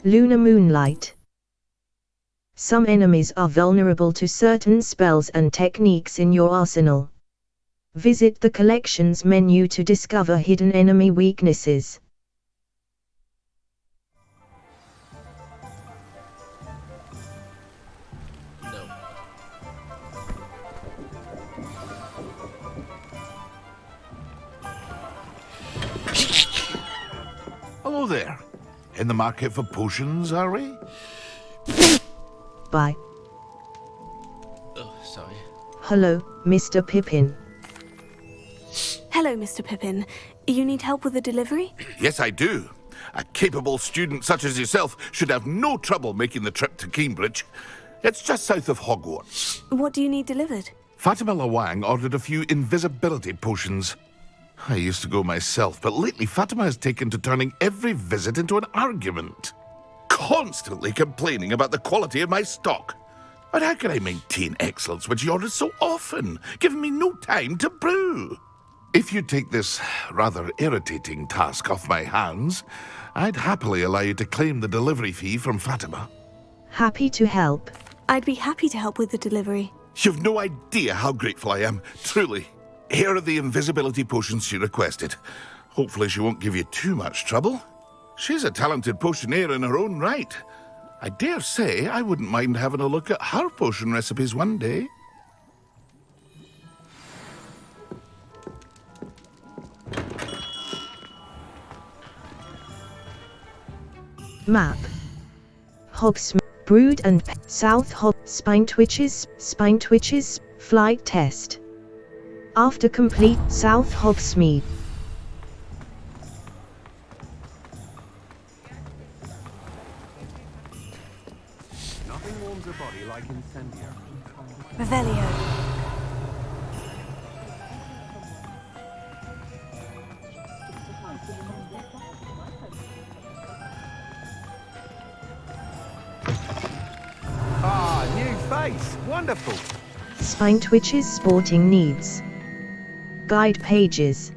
Lunar Moonlight. Some enemies are vulnerable to certain spells and techniques in your arsenal. Visit the Collections menu to discover hidden enemy weaknesses. Hello there. In the market for potions, are we? Bye. Oh, sorry. Hello, Mr. Pippin. Hello, Mr. Pippin. You need help with a delivery? Yes, I do. A capable student such as yourself should have no trouble making the trip to Cambridge. It's just south of Hogwarts. What do you need delivered? Fatima Lawang ordered a few invisibility potions. I used to go myself, but lately Fatima has taken to turning every visit into an argument. Constantly complaining about the quality of my stock. But how can I maintain excellence when she orders so often, giving me no time to brew? If you take this rather irritating task off my hands, I'd happily allow you to claim the delivery fee from Fatima. Happy to help. I'd be happy to help with the delivery. You've no idea how grateful I am, truly. Here are the invisibility potions she requested. Hopefully she won't give you too much trouble. She's a talented potioneer in her own right. I dare say I wouldn't mind having a look at her potion recipes one day. Map. Hogsmeade, Brood and South Hog, spine twitches, flight test. After complete, South Hogsmeade. Nothing warms a body like incendio. Revelio. Ah, new face. Wonderful. Spine twitches sporting needs. Guide pages.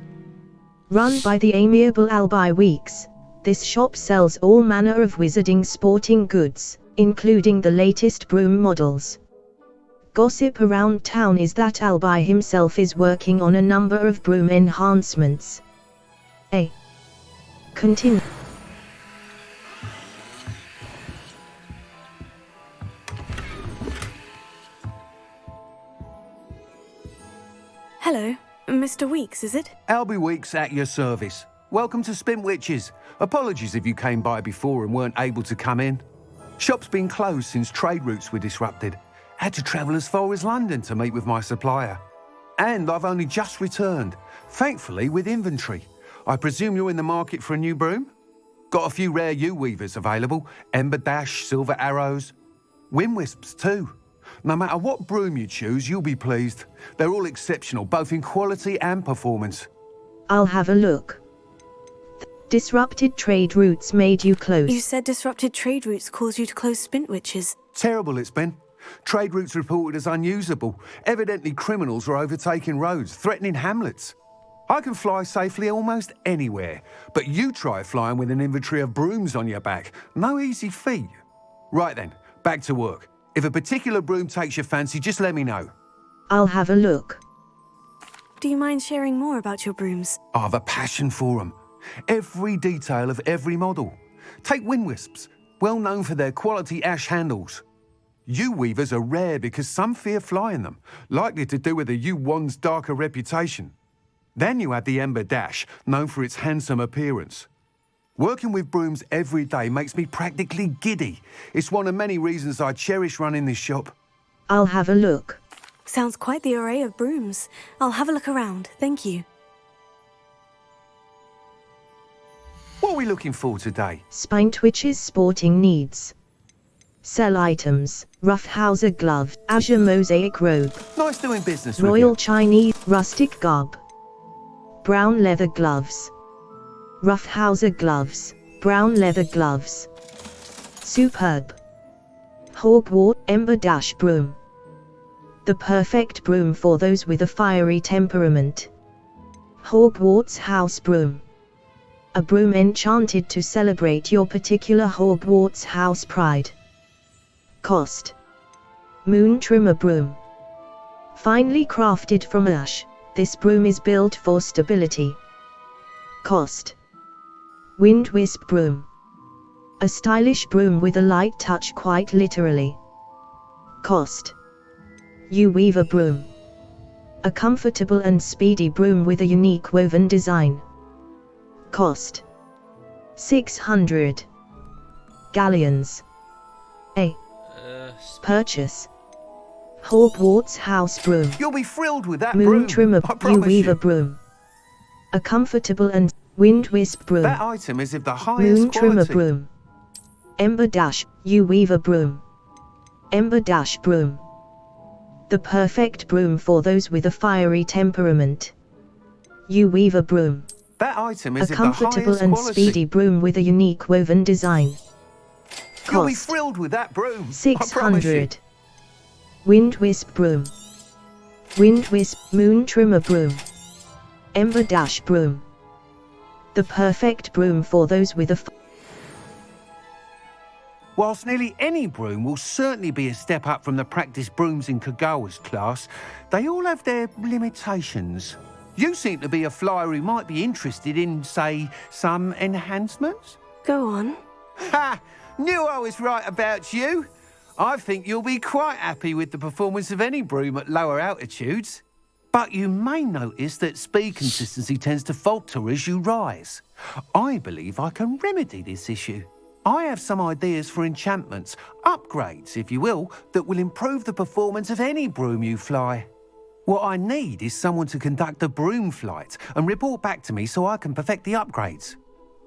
Run by the amiable Albi Weeks, this shop sells all manner of wizarding sporting goods, including the latest broom models. Gossip around town is that Albi himself is working on a number of broom enhancements. Continue. Hello, Mr. Weeks, is it? Albie Weeks at your service. Welcome to Spintwitches. Apologies if you came by before and weren't able to come in. Shop's been closed since trade routes were disrupted. Had to travel as far as London to meet with my supplier. And I've only just returned, thankfully with inventory. I presume you're in the market for a new broom? Got a few rare U-weavers available, Ember Dash, Silver Arrows, Wind Wisps too. No matter what broom you choose, you'll be pleased. They're all exceptional, both in quality and performance. I'll have a look. Disrupted trade routes made you close. You said disrupted trade routes caused you to close Spintwitches. Terrible it's been. Trade routes reported as unusable. Evidently criminals are overtaking roads, threatening hamlets. I can fly safely almost anywhere, but you try flying with an inventory of brooms on your back. No easy feat. Right then, back to work. If a particular broom takes your fancy, just let me know. I'll have a look. Do you mind sharing more about your brooms? I have a passion for them. Every detail of every model. Take Wind Wisps, well known for their quality ash handles. U-weavers are rare because some fear flying them, likely to do with the U-wand's darker reputation. Then you have the Ember Dash, known for its handsome appearance. Working with brooms every day makes me practically giddy. It's one of many reasons I cherish running this shop. I'll have a look. Sounds quite the array of brooms. I'll have a look around, thank you. What are we looking for today? Spine twitches sporting needs. Sell items, Roughhouser glove, Azure mosaic robe. Nice doing business with Royal you. Chinese, rustic garb. Brown leather gloves. Roughhouser gloves, brown leather gloves. Superb. Hogwarts Ember Dash broom. The perfect broom for those with a fiery temperament. Hogwarts house broom. A broom enchanted to celebrate your particular Hogwarts house pride. Cost. Moon Trimmer Broom. Finely crafted from ash, this broom is built for stability. Cost. Wind Wisp Broom. A stylish broom with a light touch, quite literally. Cost. U-Weaver Broom. A comfortable and speedy broom with a unique woven design. Cost. 600 galleons. A. Purchase. Hogwarts House Broom. You'll be thrilled with that Moon broom. Trimmer I promise U-Weaver you. Broom. A comfortable and Wind Wisp Broom. That item is of the highest Moon Trimmer quality. Broom. Ember Dash U-Weaver Broom. Ember Dash Broom. The perfect broom for those with a fiery temperament. U-Weaver Broom. That item A is of the comfortable highest and quality. speedy broom with a unique woven design. You'll be Cost. thrilled with that broom. I promise you. 600 Wind Wisp Broom. Wind Wisp Moon Trimmer Broom. Ember Dash Broom. The perfect broom for those with a Whilst nearly any broom will certainly be a step up from the practice brooms in Kagawa's class, they all have their limitations. You seem to be a flyer who might be interested in, say, some enhancements? Go on. Ha! Knew I was right about you. I think you'll be quite happy with the performance of any broom at lower altitudes. But you may notice that speed consistency tends to falter as you rise. I believe I can remedy this issue. I have some ideas for enchantments, upgrades, if you will, that will improve the performance of any broom you fly. What I need is someone to conduct a broom flight and report back to me so I can perfect the upgrades.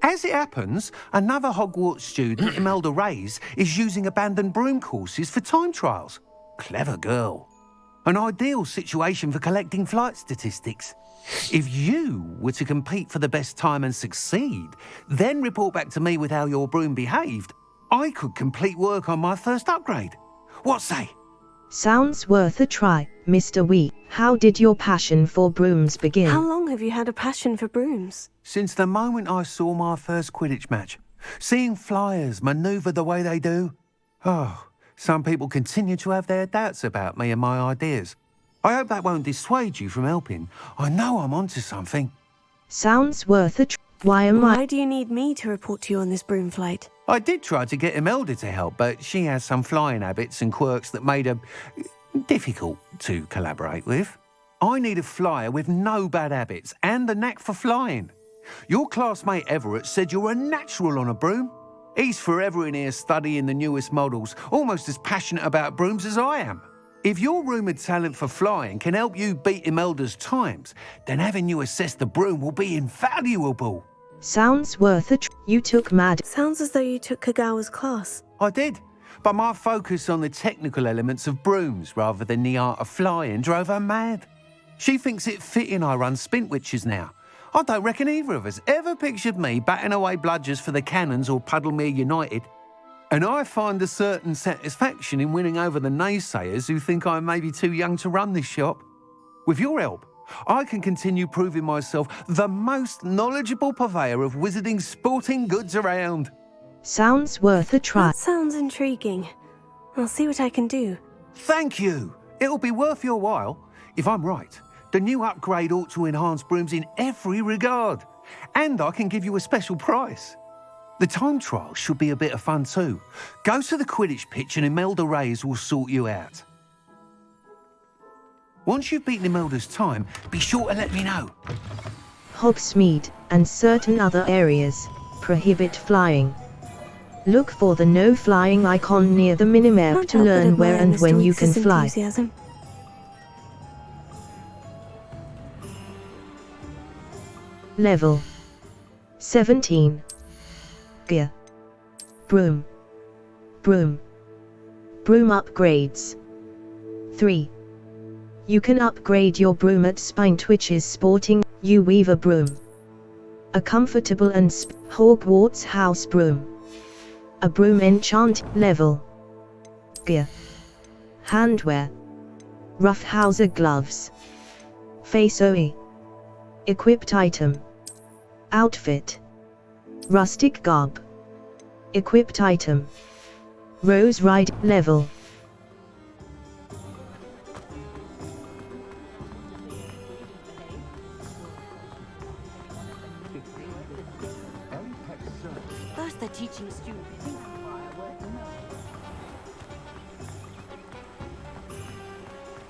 As it happens, another Hogwarts student, Imelda Reyes, is using abandoned broom courses for time trials. Clever girl. An ideal situation for collecting flight statistics. If you were to compete for the best time and succeed, then report back to me with how your broom behaved, I could complete work on my first upgrade. What say? Sounds worth a try, Mr. Wee. How did your passion for brooms begin? How long have you had a passion for brooms? Since the moment I saw my first Quidditch match, seeing flyers manoeuvre the way they do. Oh, some people continue to have their doubts about me and my ideas. I hope that won't dissuade you from helping. I know I'm onto something. Sounds worth a try. Why do you need me to report to you on this broom flight? I did try to get Imelda to help, but she has some flying habits and quirks that made her difficult to collaborate with. I need a flyer with no bad habits and the knack for flying. Your classmate Everett said you're a natural on a broom. He's forever in here studying the newest models, almost as passionate about brooms as I am. If your rumoured talent for flying can help you beat Imelda's times, then having you assess the broom will be invaluable. Sounds worth a try. You took mad. Sounds as though you took Kagawa's class. I did, but my focus on the technical elements of brooms rather than the art of flying drove her mad. She thinks it fitting I run Spintwitches now. I don't reckon either of us ever pictured me batting away bludgers for the Cannons or Puddlemere United. And I find a certain satisfaction in winning over the naysayers who think I may be too young to run this shop. With your help, I can continue proving myself the most knowledgeable purveyor of wizarding sporting goods around. Sounds worth a try. That sounds intriguing. I'll see what I can do. Thank you. It'll be worth your while. If I'm right, the new upgrade ought to enhance brooms in every regard. And I can give you a special price. The time trial should be a bit of fun too. Go to the Quidditch pitch and Imelda Reyes will sort you out. Once you've beaten Imelda's time, be sure to let me know. Hogsmeade, and certain other areas, prohibit flying. Look for the no flying icon near the minimap Can't to help but learn where admire and Mr. when you can Weekes' fly. enthusiasm. Level 17. Gear. Broom. Broom. Broom upgrades. 3. You can upgrade your broom at Spintwitches Sporting U-Weaver Broom. A comfortable and Hogwarts House Broom. A broom enchant level. Gear. Handwear. Roughhouser gloves. Face OE. Equipped item. Outfit. Rustic garb. Equipped item. Rose ride level. First they're teaching students.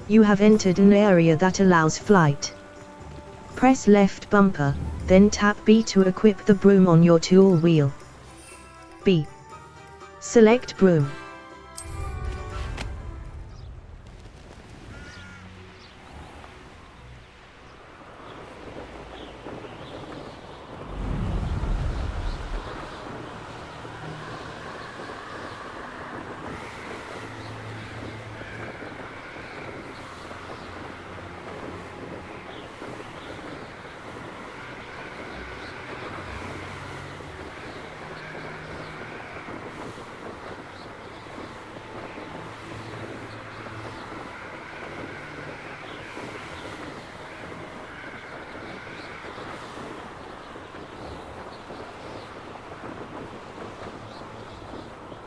You have entered an area that allows flight. Press left bumper, then tap B to equip the broom on your tool wheel. B. Select broom.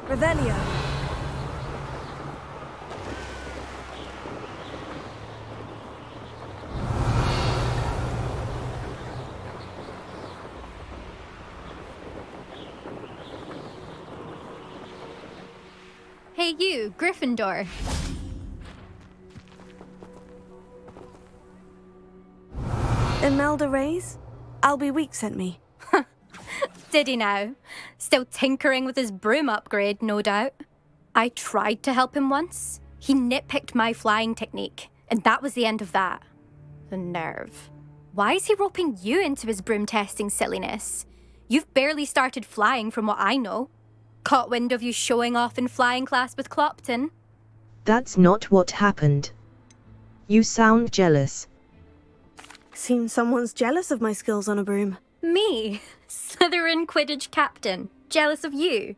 Revelio. Hey you, Gryffindor. Imelda Reyes? Albie Week sent me. Did he now? Still tinkering with his broom upgrade, no doubt. I tried to help him once. He nitpicked my flying technique, and that was the end of that. The nerve. Why is he roping you into his broom testing silliness? You've barely started flying from what I know. Caught wind of you showing off in flying class with Clopton? That's not what happened. You sound jealous. Seems someone's jealous of my skills on a broom. Me? Slytherin Quidditch captain. Jealous of you?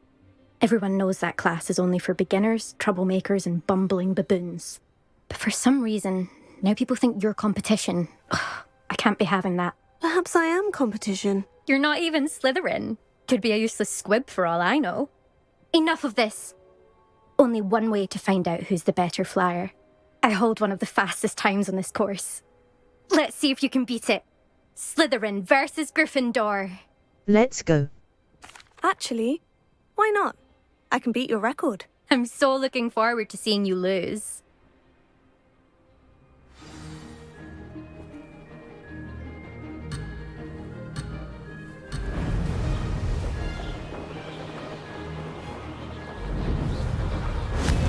Everyone knows that class is only for beginners, troublemakers, and bumbling baboons. But for some reason, now people think you're competition. Ugh, I can't be having that. Perhaps I am competition. You're not even Slytherin. Could be a useless squib for all I know. Enough of this. Only one way to find out who's the better flyer. I hold one of the fastest times on this course. Let's see if you can beat it. Slytherin versus Gryffindor. Let's go. Actually, why not? I can beat your record. I'm so looking forward to seeing you lose.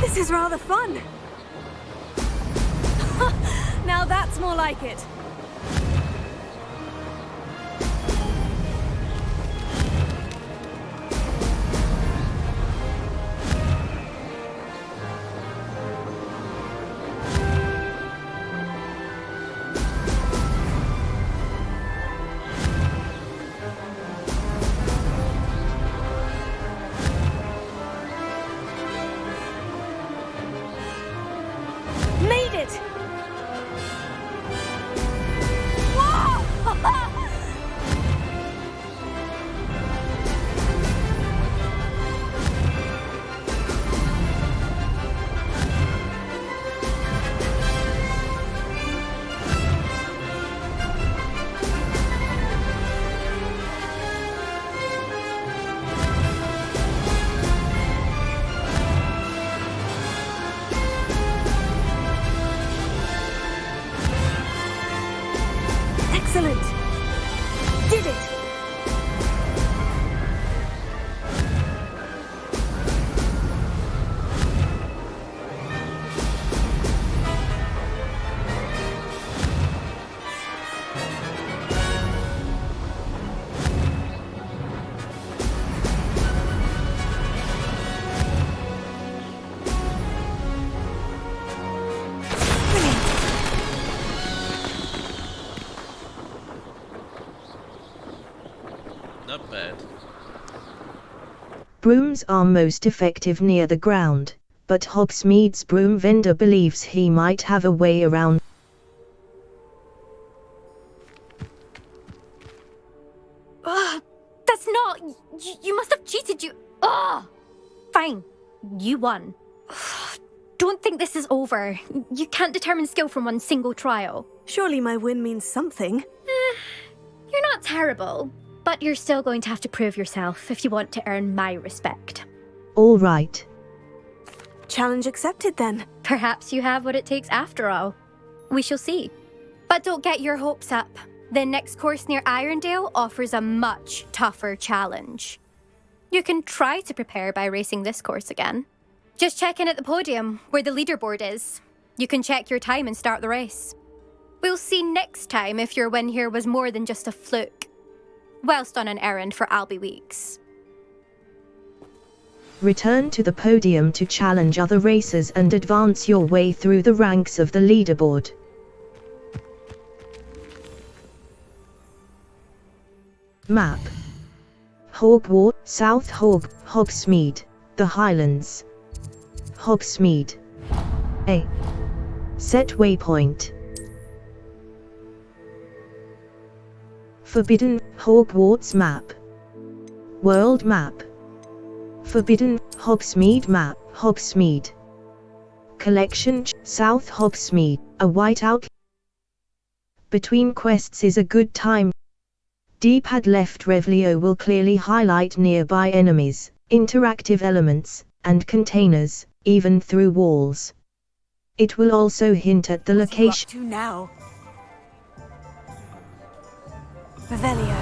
This is rather fun. Now that's more like it. Made it! Whoa! Excellent! Did it! Not bad. Brooms are most effective near the ground, but Hogsmeade's broom vendor believes he might have a way around. Ugh, that's it's not. You must have cheated. Oh! Fine. You won. Don't think this is over. You can't determine skill from one single trial. Surely my win means something. You're not terrible, but you're still going to have to prove yourself if you want to earn my respect. All right. Challenge accepted then. Perhaps you have what it takes after all. We shall see. But don't get your hopes up. The next course near Irondale offers a much tougher challenge. You can try to prepare by racing this course again. Just check in at the podium, where the leaderboard is. You can check your time and start the race. We'll see next time if your win here was more than just a fluke. Whilst on an errand for Albie Weeks. Return to the podium to challenge other racers and advance your way through the ranks of the leaderboard. Map. Hogwarts, South Hogsmeade, the Highlands. Hogsmeade. A. Set waypoint. Forbidden, Hogwarts map. World map. Forbidden, Hogsmeade map, Hogsmeade. Collection, South Hogsmeade, a whiteout. Between quests is a good time. D-pad left Revlio will clearly highlight nearby enemies, interactive elements, and containers, even through walls. It will also hint at the location. What are you up to now? Revelio.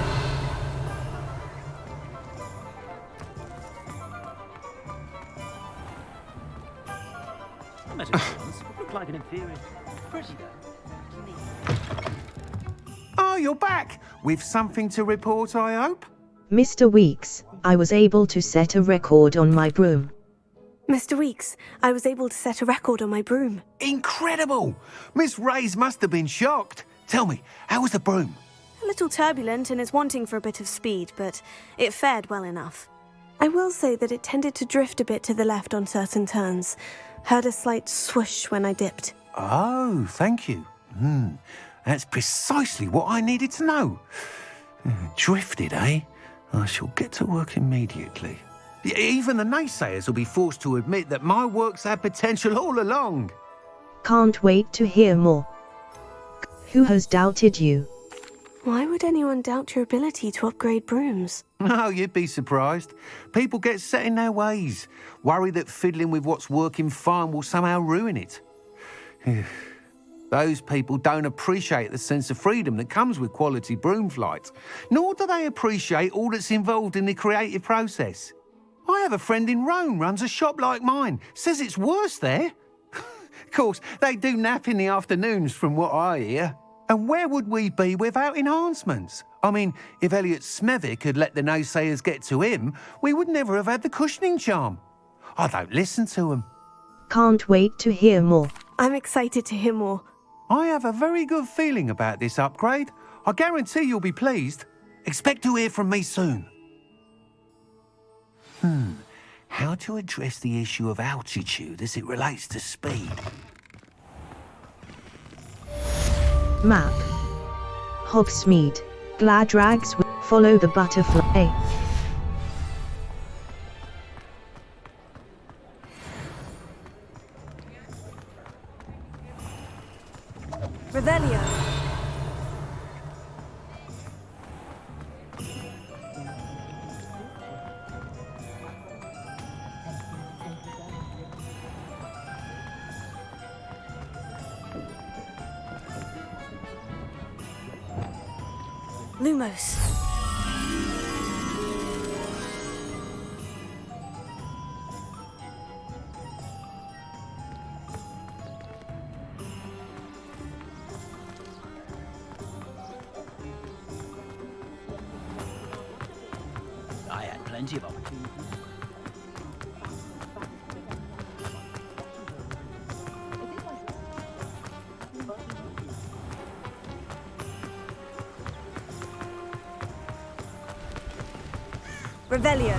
Look like an inferior. Pretty though. Oh, you're back! With something to report, I hope? Mr. Weeks, I was able to set a record on my broom. Mr. Weeks, I was able to set a record on my broom. Incredible! Miss Reyes must have been shocked. Tell me, how was the broom? A little turbulent and is wanting for a bit of speed, but it fared well enough. I will say that it tended to drift a bit to the left on certain turns. Heard a slight swoosh when I dipped. Oh, thank you. That's precisely what I needed to know. Drifted, eh? I shall get to work immediately. Even the naysayers will be forced to admit that my work's had potential all along. Can't wait to hear more. Who has doubted you? Why would anyone doubt your ability to upgrade brooms? Oh, you'd be surprised. People get set in their ways, worry that fiddling with what's working fine will somehow ruin it. Those people don't appreciate the sense of freedom that comes with quality broom flight, nor do they appreciate all that's involved in the creative process. I have a friend in Rome runs a shop like mine, says it's worse there. Of course, they do nap in the afternoons from what I hear. And where would we be without enhancements? I mean, if Elliot Smethwick had let the naysayers get to him, we would never have had the cushioning charm. I don't listen to them. Can't wait to hear more. I'm excited to hear more. I have a very good feeling about this upgrade. I guarantee you'll be pleased. Expect to hear from me soon. How to address the issue of altitude as it relates to speed? Map. Hogsmeade. Gladrags will follow the butterfly. Revelio. Lumos. I had plenty of opportunities. Revelio.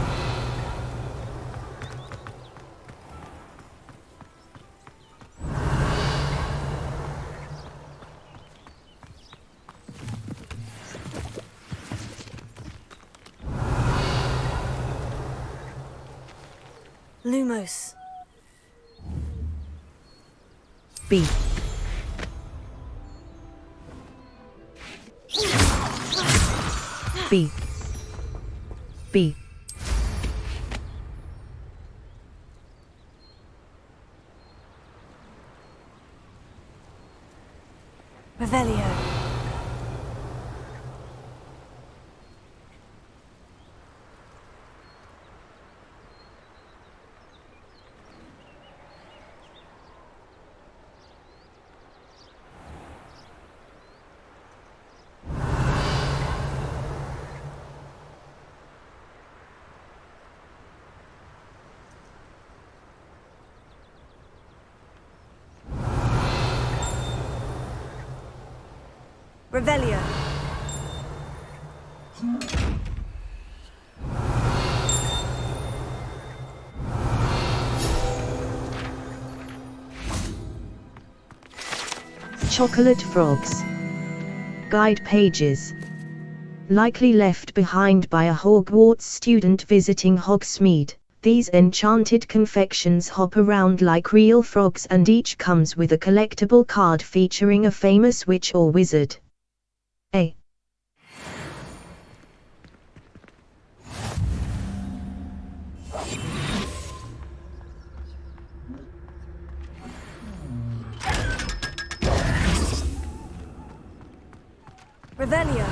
Lumos. B. B. B. Revelio. Revelio. Chocolate frogs. Guide pages. Likely left behind by a Hogwarts student visiting Hogsmeade. These enchanted confections hop around like real frogs, and each comes with a collectible card featuring a famous witch or wizard. A. Revelio.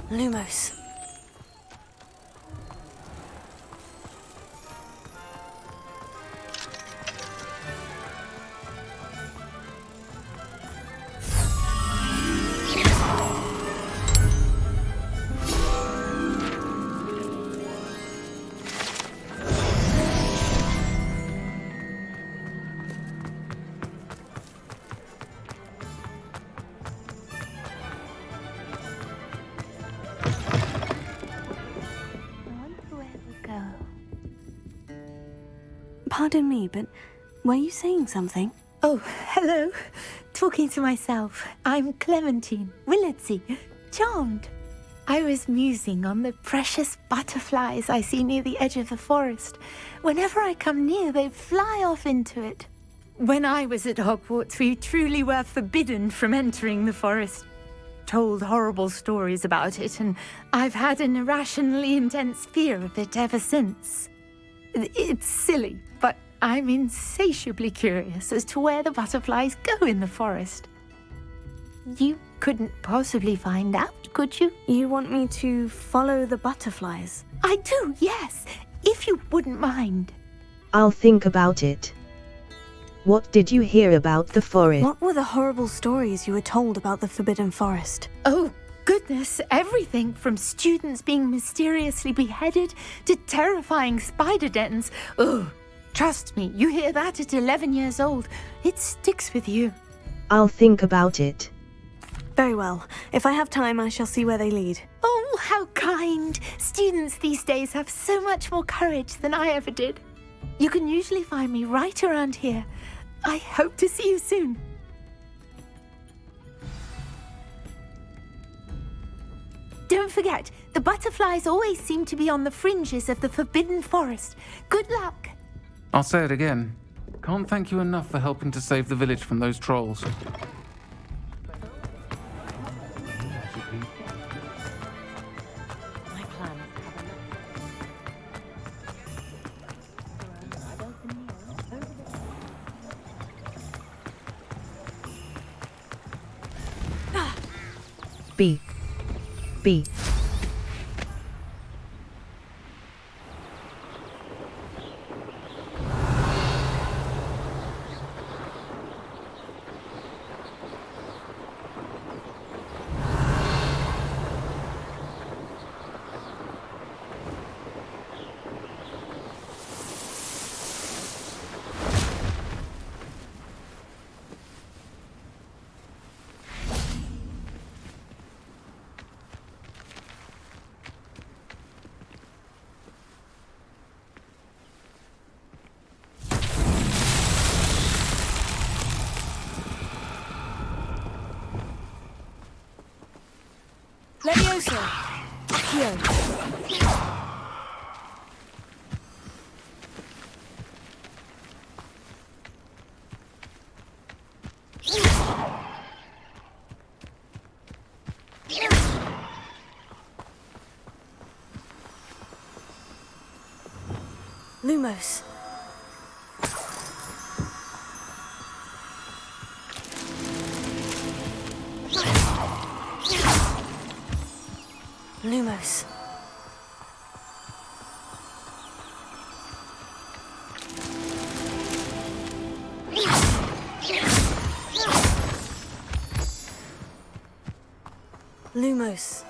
Lumos. Pardon me, but were you saying something? Oh, hello. Talking to myself. I'm Clementine Willardsey. Charmed. I was musing on the precious butterflies I see near the edge of the forest. Whenever I come near, they fly off into it. When I was at Hogwarts, we truly were forbidden from entering the forest. Told horrible stories about it, and I've had an irrationally intense fear of it ever since. It's silly, but I'm insatiably curious as to where the butterflies go in the forest. You couldn't possibly find out, could you? You want me to follow the butterflies? I do, yes, if you wouldn't mind. I'll think about it. What did you hear about the forest? What were the horrible stories you were told about the Forbidden Forest? Oh, goodness, everything from students being mysteriously beheaded to terrifying spider dens. Oh, trust me, you hear that at 11 years old. It sticks with you. I'll think about it. Very well. If I have time, I shall see where they lead. Oh, how kind. Students these days have so much more courage than I ever did. You can usually find me right around here. I hope to see you soon. Don't forget, the butterflies always seem to be on the fringes of the Forbidden Forest. Good luck. I'll say it again. Can't thank you enough for helping to save the village from those trolls. My plans B. B. Levioso! Accio! Lumos. Lumos. Lumos.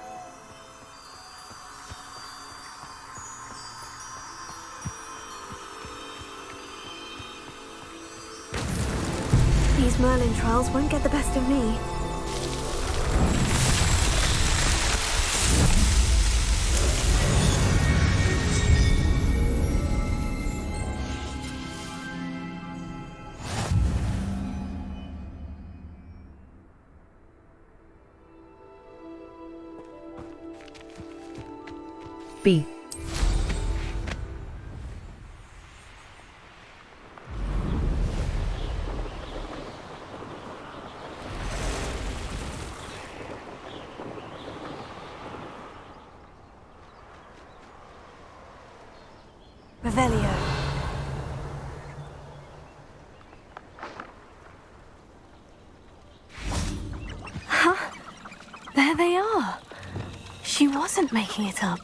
These Merlin trials won't get the best of me. B. Revelio. Huh? There they are. She wasn't making it up.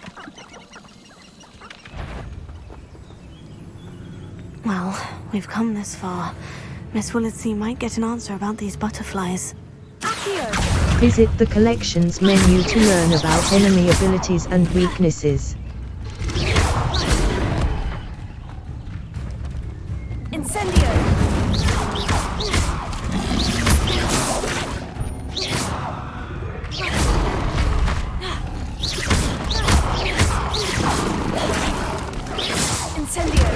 Well, we've come this far. Miss Willardsey might get an answer about these butterflies. Accio! Visit the collections menu to learn about enemy abilities and weaknesses. Incendio! Incendio!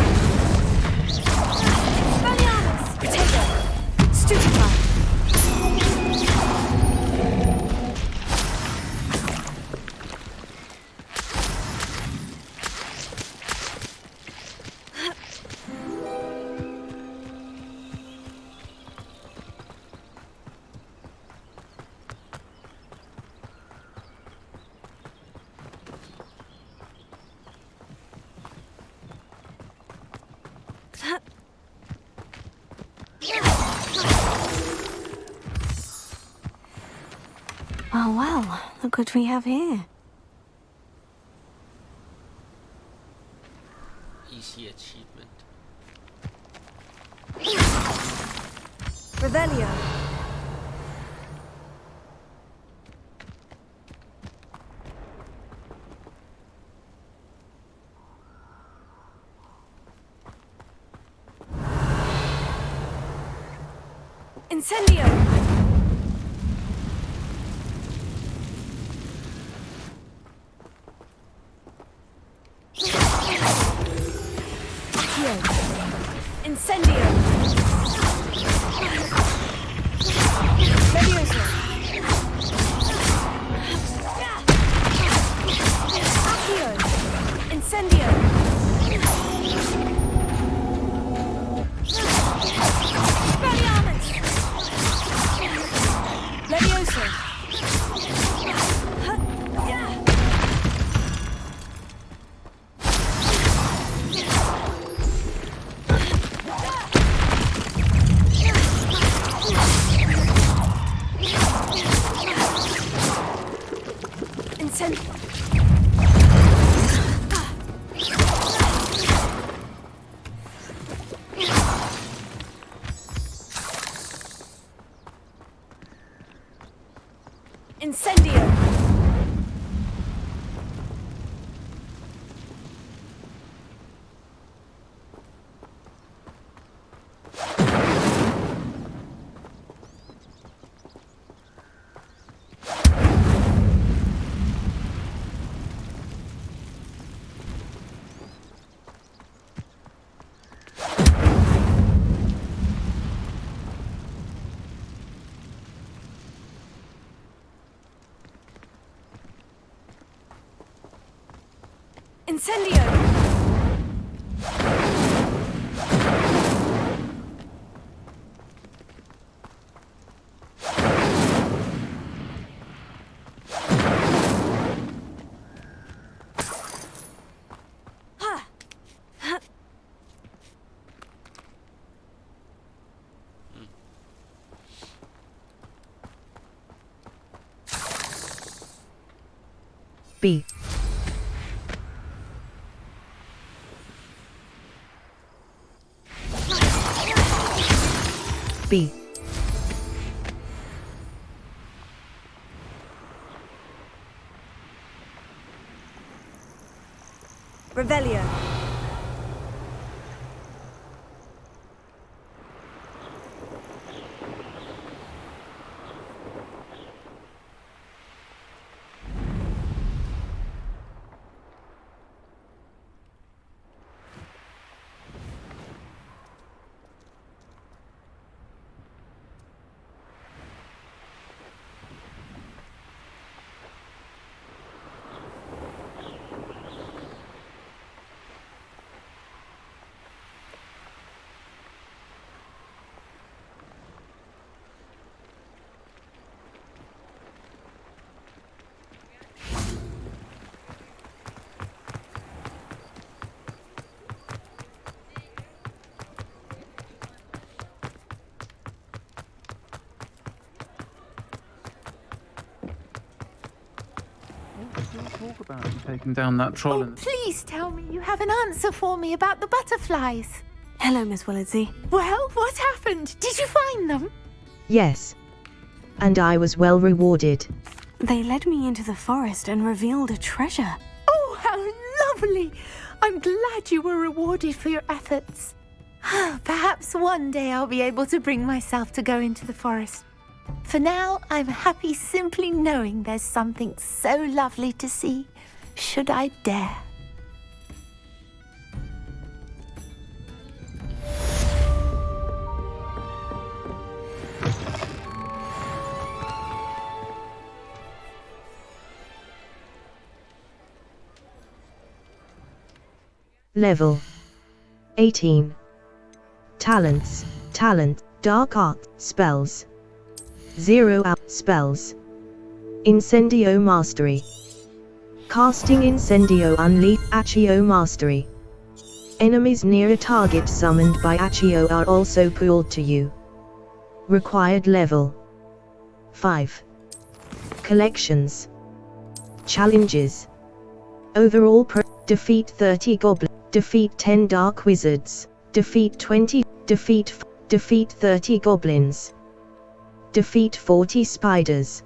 Expelliarmus! Potato! Stupefy! Oh well, look what we have here. Easy achievement. Revelio. Incendio. Incendio! Levioso! Accio! Incendio! Expelliarmus! Levioso! Incendio! Incendio! B. B. Revelio. Talk about you taking down that troll Oh, please tell me you have an answer for me about the butterflies. Hello, Miss Willardsey. Well, what happened? Did you find them? Yes. And I was well rewarded. They led me into the forest and revealed a treasure. Oh, how lovely! I'm glad you were rewarded for your efforts. Perhaps one day I'll be able to bring myself to go into the forest. For now, I'm happy simply knowing there's something so lovely to see, should I dare. Level 18. Talents, talent, dark art, spells. 0 out, spells. Incendio Mastery. Casting Incendio Unleash, Accio Mastery. Enemies near a target summoned by Accio are also pulled to you. Required level 5. Collections. Challenges. Overall defeat 30 goblins. Defeat 10 dark wizards. Defeat 20. Defeat 30 goblins. Defeat 40 spiders.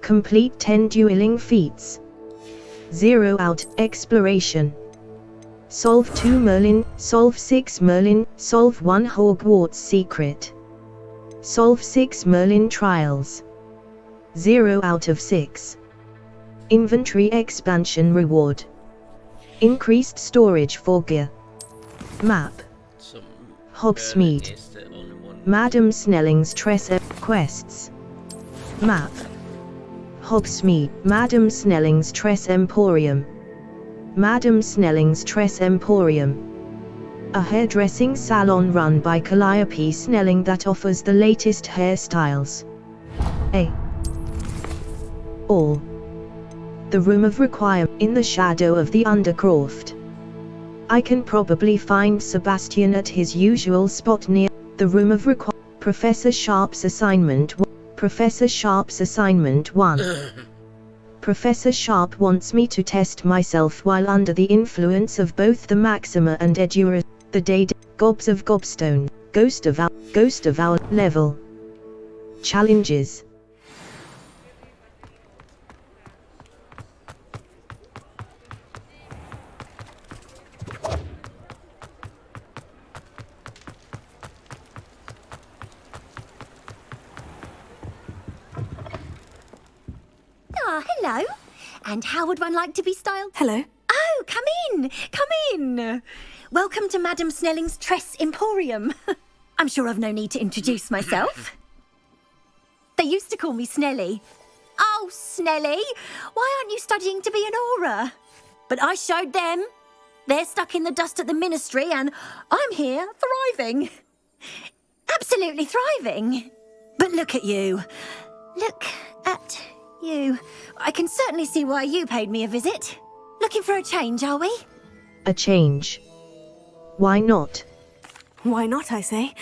Complete 10 dueling feats. 0 out, exploration. Solve 2 Merlin, solve 6 Merlin, solve 1 Hogwarts secret. Solve 6 Merlin trials. 0 out of 6. Inventory expansion reward. Increased storage for gear. Map. Hogsmeade. Madam Snelling's Tress quests. Map. Hogsmeade, Madam Snelling's Tress Emporium. Madam Snelling's Tress Emporium. A hairdressing salon run by Calliope Snelling that offers the latest hairstyles. A. All. The Room of Requirement in the shadow of the Undercroft. I can probably find Sebastian at his usual spot near the Room of Requirement. Professor Sharp's assignment 1. Professor Sharp's assignment 1. Professor Sharp wants me to test myself while under the influence of both the Maxima and Edura. The Day Gobs of Gobstone, Ghost of Our level. Challenges. Ah, hello. And how would one like to be styled? Hello. Oh, come in. Come in. Welcome to Madam Snelling's Tress Emporium. I'm sure I've no need to introduce myself. They used to call me Snelly. Oh, Snelly, why aren't you studying to be an aura? But I showed them. They're stuck in the dust at the ministry, and I'm here thriving. Absolutely thriving. But look at you. Look at you. I can certainly see why you paid me a visit. Looking for a change, are we? A change. Why not? Why not, I say?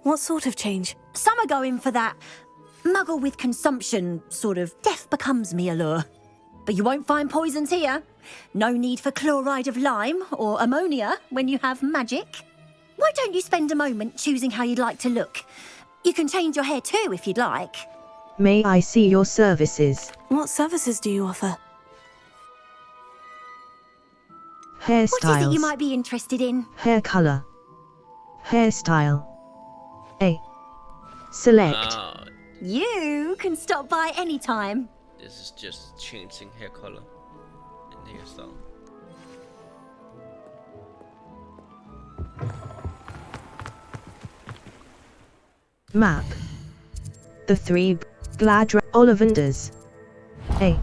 What sort of change? Some are going for that muggle with consumption, sort of death becomes me allure. But you won't find poisons here. No need for chloride of lime or ammonia when you have magic. Why don't you spend a moment choosing how you'd like to look? You can change your hair too if you'd like. May I see your services? What services do you offer? Hairstyles. What is it you might be interested in? Hair color. Hairstyle. A. Select. Ah, You can stop by any time. this is just changing hair color and hairstyle. Map. The three Ollivanders. A.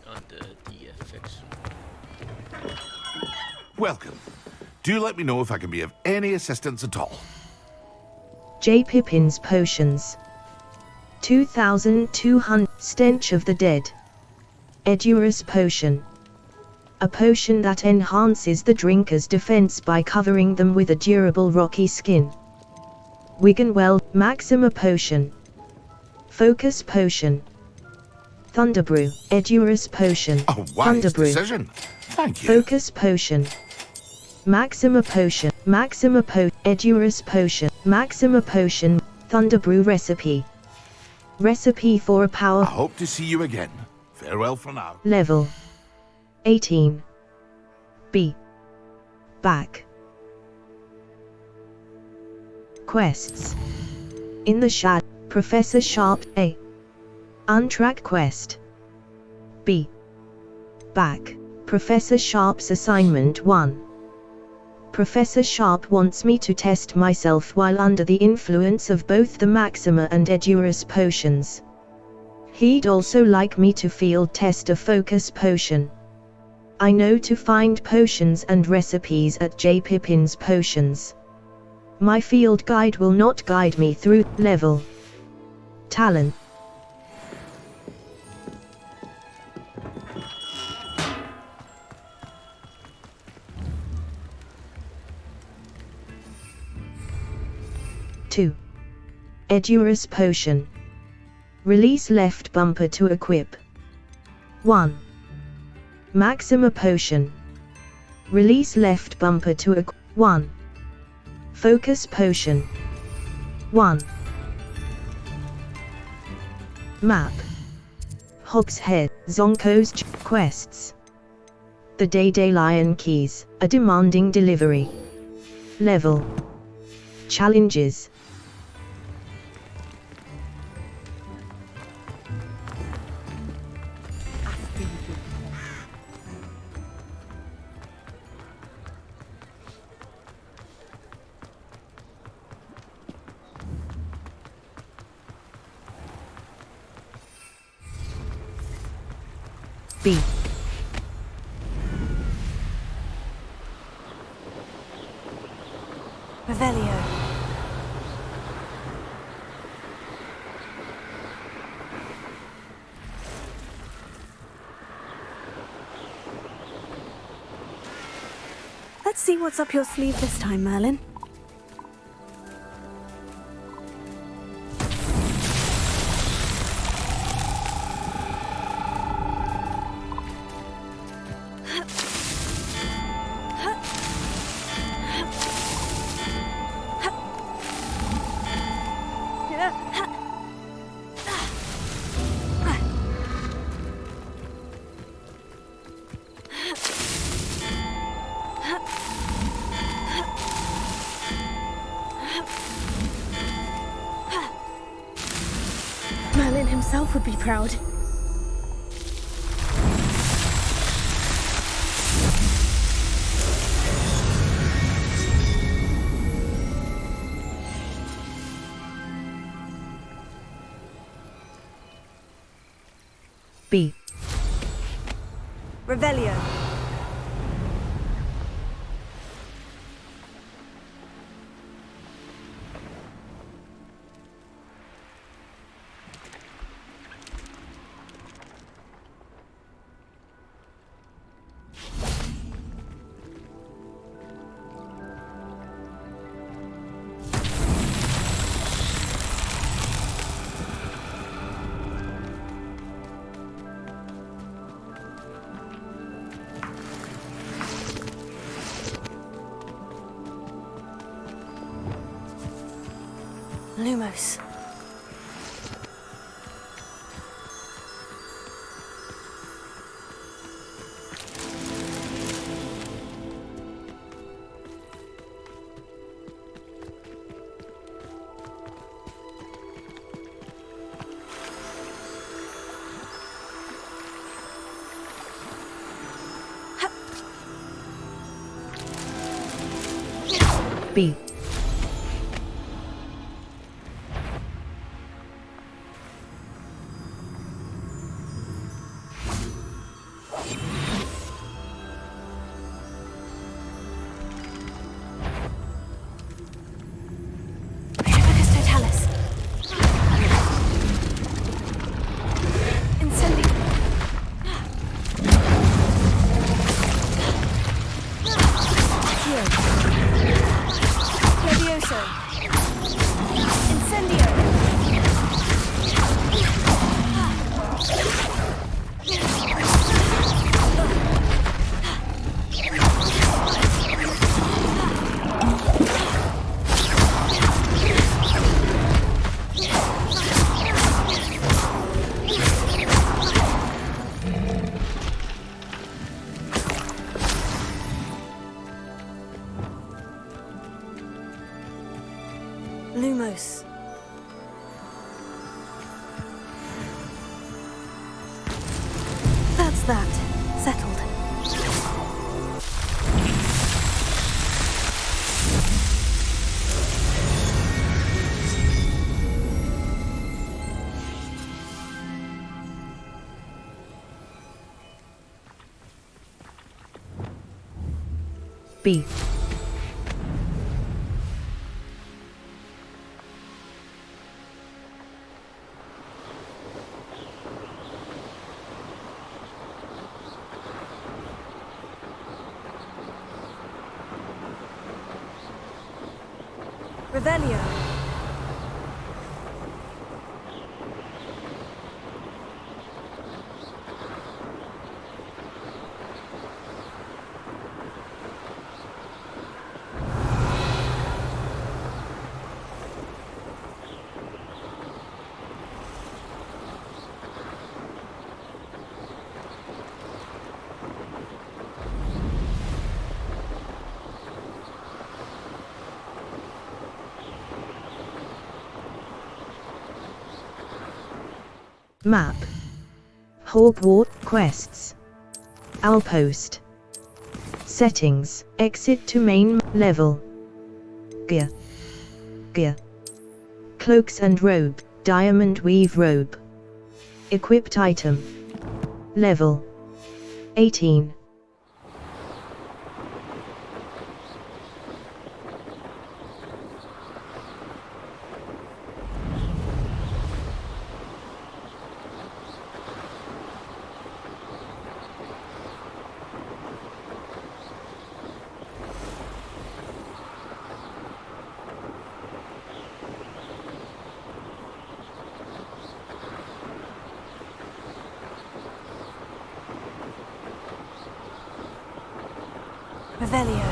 Under the affection. Welcome. Do let me know if I can be of any assistance at all. J. Pippin's Potions. 2200. Stench of the Dead. Edurus Potion. A potion that enhances the drinker's defense by covering them with a durable rocky skin. Wiggenweld Maxima Potion. Focus Potion. Thunderbrew Edurus Potion. A wise Thunderbrew. decision. Thank you. Focus Potion. Maxima Potion. Maxima Edurus Potion. Maxima Potion. Thunderbrew Recipe. Recipe for a I power hope to see you again. Farewell for now. level 18. B. Back. Quests. In the Shad. Professor Sharp. A. Untrack quest. B. Back. Professor Sharp's assignment 1. Professor Sharp wants me to test myself while under the influence of both the Maxima and Edurus potions. He'd also like me to field test a focus potion. I know to find potions and recipes at J. Pippin's Potions. My field guide will not guide me through level. Talent. Two. Edurus Potion. Release left bumper to equip. 1. Maxima Potion. Release left bumper to equip. 1. Focus Potion. 1. Map. Hogshead, Zonko's quests. The Day Lion Keys, a demanding delivery. Level. Challenges. B. Revelio. Let's see what's up your sleeve this time, Merlin. Merlin himself would be proud. Revelio. Lumos. B. Lumos. That's that. Settled. B. Revelio. Map. Hogwarts quests. Outpost. Settings. Exit to main level. Gear. Gear. Cloaks and robe. Diamond weave robe. Equipped item. Level 18. Revelio.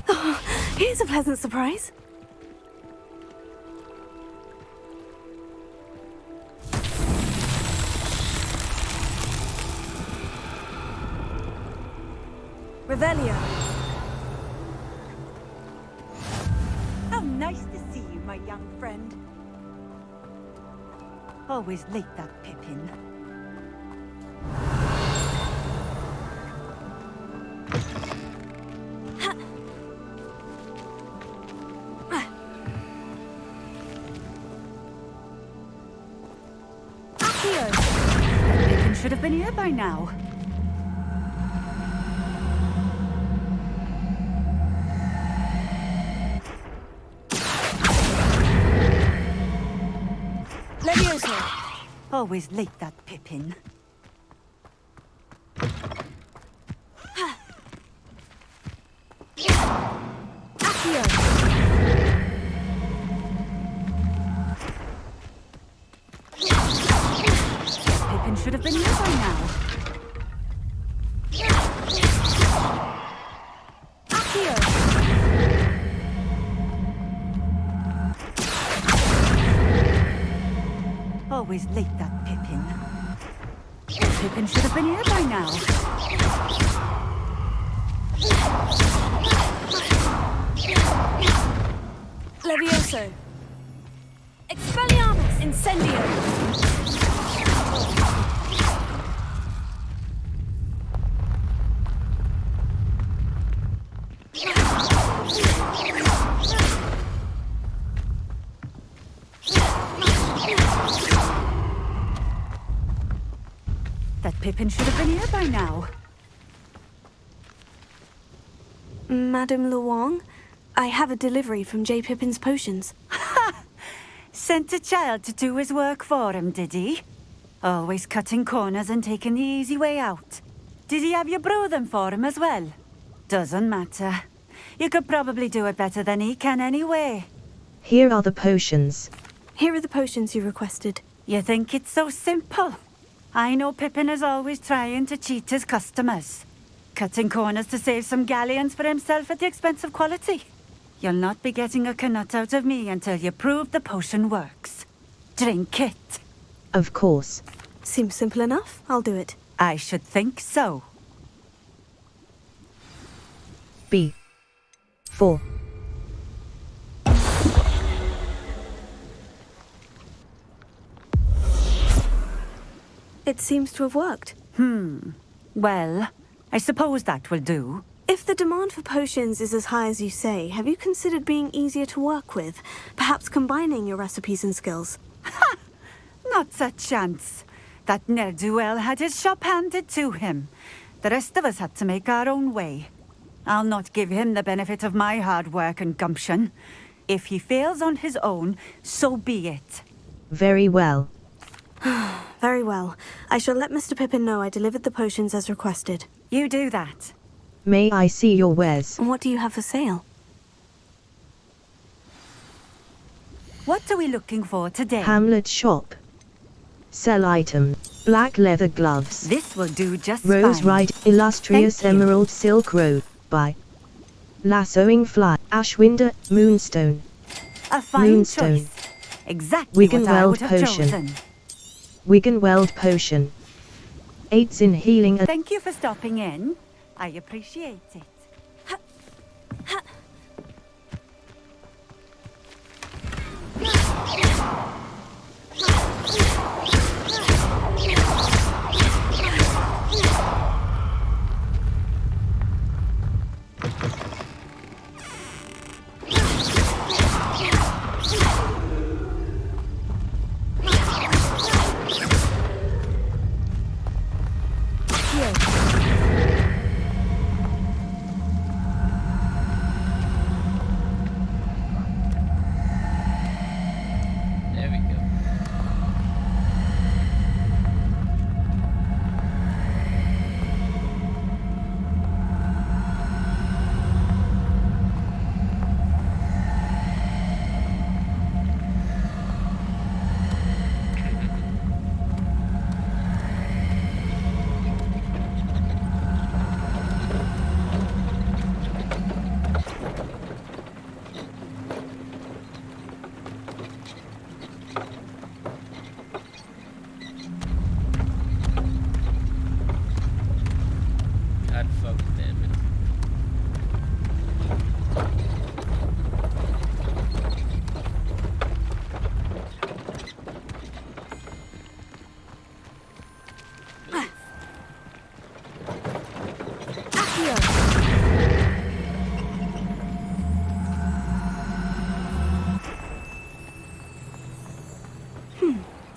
Oh, here's a pleasant surprise. Revelio. How nice to see you, my young friend. Always late, that Pippin. Accio! That Pippin should have been here by now. Levioso! Always late, that Pippin. Accio! Pippin should have been here by now. Accio! Always late, that Pippin. Pippin should have been here by now. Levioso! Expelliarmus! Incendio! That Pippin should have been here by now. Madame Luong, I have a delivery from J. Pippin's potions. Ha! Sent a child to do his work for him, did he? Always cutting corners and taking the easy way out. Did he have you brew them for him as well? Doesn't matter. You could probably do it better than he can anyway. Here are the potions. Here are the potions you requested. You think it's so simple? I know Pippin is always trying to cheat his customers. Cutting corners to save some galleons for himself at the expense of quality. You'll not be getting a canut out of me until you prove the potion works. Drink it. Of course. Seems simple enough. I'll do it. I should think so. B. 4. It seems to have worked. Well, I suppose that will do. If the demand for potions is as high as you say, have you considered being easier to work with? Perhaps combining your recipes and skills? Ha! Not a chance. That ne'er-do-well had his shop handed to him. The rest of us had to make our own way. I'll not give him the benefit of my hard work and gumption. If he fails on his own, so be it. Very well. Very well. I shall let Mr. Pippin know I delivered the potions as requested. You do that. May I see your wares? And what do you have for sale? What are we looking for today? Hamlet shop. Sell item. Black leather gloves. This will do just Rose fine. Ride. Illustrious Thank you. emerald silk robe. By Lassoing Fly. Ashwinder. Moonstone. A fine Moonstone. choice. Exactly what I Wiggenweld would have potion. chosen. Wiggenweld potion. Aids in healing. Thank you for stopping in. I appreciate it.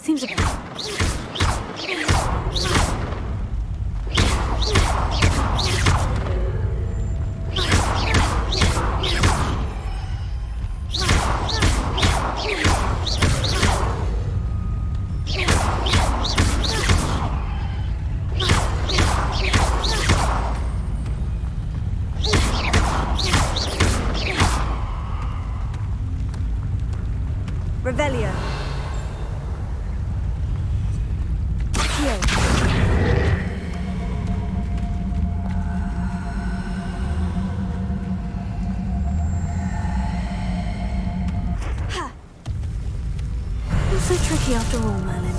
Seems a... Revelio. Heal. Ha! Not so tricky after all, Merlin.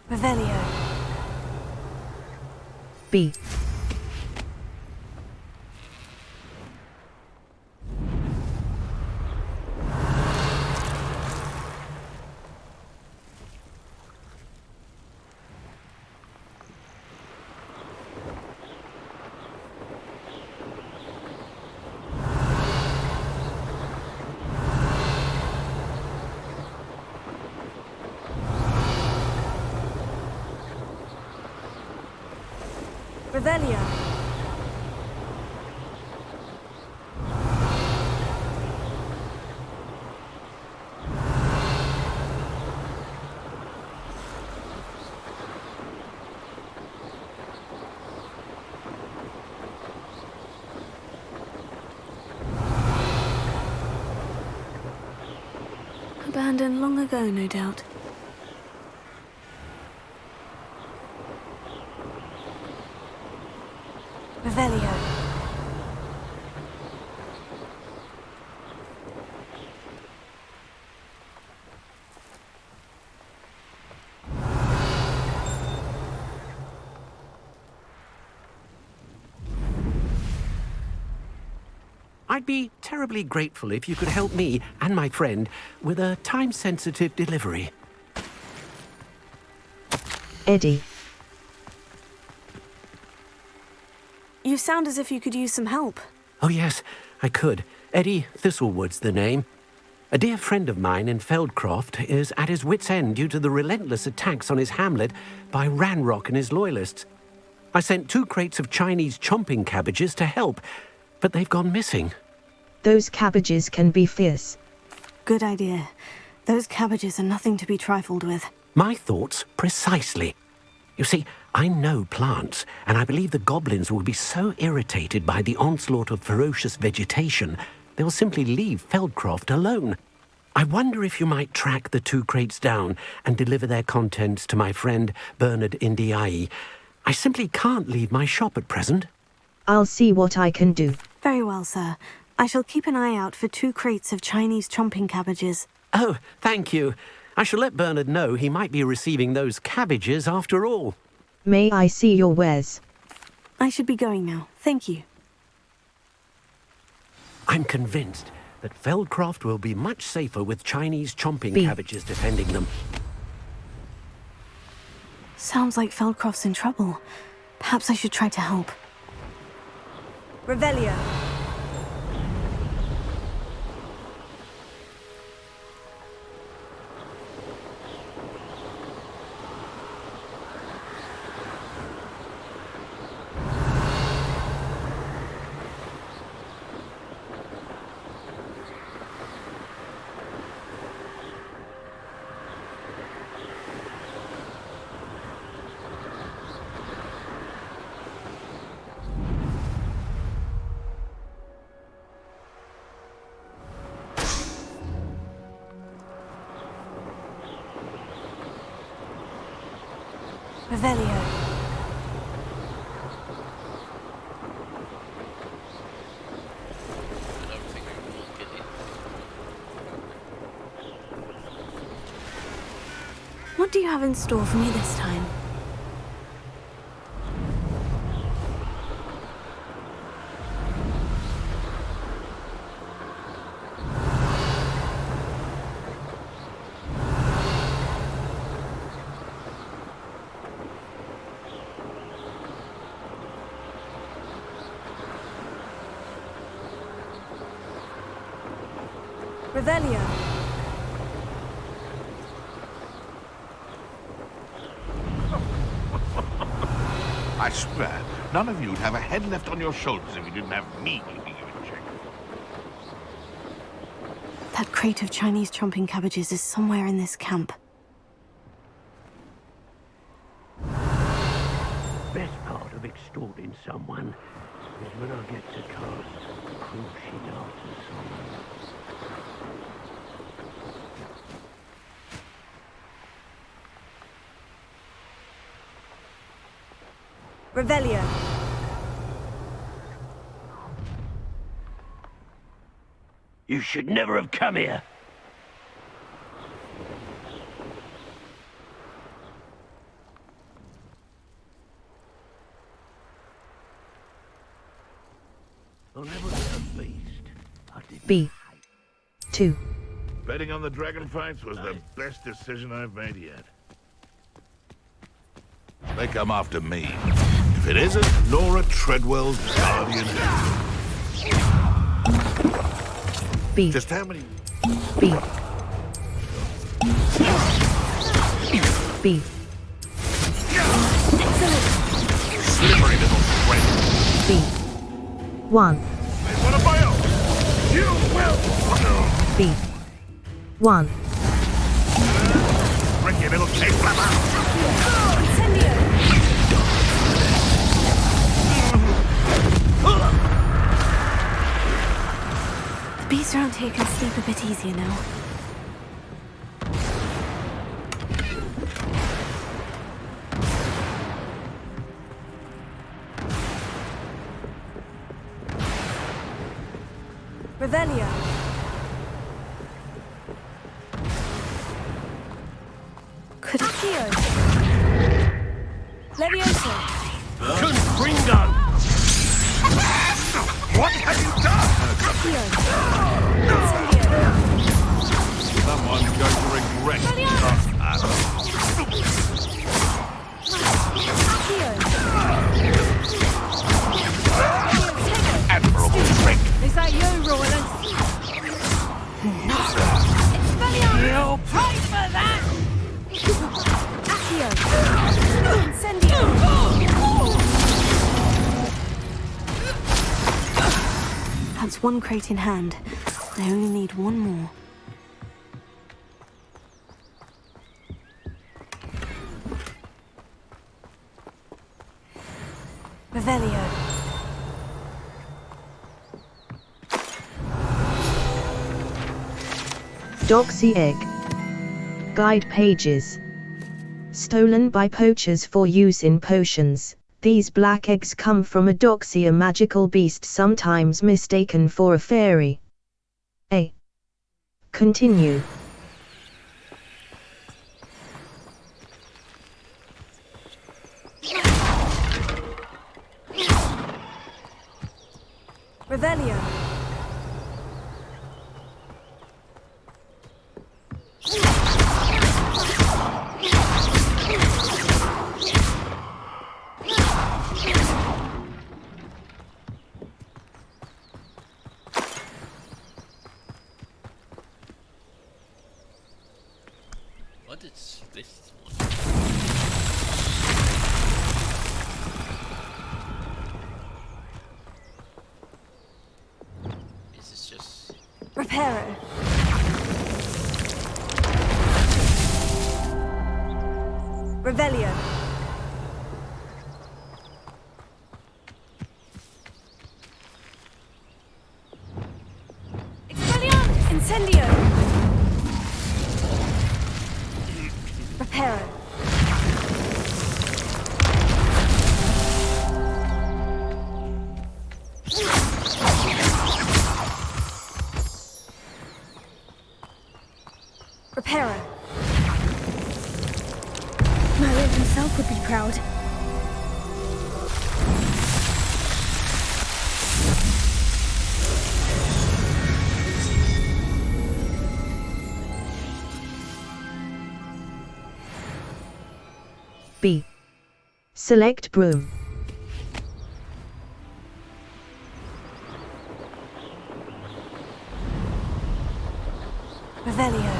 Revelio. B. Revelio. Abandoned long ago, no doubt. Revelio. I'd be terribly grateful if you could help me and my friend with a time-sensitive delivery. Eddie. You sound as if you could use some help. Oh yes, I could. Eddie Thistlewood's the name. A dear friend of mine in Feldcroft is at his wit's end due to the relentless attacks on his hamlet by Ranrock and his loyalists. I sent 2 crates of Chinese chomping cabbages to help, but they've gone missing. Those cabbages can be fierce. Good idea. Those cabbages are nothing to be trifled with. My thoughts precisely. You see, I know plants, and I believe the goblins will be so irritated by the onslaught of ferocious vegetation, they'll simply leave Feldcroft alone. I wonder if you might track the 2 crates down and deliver their contents to my friend Bernard Indiai. I simply can't leave my shop at present. I'll see what I can do. Very well, sir. I shall keep an eye out for 2 crates of Chinese chomping cabbages. Oh, thank you. I shall let Bernard know he might be receiving those cabbages after all. May I see your wares? I should be going now. Thank you. I'm convinced that Feldcroft will be much safer with Chinese chomping cabbages defending them. Sounds like Feldcroft's in trouble. Perhaps I should try to help. Revelio. Revelio. What do you have in store for me this time? Revelio. I swear, none of you'd have a head left on your shoulders if you didn't have me keeping you in check. That crate of Chinese chomping cabbages is somewhere in this camp. Best part of extorting someone is when I get to cast cruelty after someone. Revelio. You should never have come here. I'll never get a beast. B. 2. Betting on the dragon fights was the best decision I've made yet. They come after me. If it isn't Nora Treadwell's guardian. B. Just how many? B. B. Slippery little friend. B. 1. They want to buy out. You will. B. 1. Ricky little cake flapper. The beasts around here can sleep a bit easier now. Revelio. Accio. Levioso. Confringo! What have you done? Accio. Incendio. Someone's going to regret that. Accio. Admirable trick. Is that you, Roland? You'll pay for that! Accio. Incendio. That's one crate in hand. I only need one more. Revelio. Doxy egg. Guide pages. Stolen by poachers for use in potions. These black eggs come from a doxy, a magical beast sometimes mistaken for a fairy. A. Continue. Revelio. What is this one? Is this just... Reparo. Revelio. Expelliarmus. Incendio. Reparo. Reparo. Merlin himself would be proud. B. Select broom. Revelio.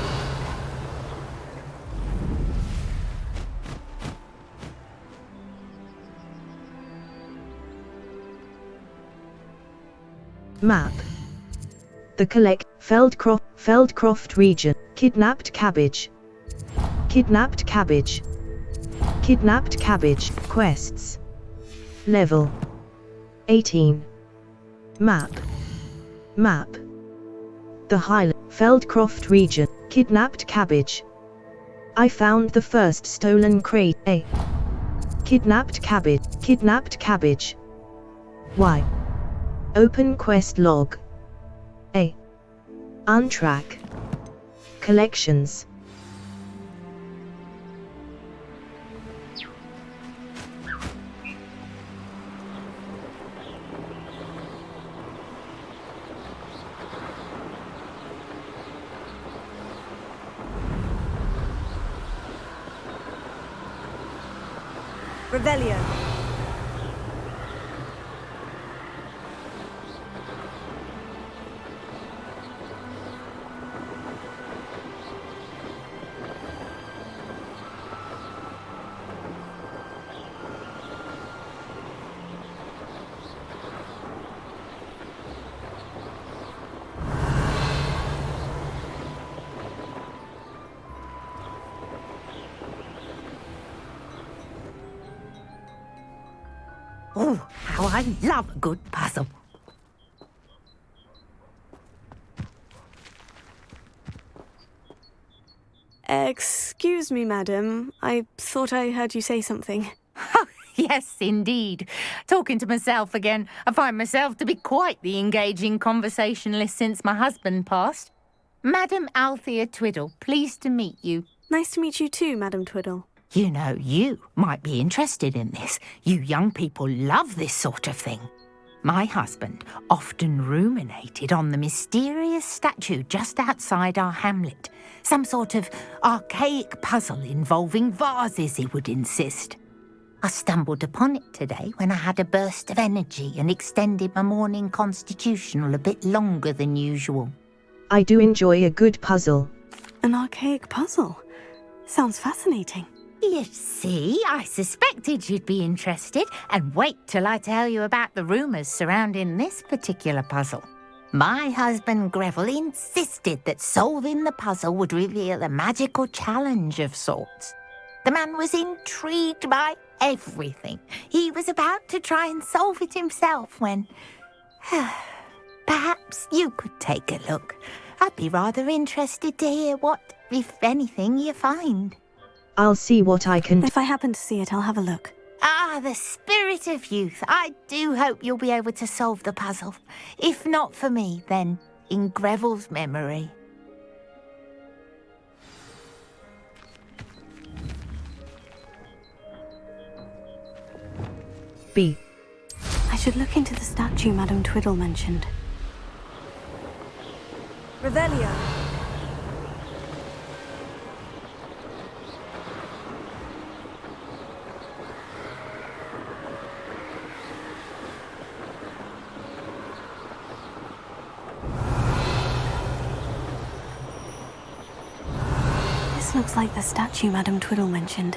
Map. The Feldcroft region. Kidnapped cabbage. Kidnapped cabbage. Kidnapped cabbage. Quests. Level 18. Map. Map. The Feldcroft region. Kidnapped cabbage. I found the first stolen crate. A. Kidnapped cabbage. Kidnapped cabbage. Y. Open quest log. A. Untrack. Collections. Revelio. Oh, how I love a good puzzle. Excuse me, madam. I thought I heard you say something. Oh, yes, indeed. Talking to myself again. I find myself to be quite the engaging conversationalist since my husband passed. Madam Althea Twiddle, pleased to meet you. Nice to meet you too, Madam Twiddle. You know, you might be interested in this. You young people love this sort of thing. My husband often ruminated on the mysterious statue just outside our hamlet. Some sort of archaic puzzle involving vases, he would insist. I stumbled upon it today when I had a burst of energy and extended my morning constitutional a bit longer than usual. I do enjoy a good puzzle. An archaic puzzle? Sounds fascinating. You see, I suspected you'd be interested, and wait till I tell you about the rumours surrounding this particular puzzle. My husband Greville insisted that solving the puzzle would reveal a magical challenge of sorts. The man was intrigued by everything. He was about to try and solve it himself when... Perhaps you could take a look. I'd be rather interested to hear what, if anything, you find. I'll see what I can... If I happen to see it, I'll have a look. Ah, the spirit of youth. I do hope you'll be able to solve the puzzle. If not for me, then in Greville's memory. B. I should look into the statue Madam Twiddle mentioned. Revelio. This looks like the statue Madam Twiddle mentioned.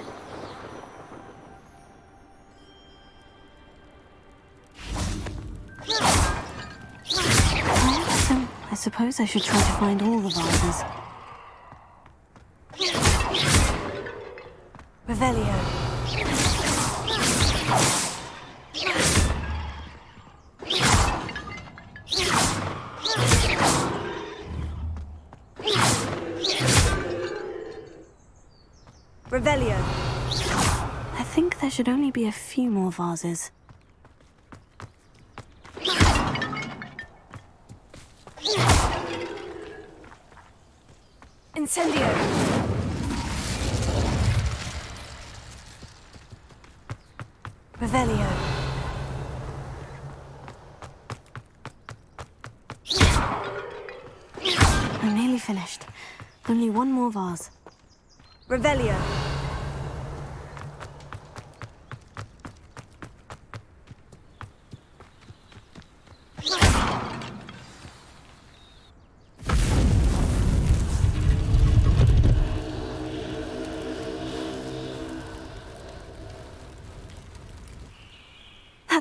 I suppose I should try to find all the vases. Revelio. Revelio. I think there should only be a few more vases. Incendio! Revelio. I'm nearly finished. Only one more vase. Revelio.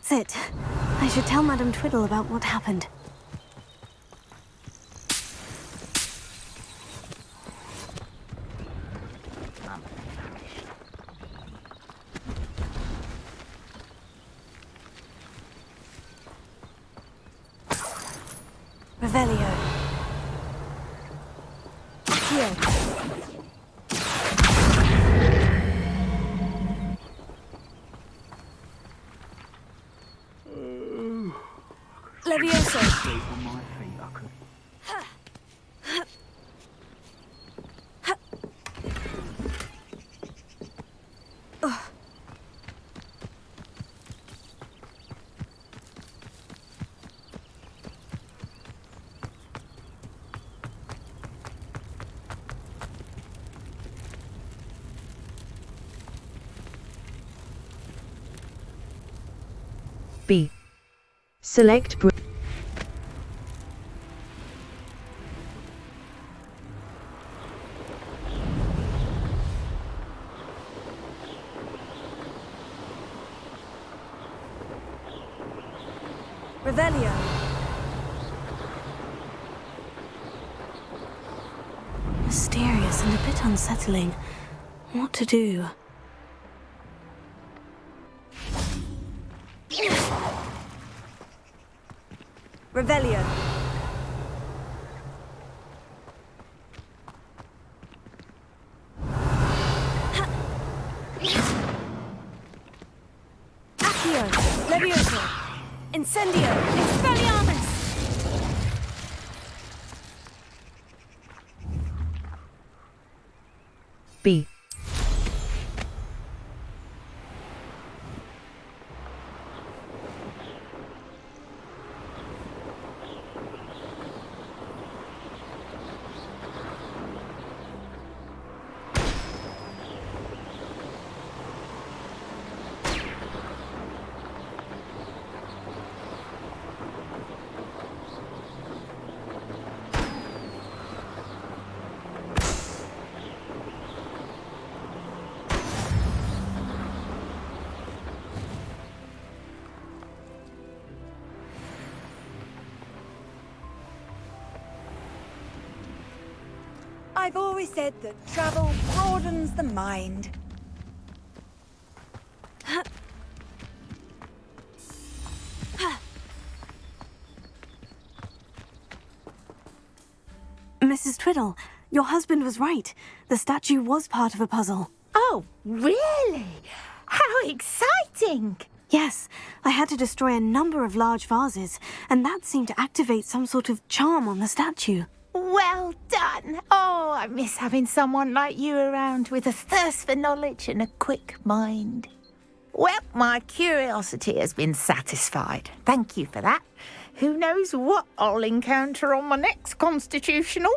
That's it. I should tell Madame Twiddle about what happened. Revelio. Accio. Levioso. On my feet, I could. B. Select broom. Revelio. Mysterious and a bit unsettling. What to do? Revelio. Accio. Levioso. Incendio. Expelliarmus. B. I've always said that travel broadens the mind. Mrs. Twiddle, your husband was right. The statue was part of a puzzle. Oh, really? How exciting! Yes, I had to destroy a number of large vases, and that seemed to activate some sort of charm on the statue. Well done. Oh, I miss having someone like you around with a thirst for knowledge and a quick mind. Well, my curiosity has been satisfied. Thank you for that. Who knows what I'll encounter on my next constitutional?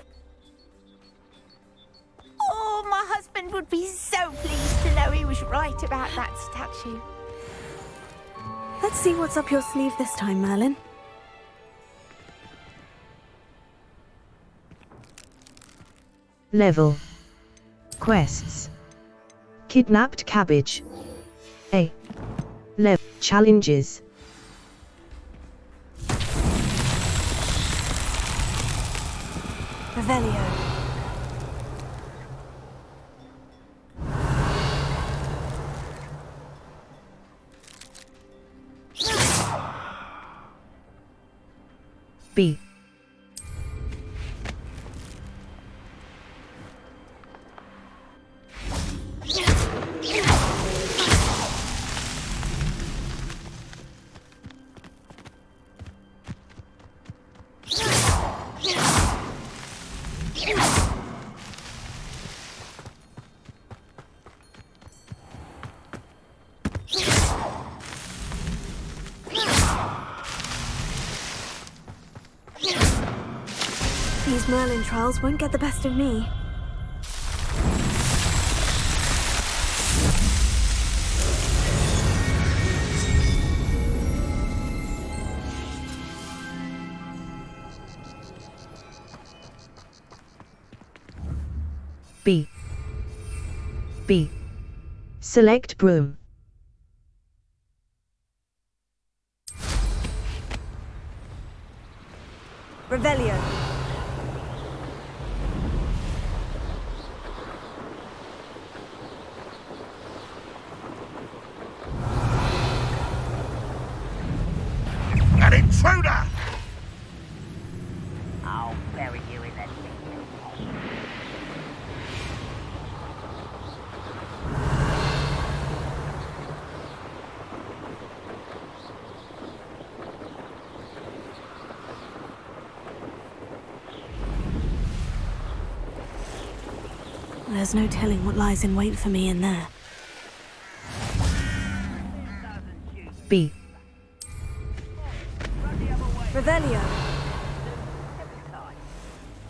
Oh, my husband would be so pleased to know he was right about that statue. Let's see what's up your sleeve this time, Merlin. Level. Quests. Kidnapped cabbage. A. Level. Challenges. Revelio. B. These Merlin trials won't get the best of me. B. B. Select broom. There's no telling what lies in wait for me in there. B. Revelio.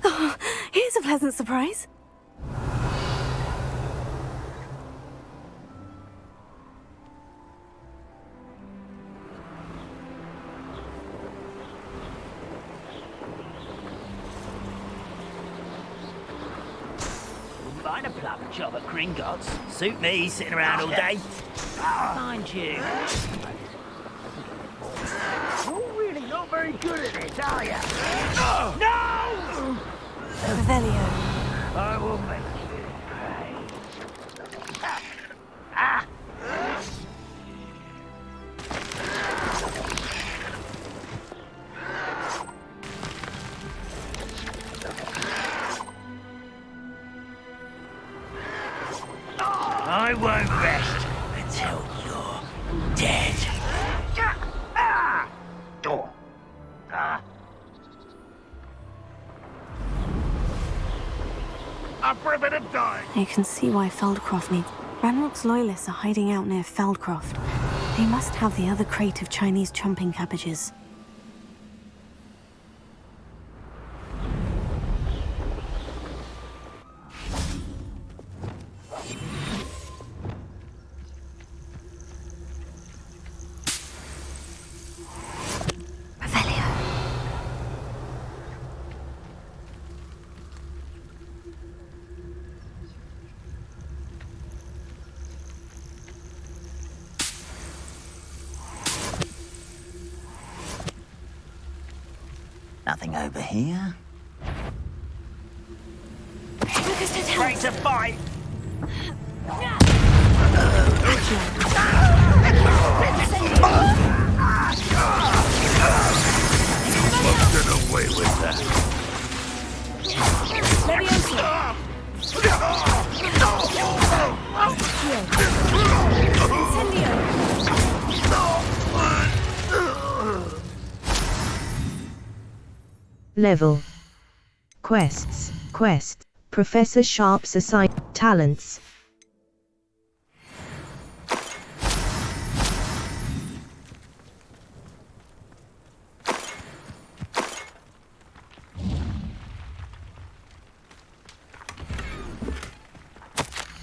Oh, here's a pleasant surprise. Wouldn't mind a plum job at Gringotts. Suit me, sitting around all day. Mind you. You're really not very good at it, are you? No! Revelio. I will make you pay. Ah! I won't rest until you're dead. Up for a bit of time. You can see why Feldcroft needs... Ranrock's loyalists are hiding out near Feldcroft. They must have the other crate of Chinese chomping cabbages. Nothing over here. Ready to fight! Must get away with that. Level. Quests. Quest. Professor Sharp's assigned talents.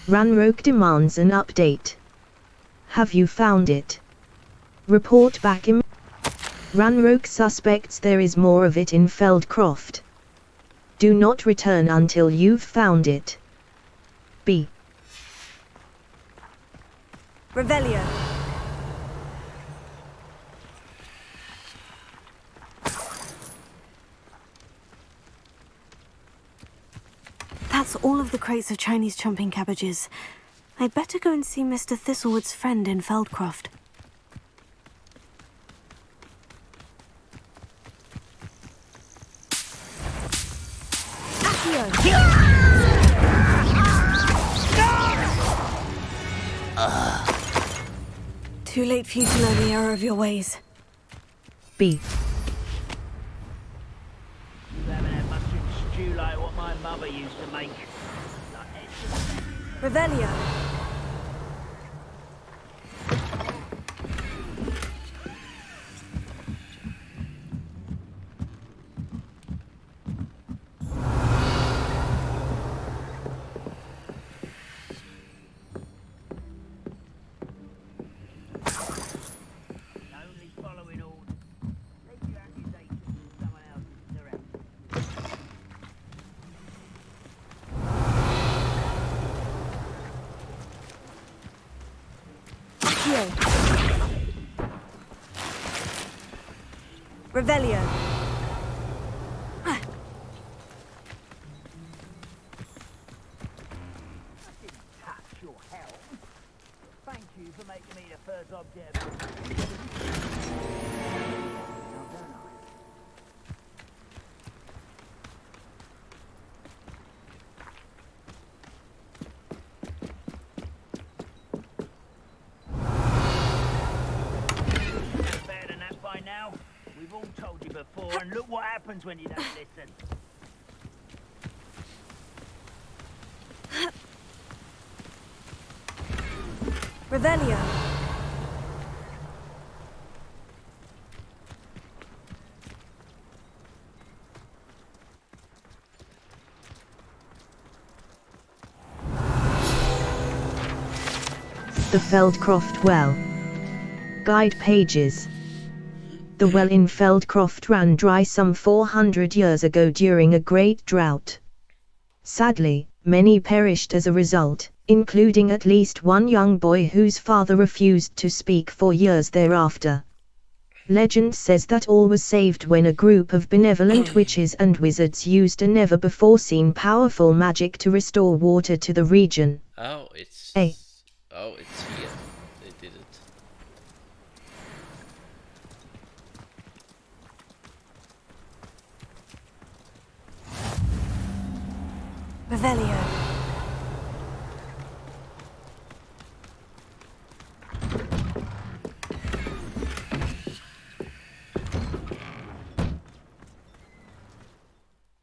Ranrock demands an update. Have you found it? Report back in. Ranrock suspects there is more of it in Feldcroft. Do not return until you've found it. B. Revelio. That's all of the crates of Chinese chomping cabbages. I'd better go and see Mr. Thistlewood's friend in Feldcroft. Too late for you to know the error of your ways. B. You haven't had much of stew like what my mother used to make. Revelio. Revelio. Thank you for making me the first object. Better than that by now. We've all told you before, and look what happens when you don't listen. Revelio. The Feldcroft Well. Guide pages. The well in Feldcroft ran dry some 400 years ago during a great drought. Sadly, many perished as a result, including at least one young boy whose father refused to speak for years thereafter. Legend says that all was saved when a group of benevolent witches and wizards used a never-before-seen powerful magic to restore water to the region. Oh, it's here. They did it. Revelio.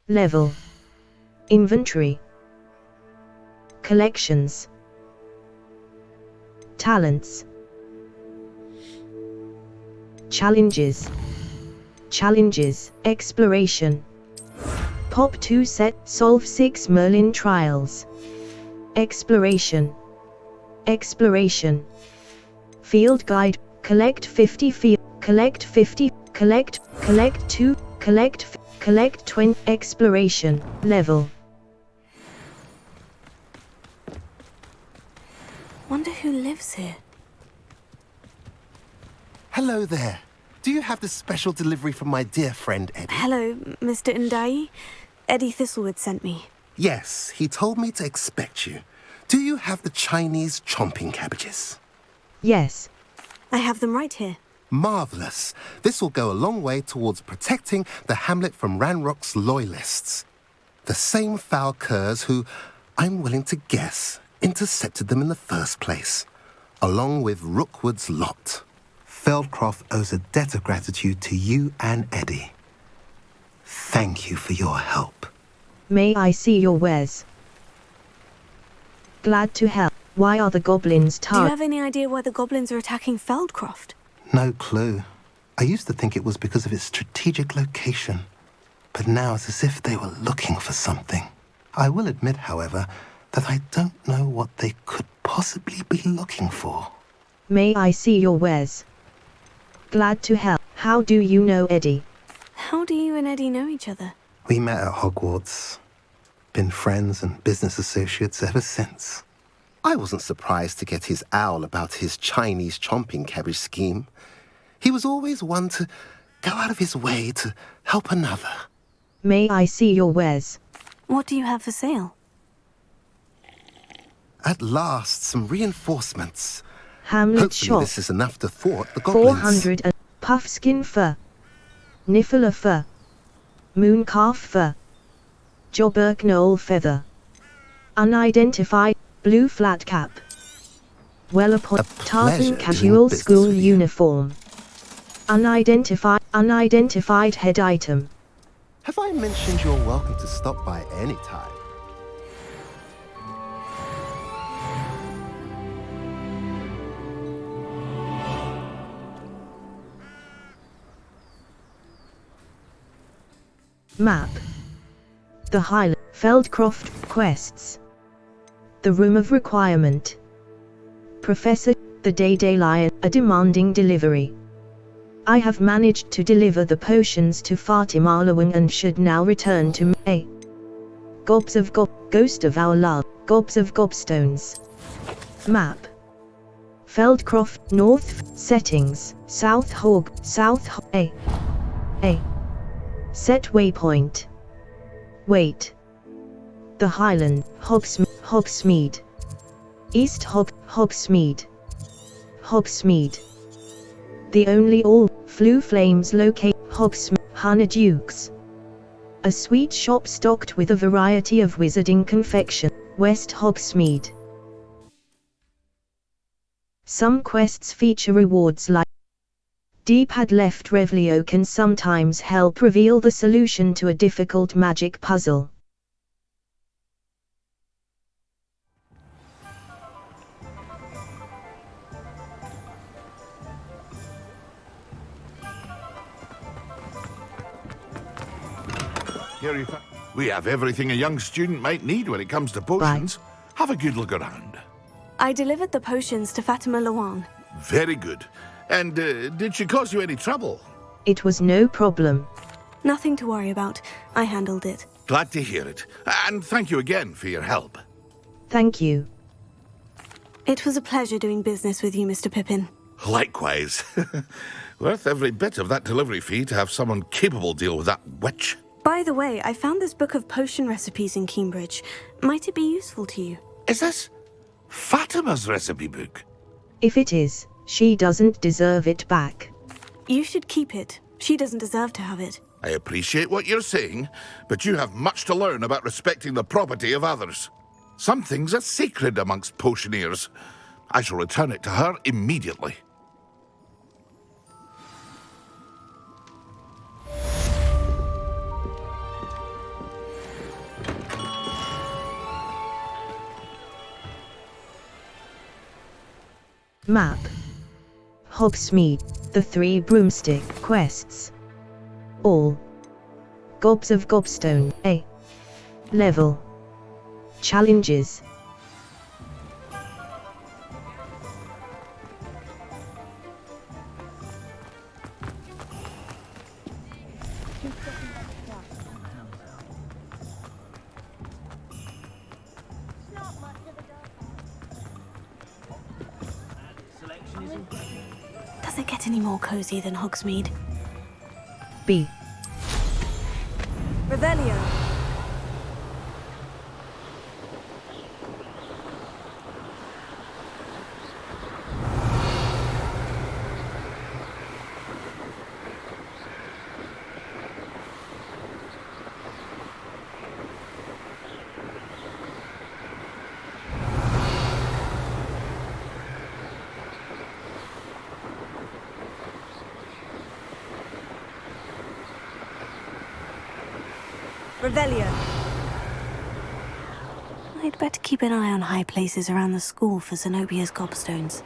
Level. Inventory. Collections. Talents. Challenges. Challenges. Exploration. Pop 2 set. Solve 6 Merlin trials. Exploration. Exploration. Field guide. Collect 50 field. Collect 50. Collect 2. Collect 20. Exploration. Level. Wonder who lives here. Hello there. Do you have the special delivery from my dear friend Eddie? Hello, Mr. Ndai. Eddie Thistlewood sent me. Yes, he told me to expect you. Do you have the Chinese chomping cabbages? Yes. I have them right here. Marvellous. This will go a long way towards protecting the hamlet from Ranrock's loyalists. The same foul curs who, I'm willing to guess, intercepted them in the first place, along with Rookwood's lot. Feldcroft owes a debt of gratitude to you and Eddie. Thank you for your help. May I see your wares? Glad to help. Why are the goblins Do you have any idea why the goblins are attacking Feldcroft? No clue. I used to think it was because of its strategic location, but now it's as if they were looking for something. I will admit, however, that I don't know what they could possibly be looking for. May I see your wares? Glad to help. How do you know Eddie? How do you and Eddie know each other? We met at Hogwarts. Been friends and business associates ever since. I wasn't surprised to get his owl about his Chinese chomping cabbage scheme. He was always one to go out of his way to help another. May I see your wares? What do you have for sale? At last, some reinforcements. Hamlet Hopefully shop. this is enough to thwart the goblins. 400 and puffskin fur. Niffler fur. Mooncalf fur. Jobberk knoll feather. Unidentified. Blue flat cap. Well appointed. Tartan casual school uniform. Unidentified head item. Have I mentioned you're welcome to stop by any time? Map. The Highland. Feldcroft quests. The Room of Requirement. Professor, the Day Lion, a demanding delivery. I have managed to deliver the potions to Fatima Lawang and should now return to A. Gobs of Ghost of Our Love, Gobs of Gobstones. Map. Feldcroft, North, Settings, South Hog, A. Set waypoint. Wait. The Highland, Hogsmeade. East Hogsmeade. Hogsmeade. The only all, Flue Flames locate, Hogsmeade, Honeydukes. A sweet shop stocked with a variety of wizarding confection, West Hogsmeade. Some quests feature rewards like D-pad left Revelio can sometimes help reveal the solution to a difficult magic puzzle. Here you We have everything a young student might need when it comes to potions. Have a good look around. I delivered the potions to Fatima Lawang. Very good. And did she cause you any trouble? It was no problem. Nothing to worry about. I handled it. Glad to hear it. And thank you again for your help. Thank you. It was a pleasure doing business with you, Mr. Pippin. Likewise. Worth every bit of that delivery fee to have someone capable deal with that witch. By the way, I found this book of potion recipes in Cambridge. Might it be useful to you? Is this Fatima's recipe book? If it is, she doesn't deserve it back. You should keep it. She doesn't deserve to have it. I appreciate what you're saying, but you have much to learn about respecting the property of others. Some things are sacred amongst potioneers. I shall return it to her immediately. Map. Hogsmeade, the 3 broomstick quests. All. Gobs of Gobstone, A. Level. Challenges. Does it get any more cozy than Hogsmeade? B. Revelio. Revelio. I'd better keep an eye on high places around the school for Zenobia's gobstones.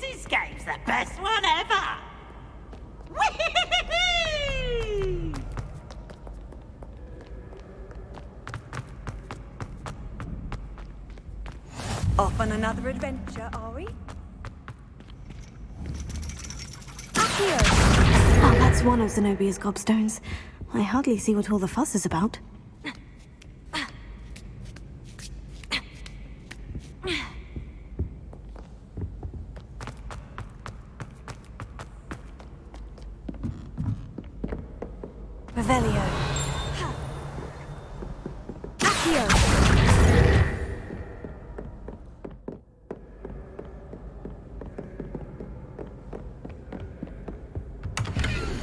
This game's the best one ever! Whee! Off on another adventure, are we? Accio! Oh, that's one of Zenobia's gobstones. I hardly see what all the fuss is about. Revelio. Accio.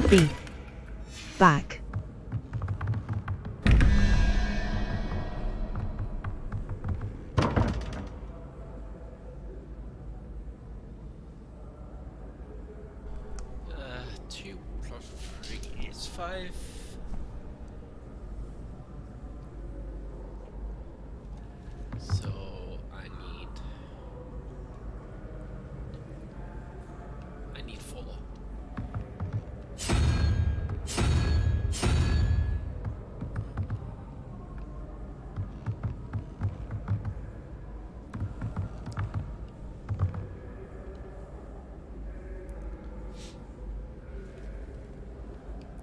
B. Back. Two plus 3 is 5. So I need 4.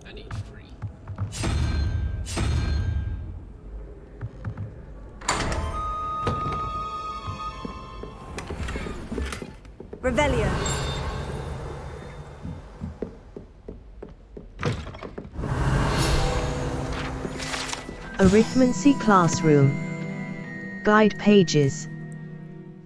I need 3. Revelio. Arithmancy classroom. Guide pages.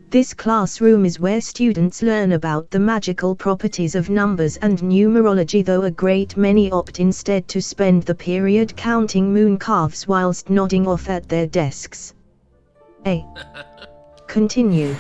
This classroom is where students learn about the magical properties of numbers and numerology, though a great many opt instead to spend the period counting moon calves whilst nodding off at their desks. Continue.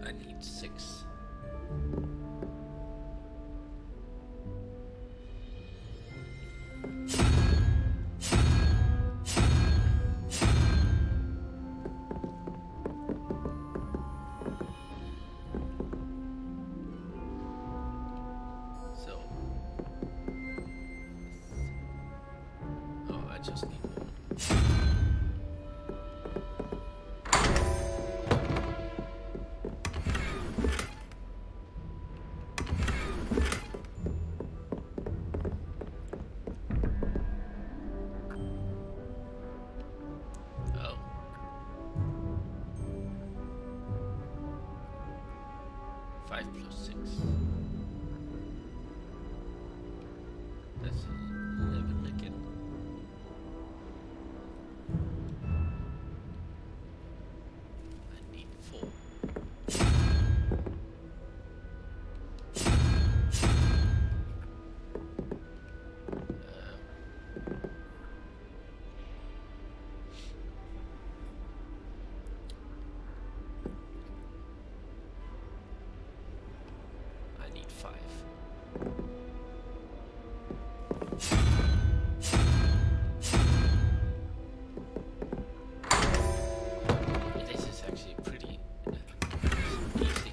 I need 6. So, I just need 1. This is actually pretty easy.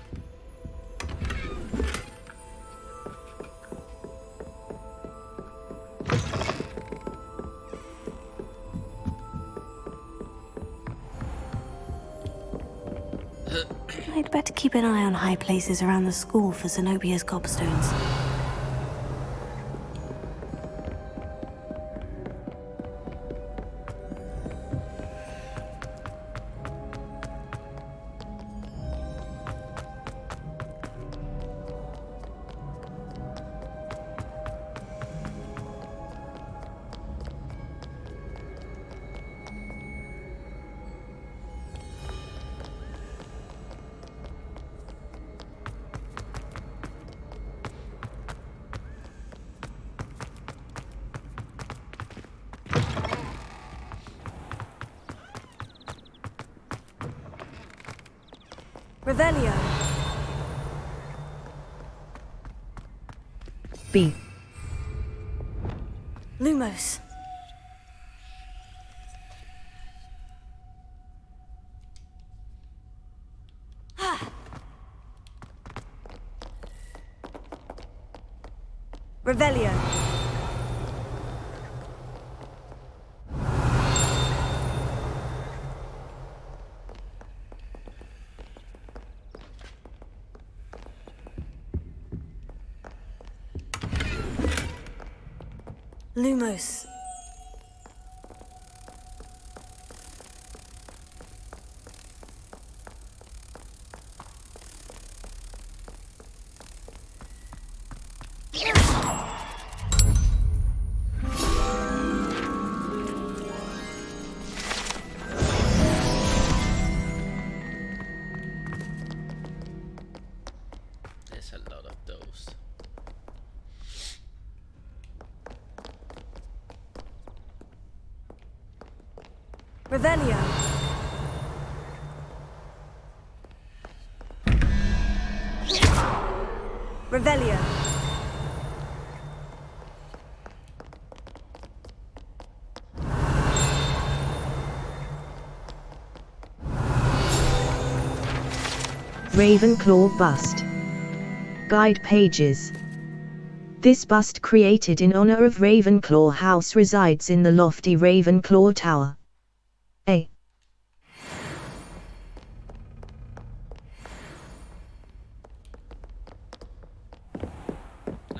I'd better keep an eye on high places around the school for Zenobia's gobstones. Revelio. B. Lumos. Revelio. Lumos. There's a lot of those. Revelio. Revelio. Ravenclaw bust. Guide pages. This bust created in honor of Ravenclaw House resides in the lofty Ravenclaw Tower. A.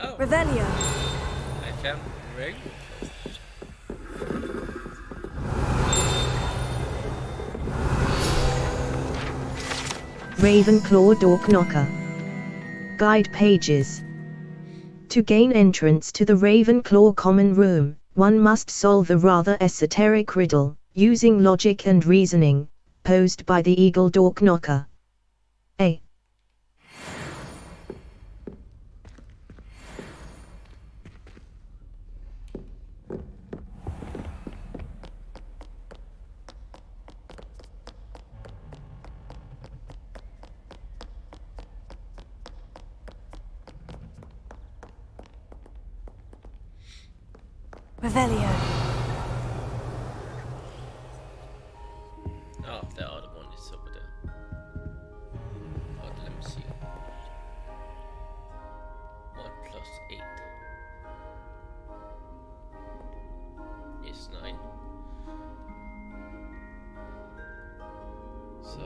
Oh. Revelio. I found the ring. Ravenclaw Door Knocker. Guide pages. To gain entrance to the Ravenclaw Common Room, one must solve the rather esoteric riddle, using logic and reasoning, posed by the Eagle Door Knocker. A. Revelio. Oh, the other one is over there. Oh, let me see. 1 plus 8 is 9. So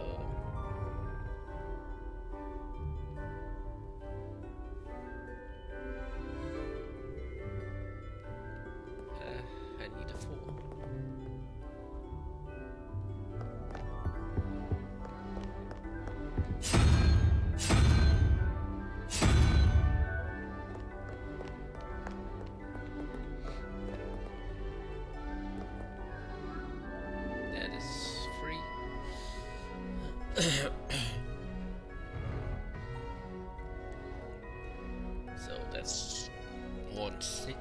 I need a 4. That is 3. So that's 1, 6.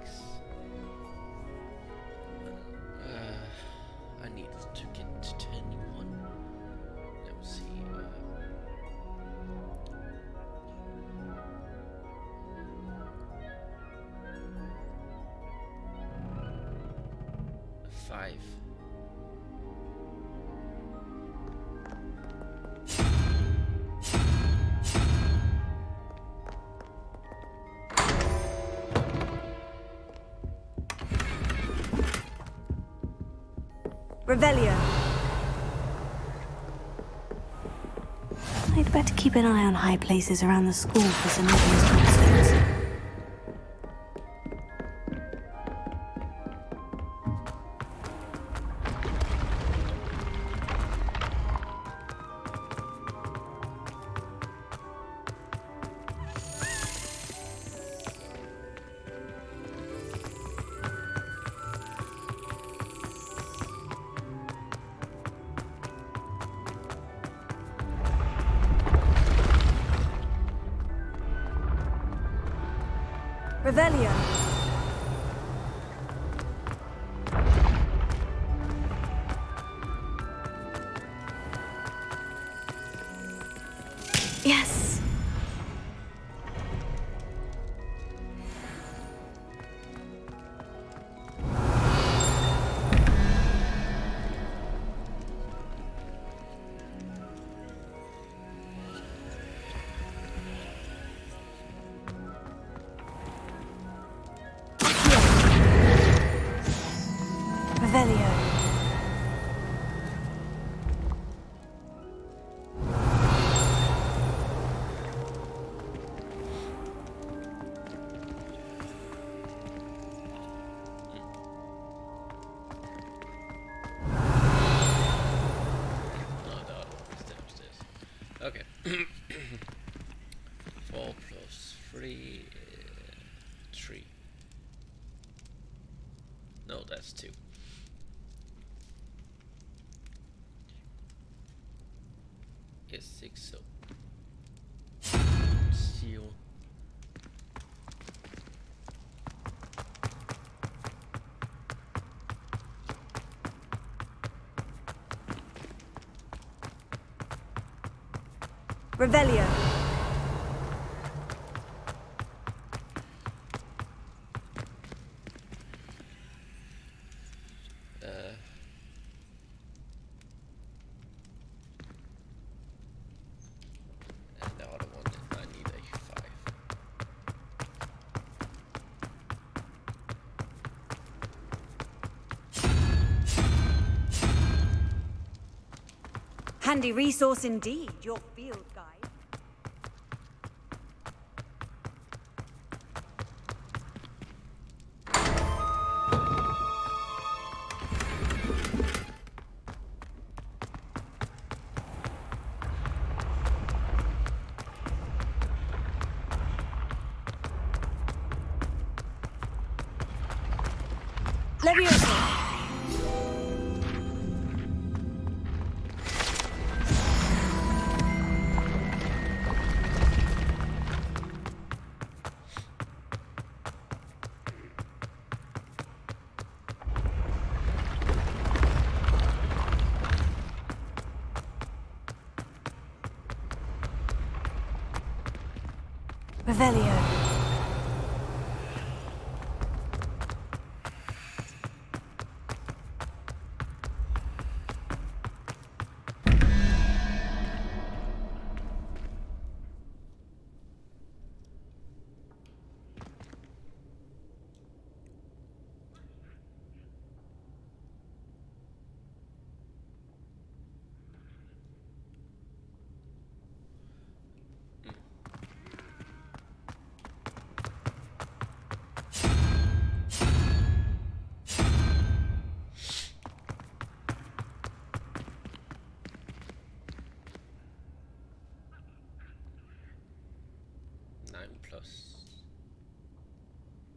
I need to get to 21. Let me see. 5. Revelio. I'd better keep an eye on high places around the school for some obvious gobstones. Revelio. Yes. Revelio. Okay. 4 plus 3, 3. No, that's 2. Is 6, so seal. Revelio. And the other one, I need a 5. Handy resource indeed, your field guide. Leviosa! Revelio.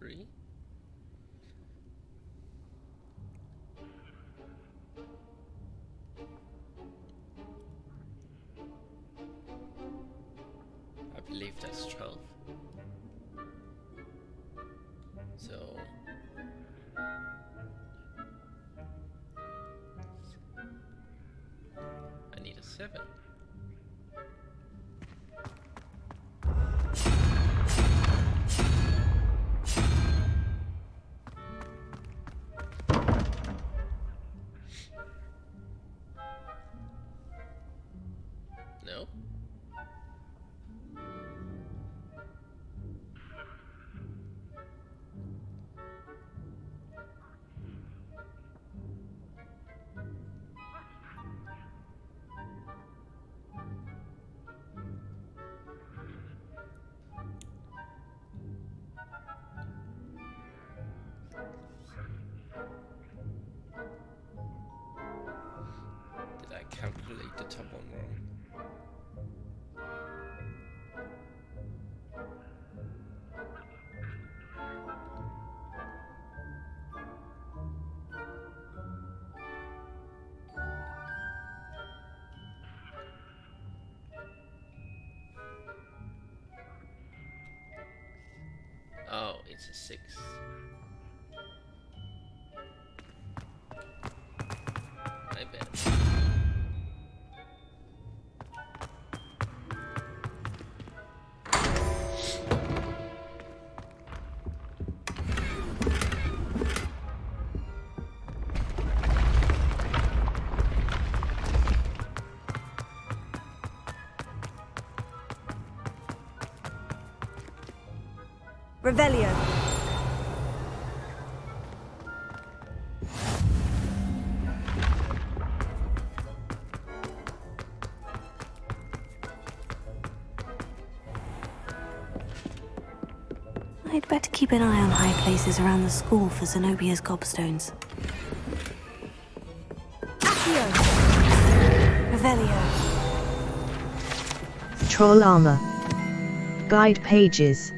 +3. I believe that's 12. So I need a 7. No. Did I calculate the top one wrong? Oh, it's a 6. I bet. Revelio. I'd better keep an eye on high places around the school for Zenobia's gobstones. Accio! Revelio. Troll armor. Guide pages.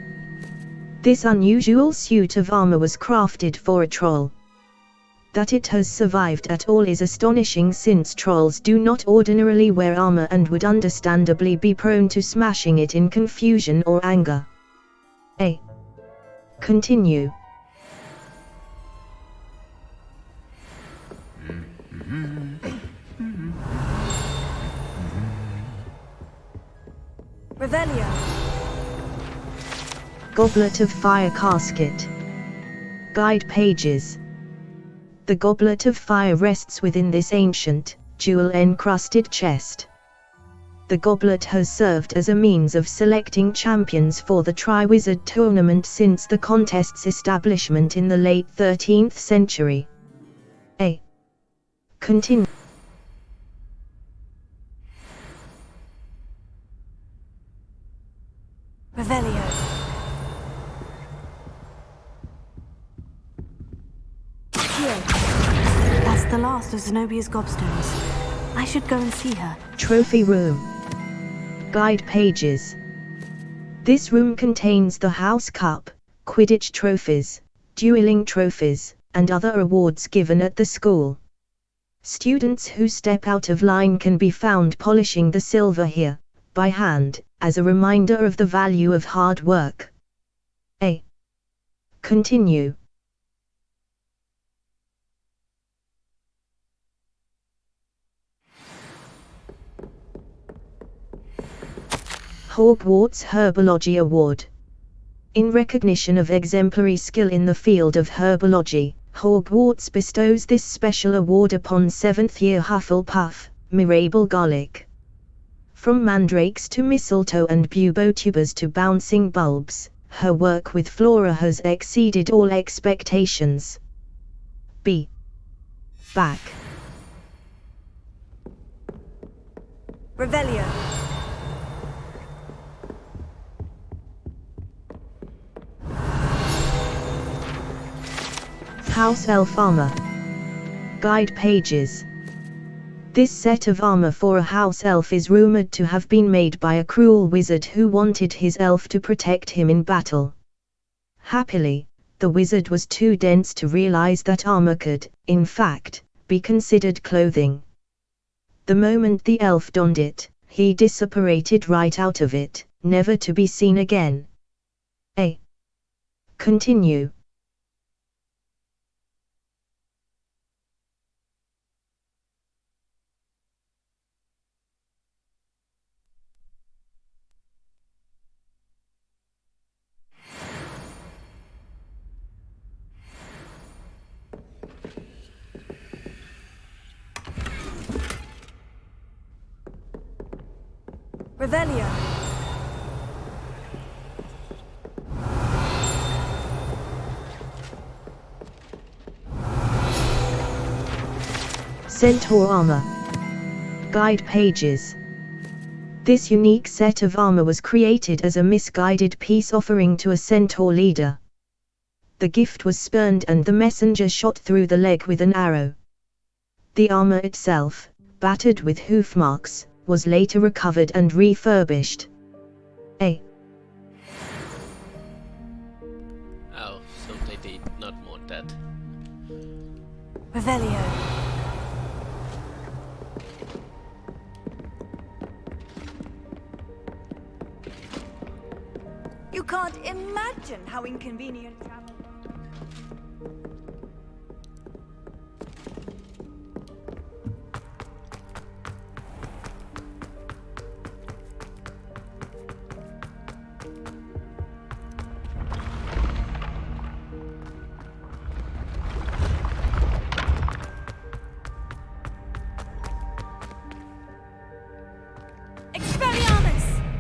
This unusual suit of armor was crafted for a troll. That it has survived at all is astonishing, since trolls do not ordinarily wear armor and would understandably be prone to smashing it in confusion or anger. A. Continue. Revelio. Goblet of Fire Casket. Guide pages. The Goblet of Fire rests within this ancient, jewel-encrusted chest. The goblet has served as a means of selecting champions for the Triwizard Tournament since the contest's establishment in the late 13th century. A. Continue. here. That's the last of Zenobia's gobstones. I should go and see her. Trophy room. Guide pages. This room contains the House Cup, Quidditch trophies, dueling trophies, and other awards given at the school. Students who step out of line can be found polishing the silver here, by hand, as a reminder of the value of hard work. A. Continue. Hogwarts Herbology Award. In recognition of exemplary skill in the field of herbology, Hogwarts bestows this special award upon 7th-year Hufflepuff, Mirabel Garlick. From mandrakes to mistletoe and bubotubers to bouncing bulbs, her work with flora has exceeded all expectations. B. Back. Revelio. House Elf Armor. Guide pages. This set of armor for a house elf is rumored to have been made by a cruel wizard who wanted his elf to protect him in battle. Happily, the wizard was too dense to realize that armor could, in fact, be considered clothing. The moment the elf donned it, he disapparated right out of it, never to be seen again. A. Continue. Revelio. Centaur Armor. Guide pages. This unique set of armor was created as a misguided peace offering to a centaur leader. The gift was spurned and the messenger shot through the leg with an arrow. The armor itself, battered with hoof marks, was later recovered and refurbished. A. Oh, so they did not want that. Revelio. You can't imagine how inconvenient travel.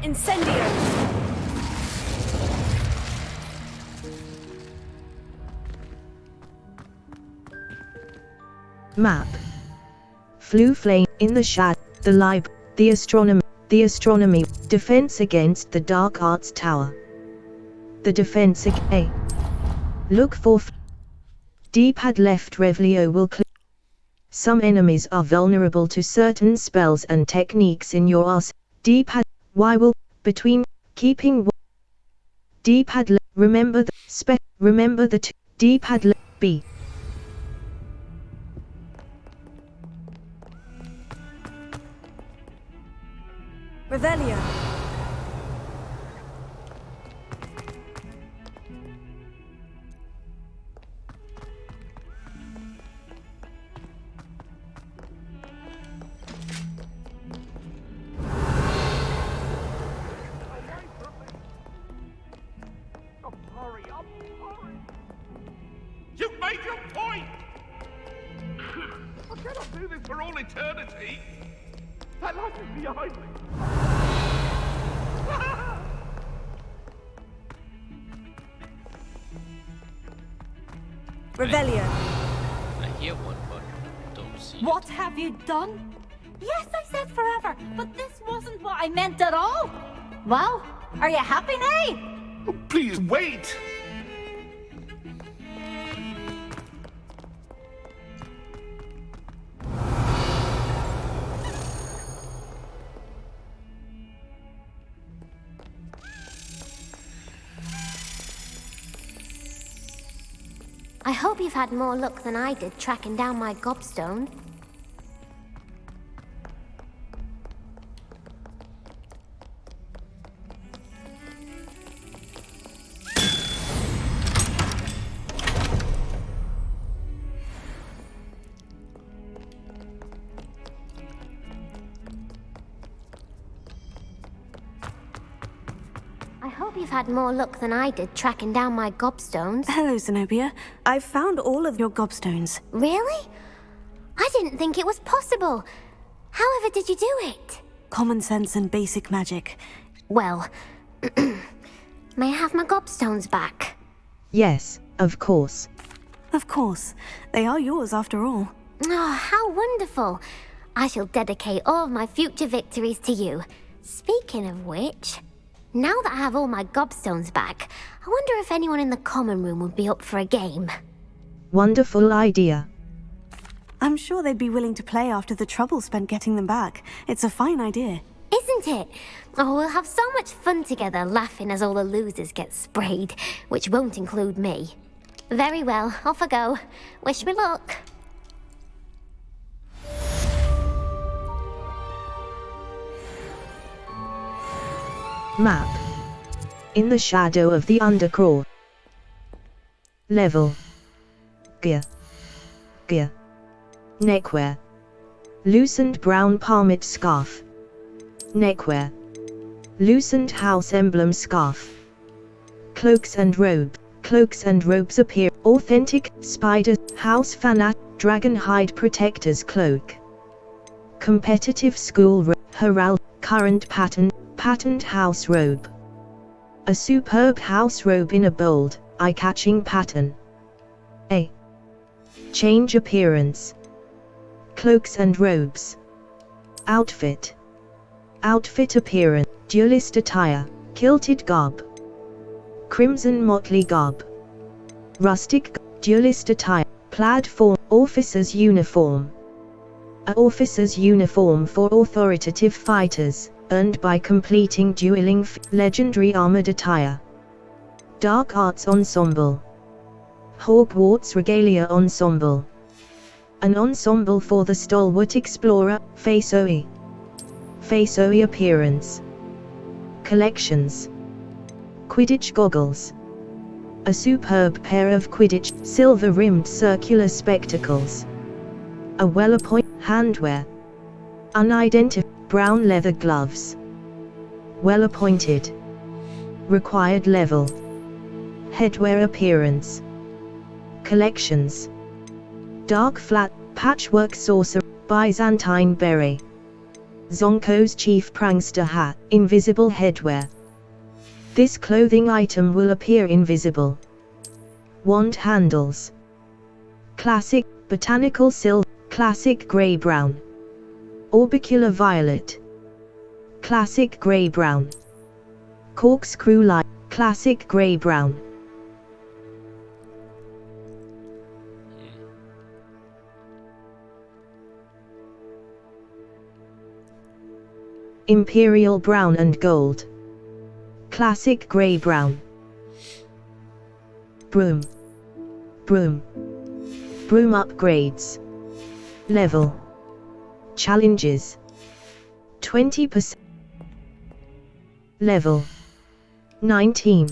Incendio! Map. Flue flame in the shad, the lib, the astronomy, defense against the dark arts tower. The defense A. Look for D-pad left Revelio will click. Some enemies are vulnerable to certain spells and techniques in your arse. D-pad Y will between keeping D-pad remember the two D-pad B. Revelio. You've made your point! I cannot do this for all eternity! That life is behind me! Revelio. I hear one, but don't see it. What have you done? Yes, I said forever, but this wasn't what I meant at all. Well, are you happy now? Oh, please wait! hope you've had more luck than I did tracking down my gobstone. I hope you've had more luck than I did tracking down my gobstones. Hello, Zenobia. I've found all of your gobstones. Really? I didn't think it was possible. However did you do it? Common sense and basic magic. Well, may I have my gobstones back? Yes, of course. Of course. They are yours after all. Oh, how wonderful. I shall dedicate all of my future victories to you. Speaking of which, now that I have all my gobstones back, I wonder if anyone in the common room would be up for a game. Wonderful idea. I'm sure they'd be willing to play after the trouble spent getting them back. It's a fine idea. Isn't it? Oh, we'll have so much fun together laughing as all the losers get sprayed, which won't include me. Very well, off I go. Wish me luck. Map. In the shadow of the undercroft. Level. Gear. Gear. Neckwear. Loosened brown palmet scarf. Neckwear. Loosened house emblem scarf. Cloaks and robe. Cloaks and robes appear. Authentic, spider, house fanat, dragon hide protector's cloak. Competitive school herald, current pattern, patterned house robe. A superb house robe in a bold, eye-catching pattern. A. Change appearance. Cloaks and robes. Outfit. Outfit appearance, duelist attire, kilted garb. Crimson motley garb. Rustic, duelist attire, plaid form, officer's uniform. A officer's uniform for authoritative fighters, earned by completing dueling legendary armored attire. Dark Arts Ensemble. Hogwarts Regalia Ensemble. An ensemble for the stalwart explorer, Faceoe. Faceoe appearance. Collections. Quidditch goggles. A superb pair of Quidditch, silver-rimmed circular spectacles. A well-appointed handwear. Unidentified brown leather gloves. Well-appointed. Required level. Headwear appearance. Collections. Dark flat, patchwork saucer, Byzantine beret. Zonko's chief prankster hat, invisible headwear. This clothing item will appear invisible. Wand handles. Classic, botanical silver, classic grey-brown. Orbicular violet. Classic grey-brown. Corkscrew light, classic grey-brown. Imperial brown and gold. Classic grey-brown. Broom. Broom. Broom upgrades. Level. Challenges. 20%. Level. 19.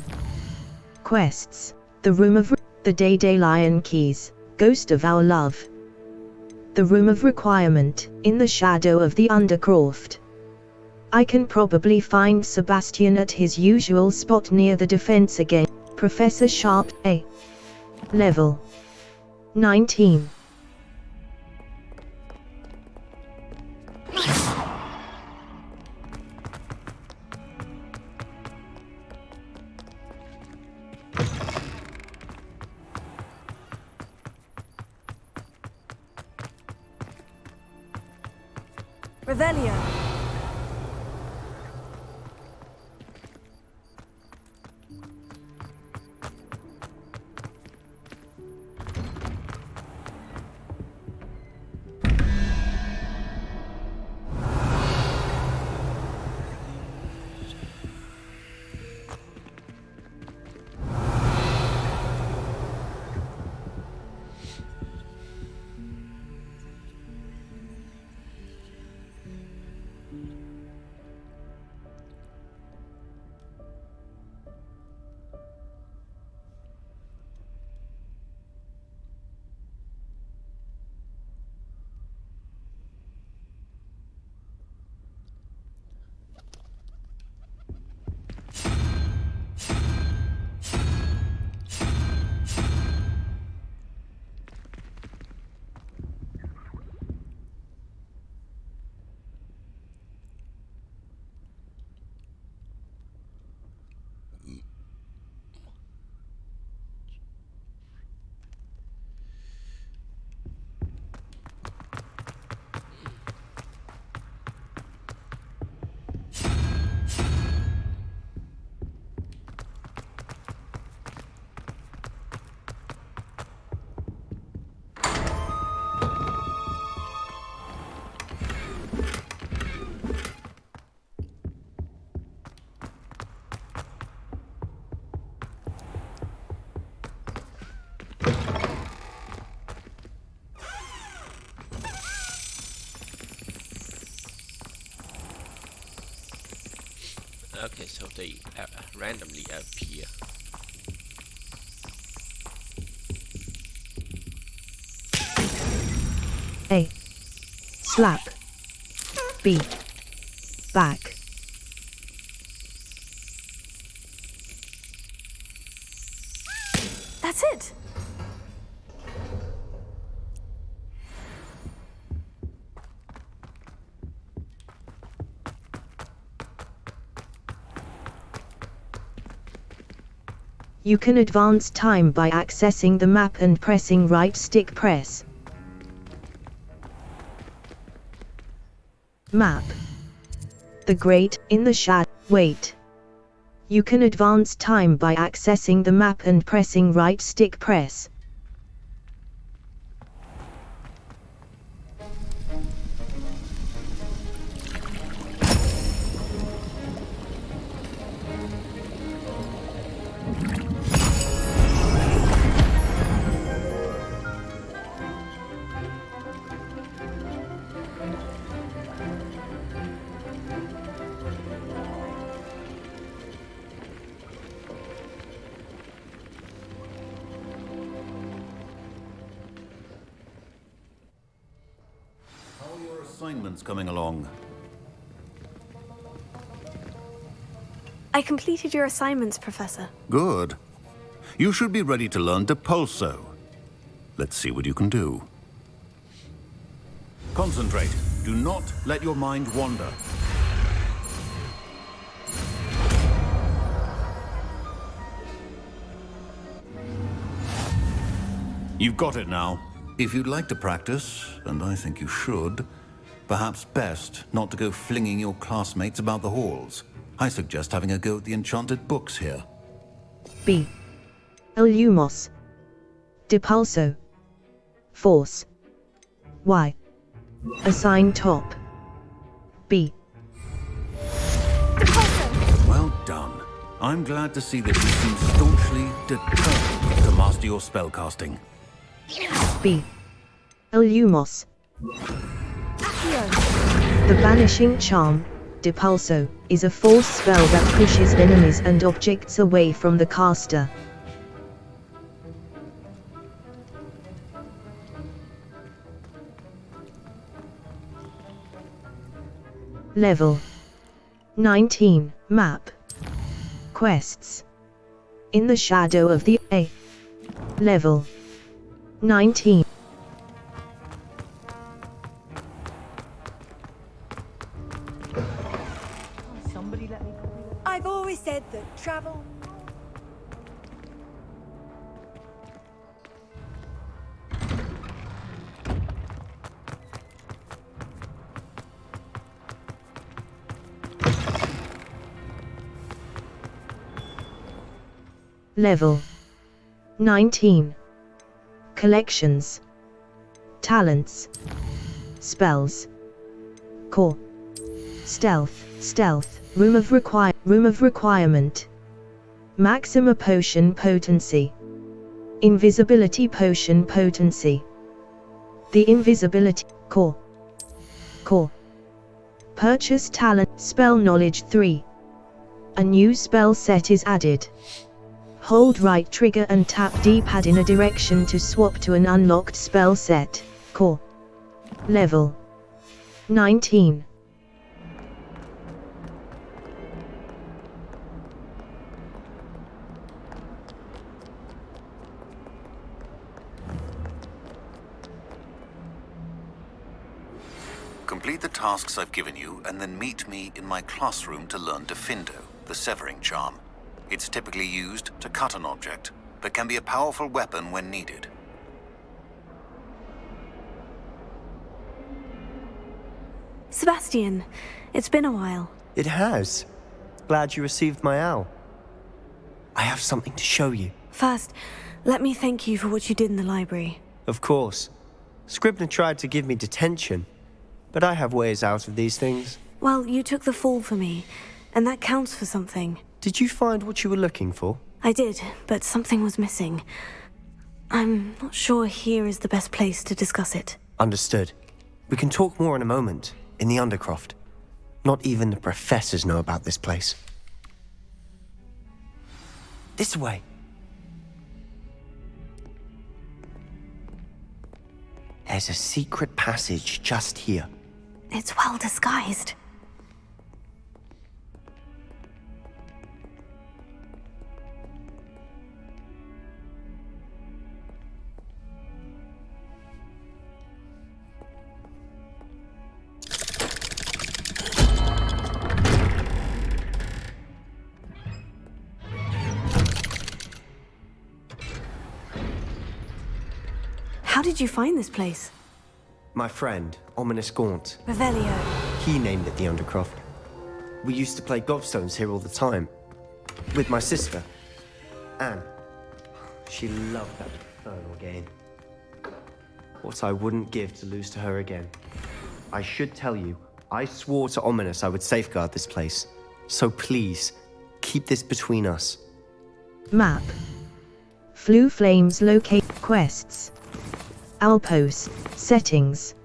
Quests. The Room of the Day Lion Keys, Ghost of Our Love. The Room of Requirement, in the shadow of the Undercroft. I can probably find Sebastian at his usual spot near the defense again. Professor Sharp, A. Level. 19. Revelio. Okay, so they randomly appear. A. Slap. B. Back. That's it. You can advance time by accessing the map and pressing right stick press. Map. The Great, in the Shadow. Wait. You can advance time by accessing the map and pressing right stick press. Assignments coming along. I completed your assignments, Professor. Good. You should be ready to learn Depulso. Let's see what you can do. Concentrate. Do not let your mind wander. You've got it now. If you'd like to practice, and I think you should, perhaps best not to go flinging your classmates about the halls. I suggest having a go at the enchanted books here. B. Lumos. Depulso. Force. Y. Assign top. B. Well done. I'm glad to see that you seem staunchly determined to master your spellcasting. B. Lumos. The Banishing Charm, Depulso, is a force spell that pushes enemies and objects away from the caster. Level 19, Map. Quests. In the Shadow of the A. Level 19. I've always said that travel... Level 19. Collections. Talents. Spells. Core. Stealth. Room of requirement. Maxima potion potency. Invisibility potion potency. The invisibility core. Purchase talent. Spell knowledge 3. A new spell set is added. Hold right trigger and tap D-pad in a direction to swap to an unlocked spell set. Core. Level 19. Complete the tasks I've given you, and then meet me in my classroom to learn Defindo, the severing charm. It's typically used to cut an object, but can be a powerful weapon when needed. Sebastian, it's been a while. It has. Glad you received my owl. I have something to show you. First, let me thank you for what you did in the library. Of course. Scribner tried to give me detention, but I have ways out of these things. Well, you took the fall for me, and that counts for something. Did you find what you were looking for? I did, but something was missing. I'm not sure here is the best place to discuss it. Understood. We can talk more in a moment, in the Undercroft. Not even the professors know about this place. This way. There's a secret passage just here. It's well disguised. How did you find this place? My friend, Ominous Gaunt. Revelio. He named it the Undercroft. We used to play gobstones here all the time. With my sister, Anne. She loved that infernal game. What I wouldn't give to lose to her again. I should tell you, I swore to Ominous I would safeguard this place. So please, keep this between us. Map. Flue Flames locate quests. Outpost settings.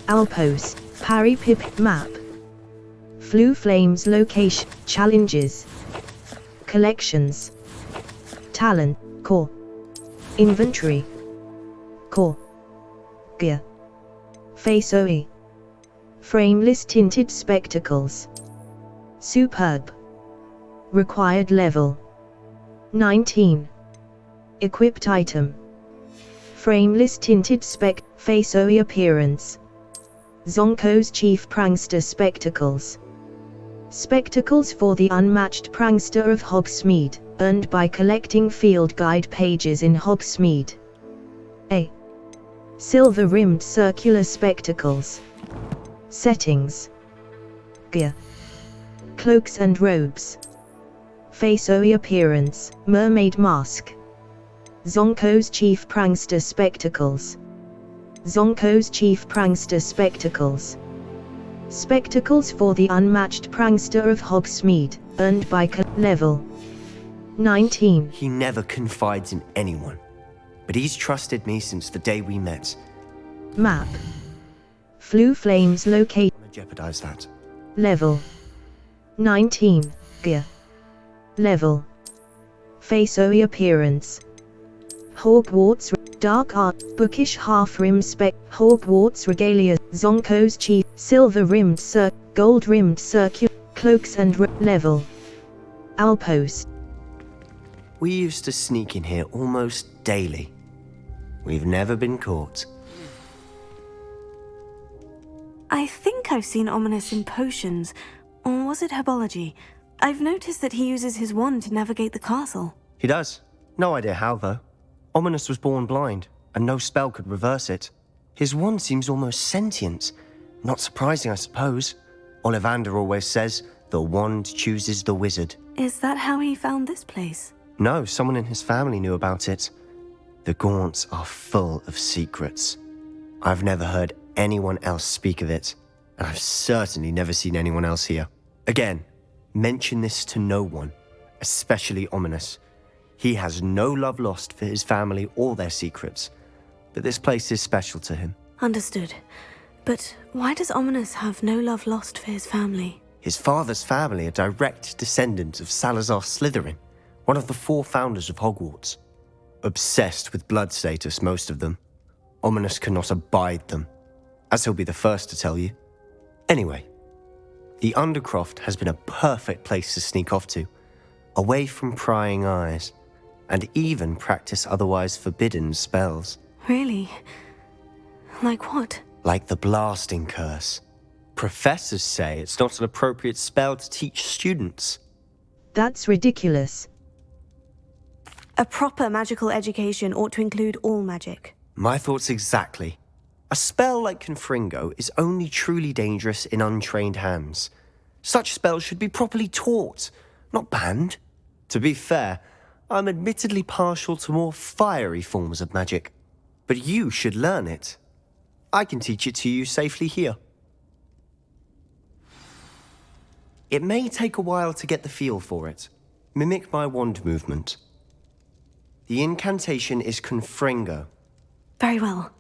Outpost Parry Pip map. Flue Flames location challenges. Collections. Talent core. Inventory. Core. Gear. Face OE. Frameless tinted spectacles. Superb. Required level 19. Equipped item. Frameless tinted face OE appearance. Zonko's Chief Prankster Spectacles. Spectacles for the unmatched prankster of Hogsmeade, earned by collecting field guide pages in Hogsmeade. A. Silver-rimmed circular spectacles. Settings. Gear. Cloaks and robes. Face OE appearance, mermaid mask. Zonko's Chief Prankster Spectacles. Zonko's Chief Prankster Spectacles. Spectacles for the unmatched prankster of Hogsmeade, earned by level 19. He never confides in anyone, but he's trusted me since the day we met. Map. Flue Flames locate. I'm gonna jeopardize that. Level 19. Gear. Level. Face OE appearance. Hogwarts dark art bookish half-rim Hogwarts regalia Zonko's Chief silver-rimmed gold-rimmed circular cloaks and level. Outpost. We used to sneak in here almost daily. We've never been caught. I think I've seen Ominous in potions, or was it herbology? I've noticed that he uses his wand to navigate the castle. He does. No idea how, though. Ominous was born blind, and no spell could reverse it. His wand seems almost sentient. Not surprising, I suppose. Ollivander always says, the wand chooses the wizard. Is that how he found this place? No, someone in his family knew about it. The Gaunts are full of secrets. I've never heard anyone else speak of it, and I've certainly never seen anyone else here. Again, mention this to no one, especially Ominous. He has no love lost for his family or their secrets, but this place is special to him. Understood. But why does Ominous have no love lost for his family? His father's family are direct descendants of Salazar Slytherin, one of the 4 founders of Hogwarts. Obsessed with blood status, most of them. Ominous cannot abide them, as he'll be the first to tell you. Anyway, the Undercroft has been a perfect place to sneak off to, away from prying eyes, and even practice otherwise forbidden spells. Really? Like what? Like the blasting curse. Professors say it's not an appropriate spell to teach students. That's ridiculous. A proper magical education ought to include all magic. My thoughts exactly. A spell like Confringo is only truly dangerous in untrained hands. Such spells should be properly taught, not banned. To be fair, I'm admittedly partial to more fiery forms of magic. But you should learn it. I can teach it to you safely here. It may take a while to get the feel for it. Mimic my wand movement. The incantation is Confringo. Very well.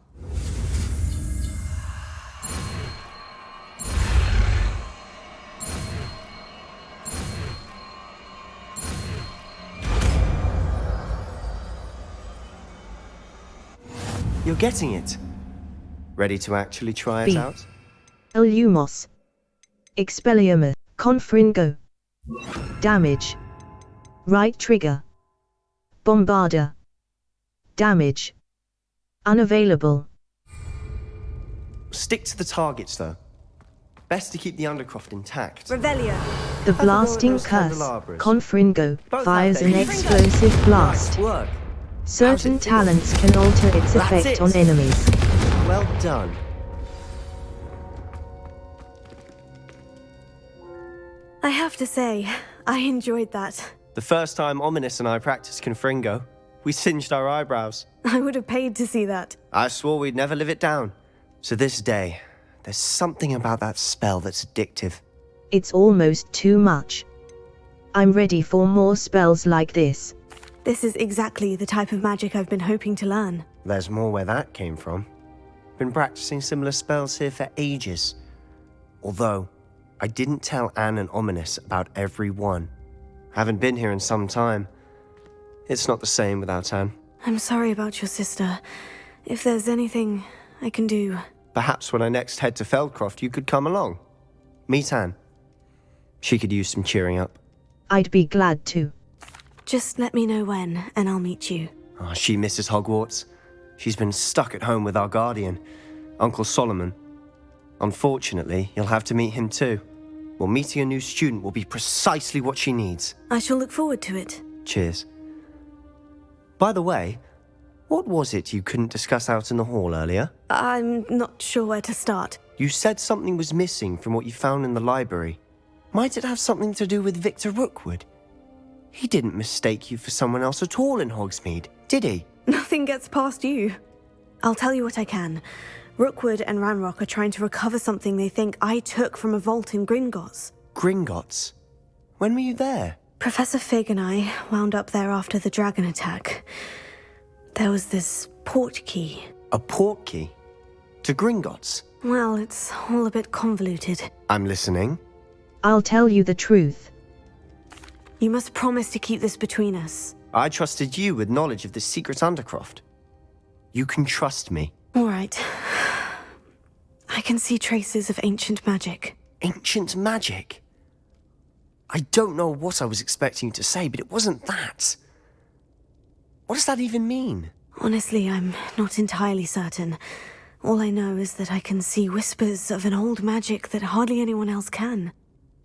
You're getting it. Ready to actually try it B. out? Lumos. Expelliarmus. Confringo. Damage. Right trigger. Bombarder. Damage. Unavailable. Stick to the targets, though. Best to keep the Undercroft intact. Revelio. The blasting curse, Confringo, fires an explosive blast. Certain talents can alter its effect on enemies. Well done. I have to say, I enjoyed that. The first time Ominous and I practiced Confringo, we singed our eyebrows. I would have paid to see that. I swore we'd never live it down. So this day, there's something about that spell that's addictive. It's almost too much. I'm ready for more spells like this. This is exactly the type of magic I've been hoping to learn. There's more where that came from. Been practicing similar spells here for ages. Although, I didn't tell Anne and Ominous about every one. Haven't been here in some time. It's not the same without Anne. I'm sorry about your sister. If there's anything I can do... Perhaps when I next head to Feldcroft, you could come along. Meet Anne. She could use some cheering up. I'd be glad to. Just let me know when, and I'll meet you. Oh, she misses Hogwarts. She's been stuck at home with our guardian, Uncle Solomon. Unfortunately, you'll have to meet him too. Well, meeting a new student will be precisely what she needs. I shall look forward to it. Cheers. By the way, what was it you couldn't discuss out in the hall earlier? I'm not sure where to start. You said something was missing from what you found in the library. Might it have something to do with Victor Rookwood? He didn't mistake you for someone else at all in Hogsmeade, did he? Nothing gets past you. I'll tell you what I can. Rookwood and Ranrock are trying to recover something they think I took from a vault in Gringotts. Gringotts? When were you there? Professor Fig and I wound up there after the dragon attack. There was this port key. A port key? To Gringotts? Well, it's all a bit convoluted. I'm listening. I'll tell you the truth. You must promise to keep this between us. I trusted you with knowledge of the secret Undercroft. You can trust me. All right. I can see traces of ancient magic. Ancient magic? I don't know what I was expecting you to say, but it wasn't that. What does that even mean? Honestly, I'm not entirely certain. All I know is that I can see whispers of an old magic that hardly anyone else can.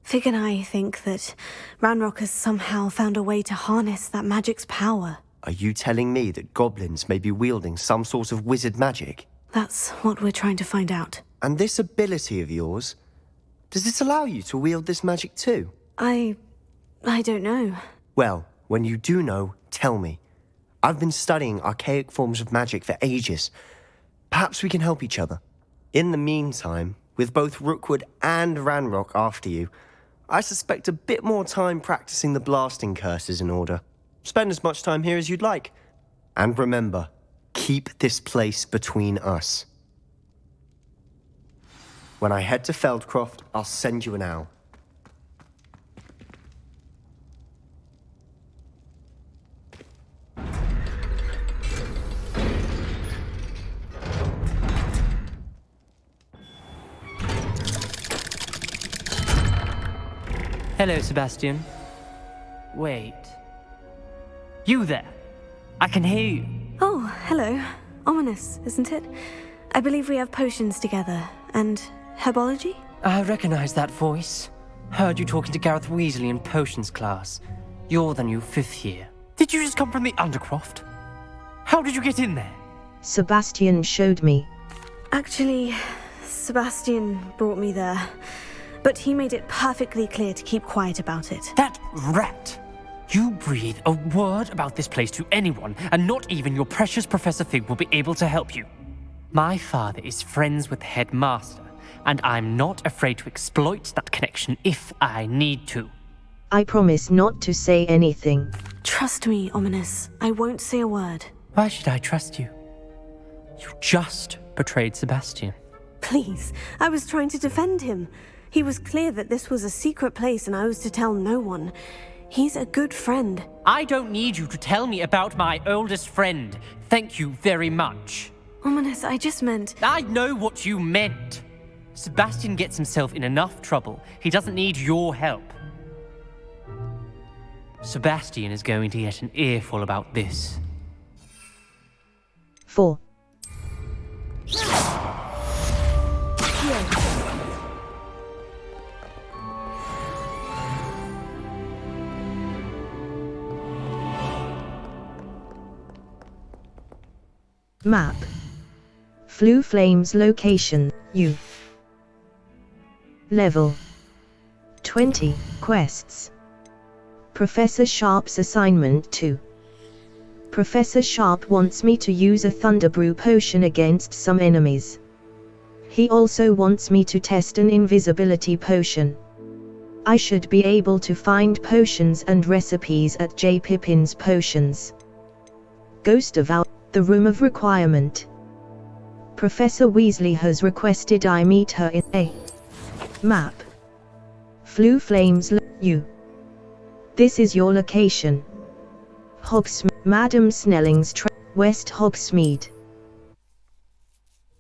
Fig and I think that Ranrock has somehow found a way to harness that magic's power. Are you telling me that goblins may be wielding some sort of wizard magic? That's what we're trying to find out. And this ability of yours, does it allow you to wield this magic too? I don't know. Well, when you do know, tell me. I've been studying archaic forms of magic for ages. Perhaps we can help each other. In the meantime, with both Rookwood and Ranrock after you, I suspect a bit more time practicing the blasting curse is in order. Spend as much time here as you'd like. And remember, keep this place between us. When I head to Feldcroft, I'll send you an owl. Hello, Sebastian. Wait. You there? I can hear you. Oh, hello. Ominous, isn't it? I believe we have potions together. And herbology? I recognize that voice. Heard you talking to Gareth Weasley in potions class. You're the new 5th year. Did you just come from the Undercroft? How did you get in there? Sebastian showed me. Actually, Sebastian brought me there. But he made it perfectly clear to keep quiet about it. That rat! You breathe a word about this place to anyone, and not even your precious Professor Fig will be able to help you. My father is friends with the headmaster, and I'm not afraid to exploit that connection if I need to. I promise not to say anything. Trust me, Ominous. I won't say a word. Why should I trust you? You just betrayed Sebastian. Please, I was trying to defend him. He was clear that this was a secret place and I was to tell no one. He's a good friend. I don't need you to tell me about my oldest friend. Thank you very much. Ominous, I just meant... I know what you meant. Sebastian gets himself in enough trouble. He doesn't need your help. Sebastian is going to get an earful about this. 4. Map. Flue Flames location, U. Level 20, quests. Professor Sharp's assignment 2. Professor Sharp wants me to use a Thunderbrew potion against some enemies. He also wants me to test an invisibility potion. I should be able to find potions and recipes at J. Pippin's Potions. Ghost of Owl, the Room of Requirement. Professor Weasley has requested I meet her in a map. Flue Flames U. This is your location. Madam Snelling's West Hogsmeade.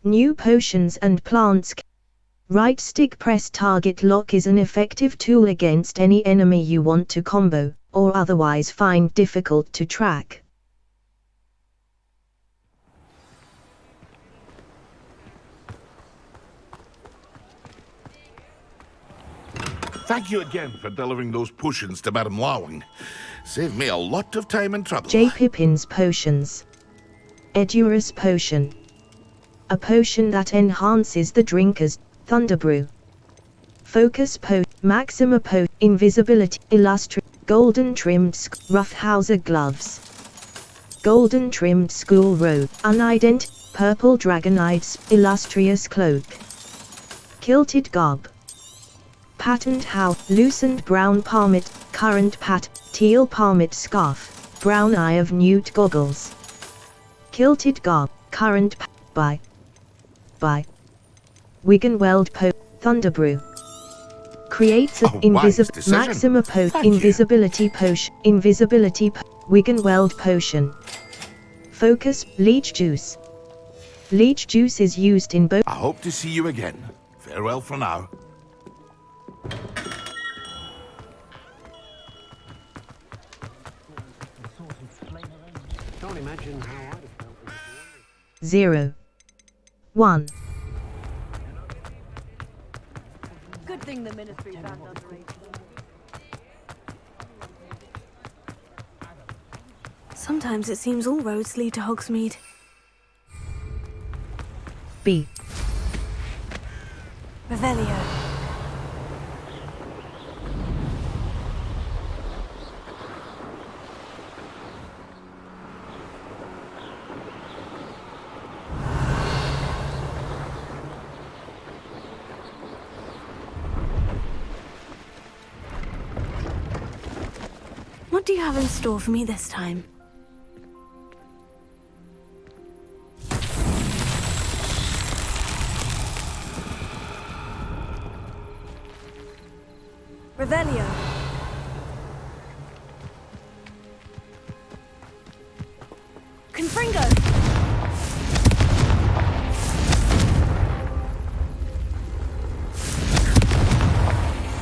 New potions and plants. Right stick press target lock is an effective tool against any enemy you want to combo, or otherwise find difficult to track. Thank you again for delivering those potions to Madame Lawing. Saved me a lot of time and trouble. J. Pippin's Potions. Edurus Potion. A potion that enhances the drinker's Thunderbrew. Focus Potion. Maxima Potion. Invisibility. Golden trimmed Roughhouser gloves. Golden trimmed school robe. Purple dragonite. Illustrious cloak. Kilted garb. Patterned house, loosened brown palmet, currant teal palmet scarf, brown eye of newt goggles. Kilted garb, currant by Wiggenweld Thunderbrew. Creates an Maxima invisibility potion, Wiggenweld potion. Focus, leech juice. Leech juice is used in both. I hope to see you again. Farewell for now. Can't imagine how I'd have felt. 0. 1. Good thing the ministry found underrated. Sometimes it seems all roads lead to Hogsmeade. B. Revelio. What do you have in store for me this time? Revelio. Confringo.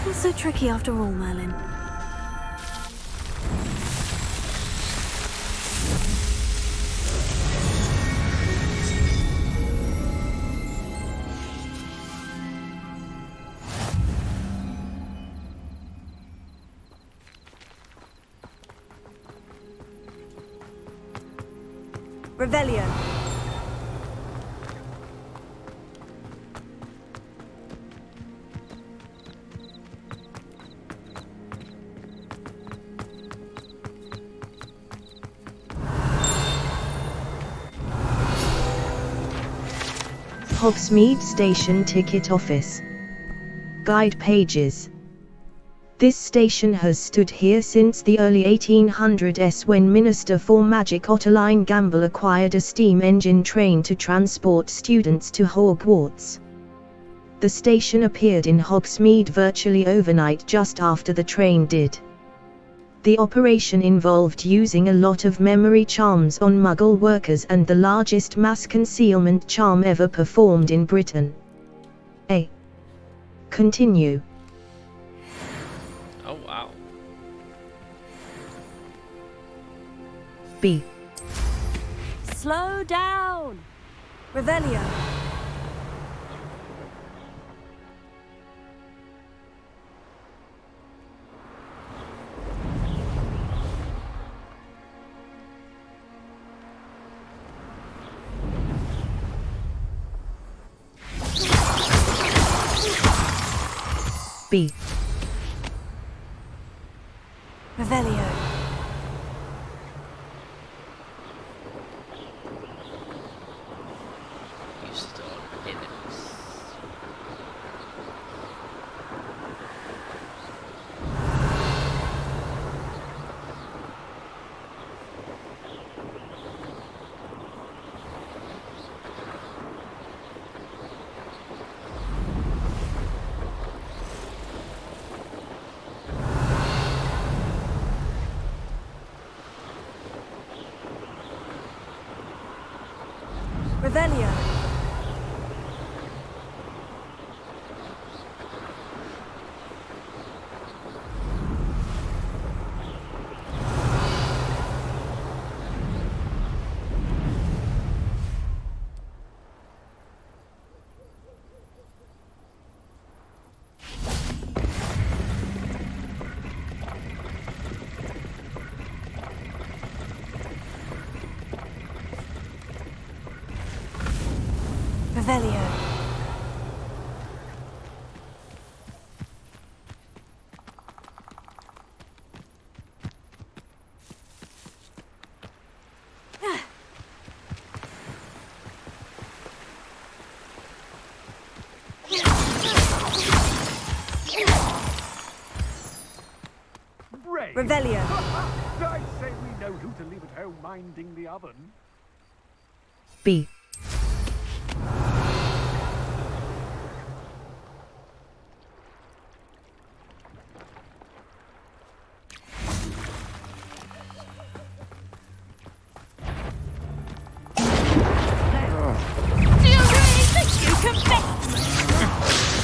Not so tricky after all, Merlin. Revelio. Hogsmeade Station Ticket Office. Guide pages. This station has stood here since the early 1800s when Minister for Magic Ottoline Gamble acquired a steam engine train to transport students to Hogwarts. The station appeared in Hogsmeade virtually overnight just after the train did. The operation involved using a lot of memory charms on Muggle workers and the largest mass concealment charm ever performed in Britain. A. Continue. Oh, wow. B. Slow down! Revelio. B. Revelio. Used on Linux. Revelio. Revelio. Revelio. I say we know who to leave at home minding the oven. B.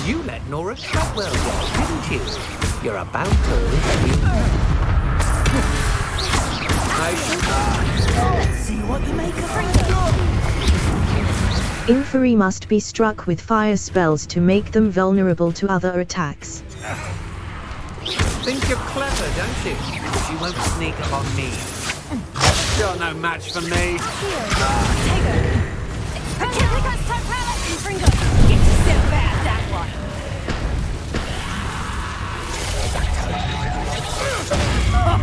You let Nora Shotwell go, didn't you? You're about to leave. Let's see what you make of Inferi must be struck with fire spells to make them vulnerable to other attacks. Think you're clever, don't you? Because you won't sneak up on me. You're no match for me.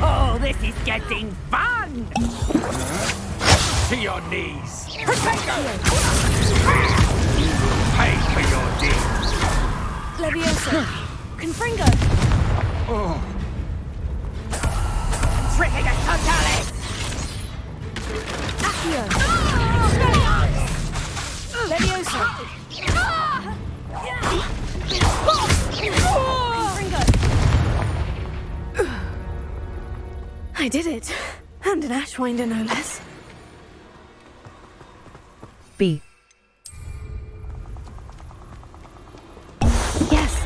Oh, this is getting fun! To your knees! Protego! Pay for your deeds! Leviosa. Confringo. Oh. Trickega Totalis! Accio. Leviosa. I did it. And an Ashwinder, no less. B. Yes.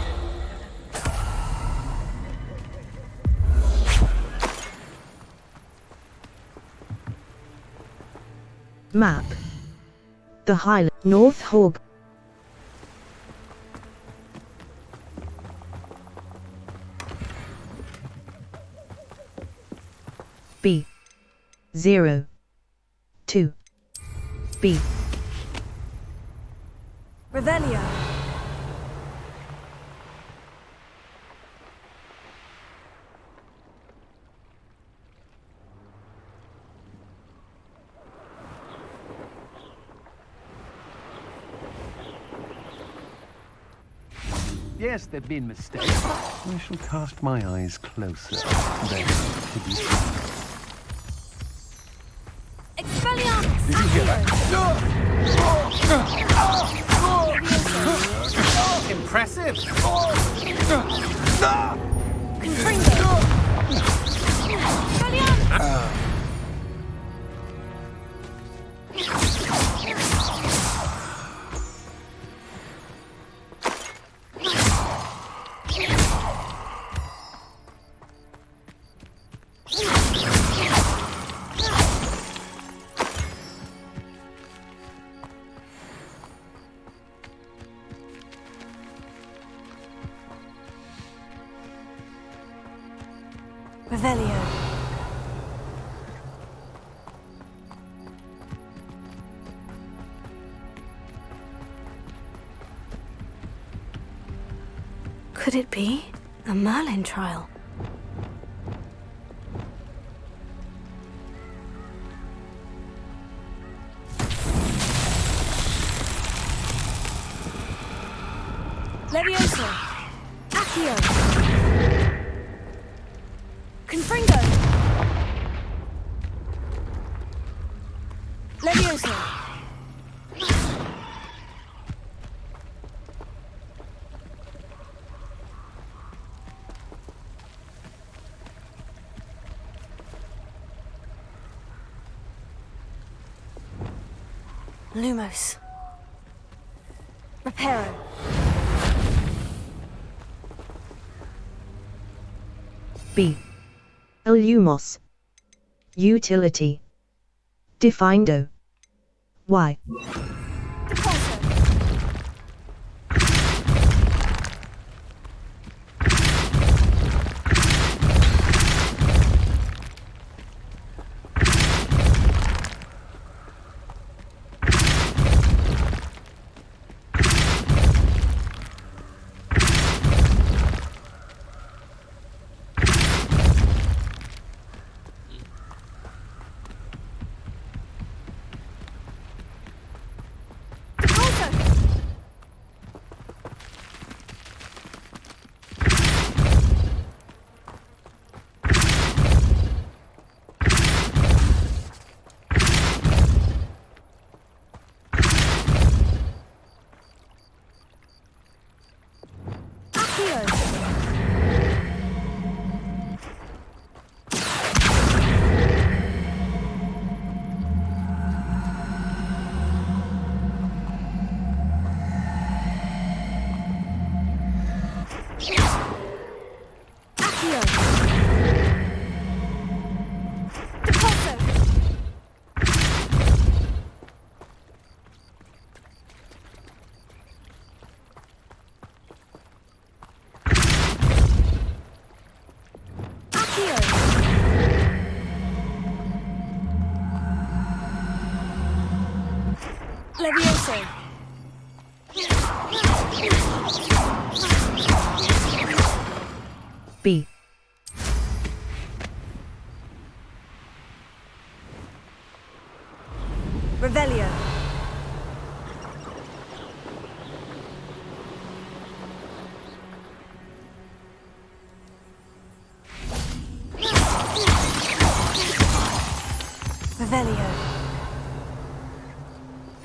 Map. The Highland. North Hog. B. 0. 2. B. Revelio. Yes, there've been mistakes. I shall cast my eyes closer. Then to be Expelliarmus! Did you hear that? Impressive. Confringo! Revelio. Could it be a Merlin trial? Levioso. Accio. Confringo. Levioso. Lumos. Reparo. B. Illumos. Utility. Defindo. Y. Levioso. B. Revelio. Revelio.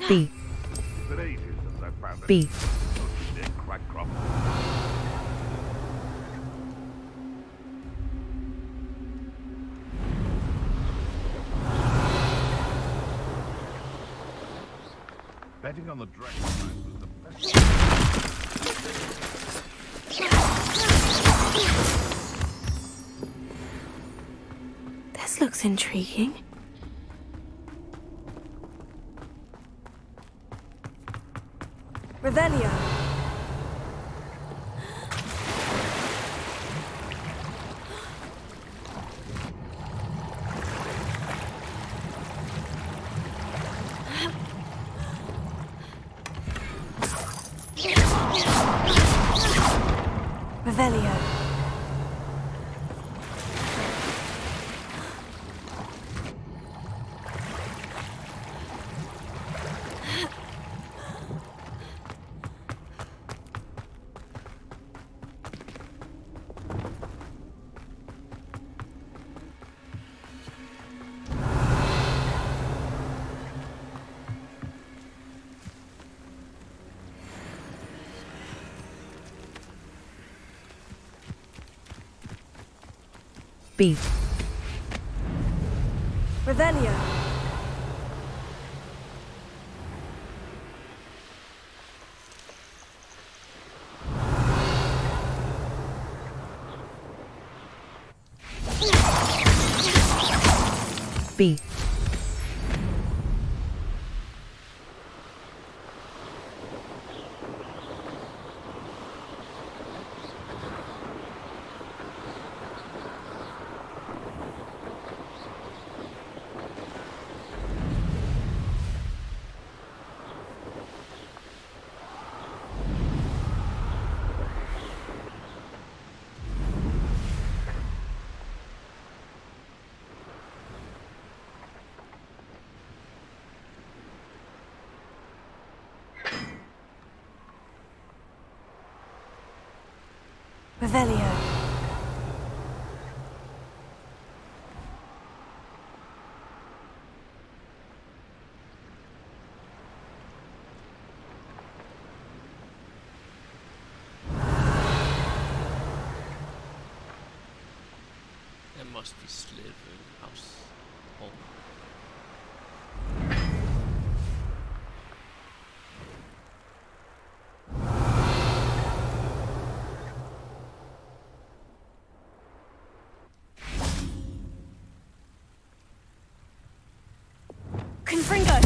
B. It's been ages since I found it. B. Don't you dare crack crop. Betting on the dragon was the best. This looks intriguing. Revelio. Revelio. B. Revelio. B. Revelio. There must be Slytherin house. Oh. Confringo!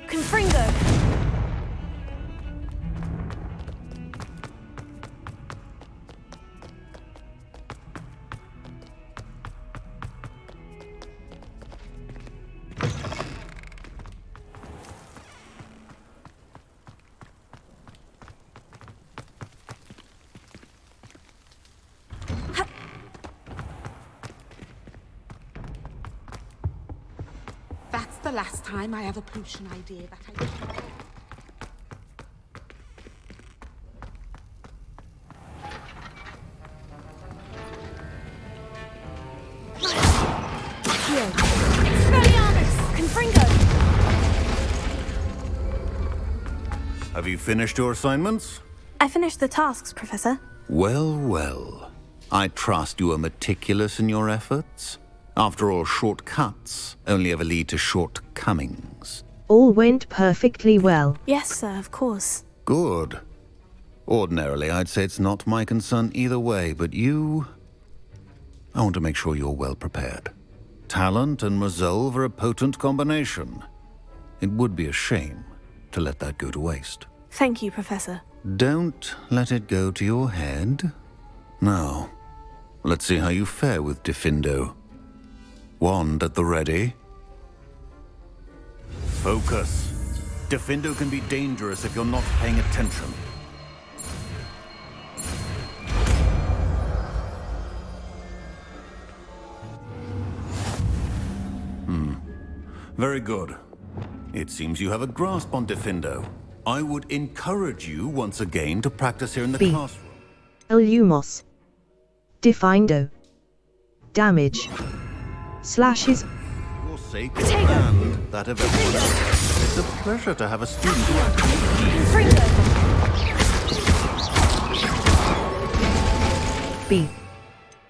Confringo! That's the last time I have a potion idea that I... Have you finished your assignments? I finished the tasks, Professor. Well, well. I trust you are meticulous in your efforts. After all, shortcuts only ever lead to shortcomings. All went perfectly well. Yes, sir, of course. Good. Ordinarily, I'd say it's not my concern either way, but you... I want to make sure you're well prepared. Talent and resolve are a potent combination. It would be a shame to let that go to waste. Thank you, Professor. Don't let it go to your head. Now, let's see how you fare with Diffindo. Wand at the ready. Focus. Diffindo can be dangerous if you're not paying attention. Very good. It seems you have a grasp on Diffindo. I would encourage you once again to practice here in the classroom. Lumos. Diffindo. Damage. Slashes. For your sake and that of everyone else. It's a pleasure to have a student who actually... B.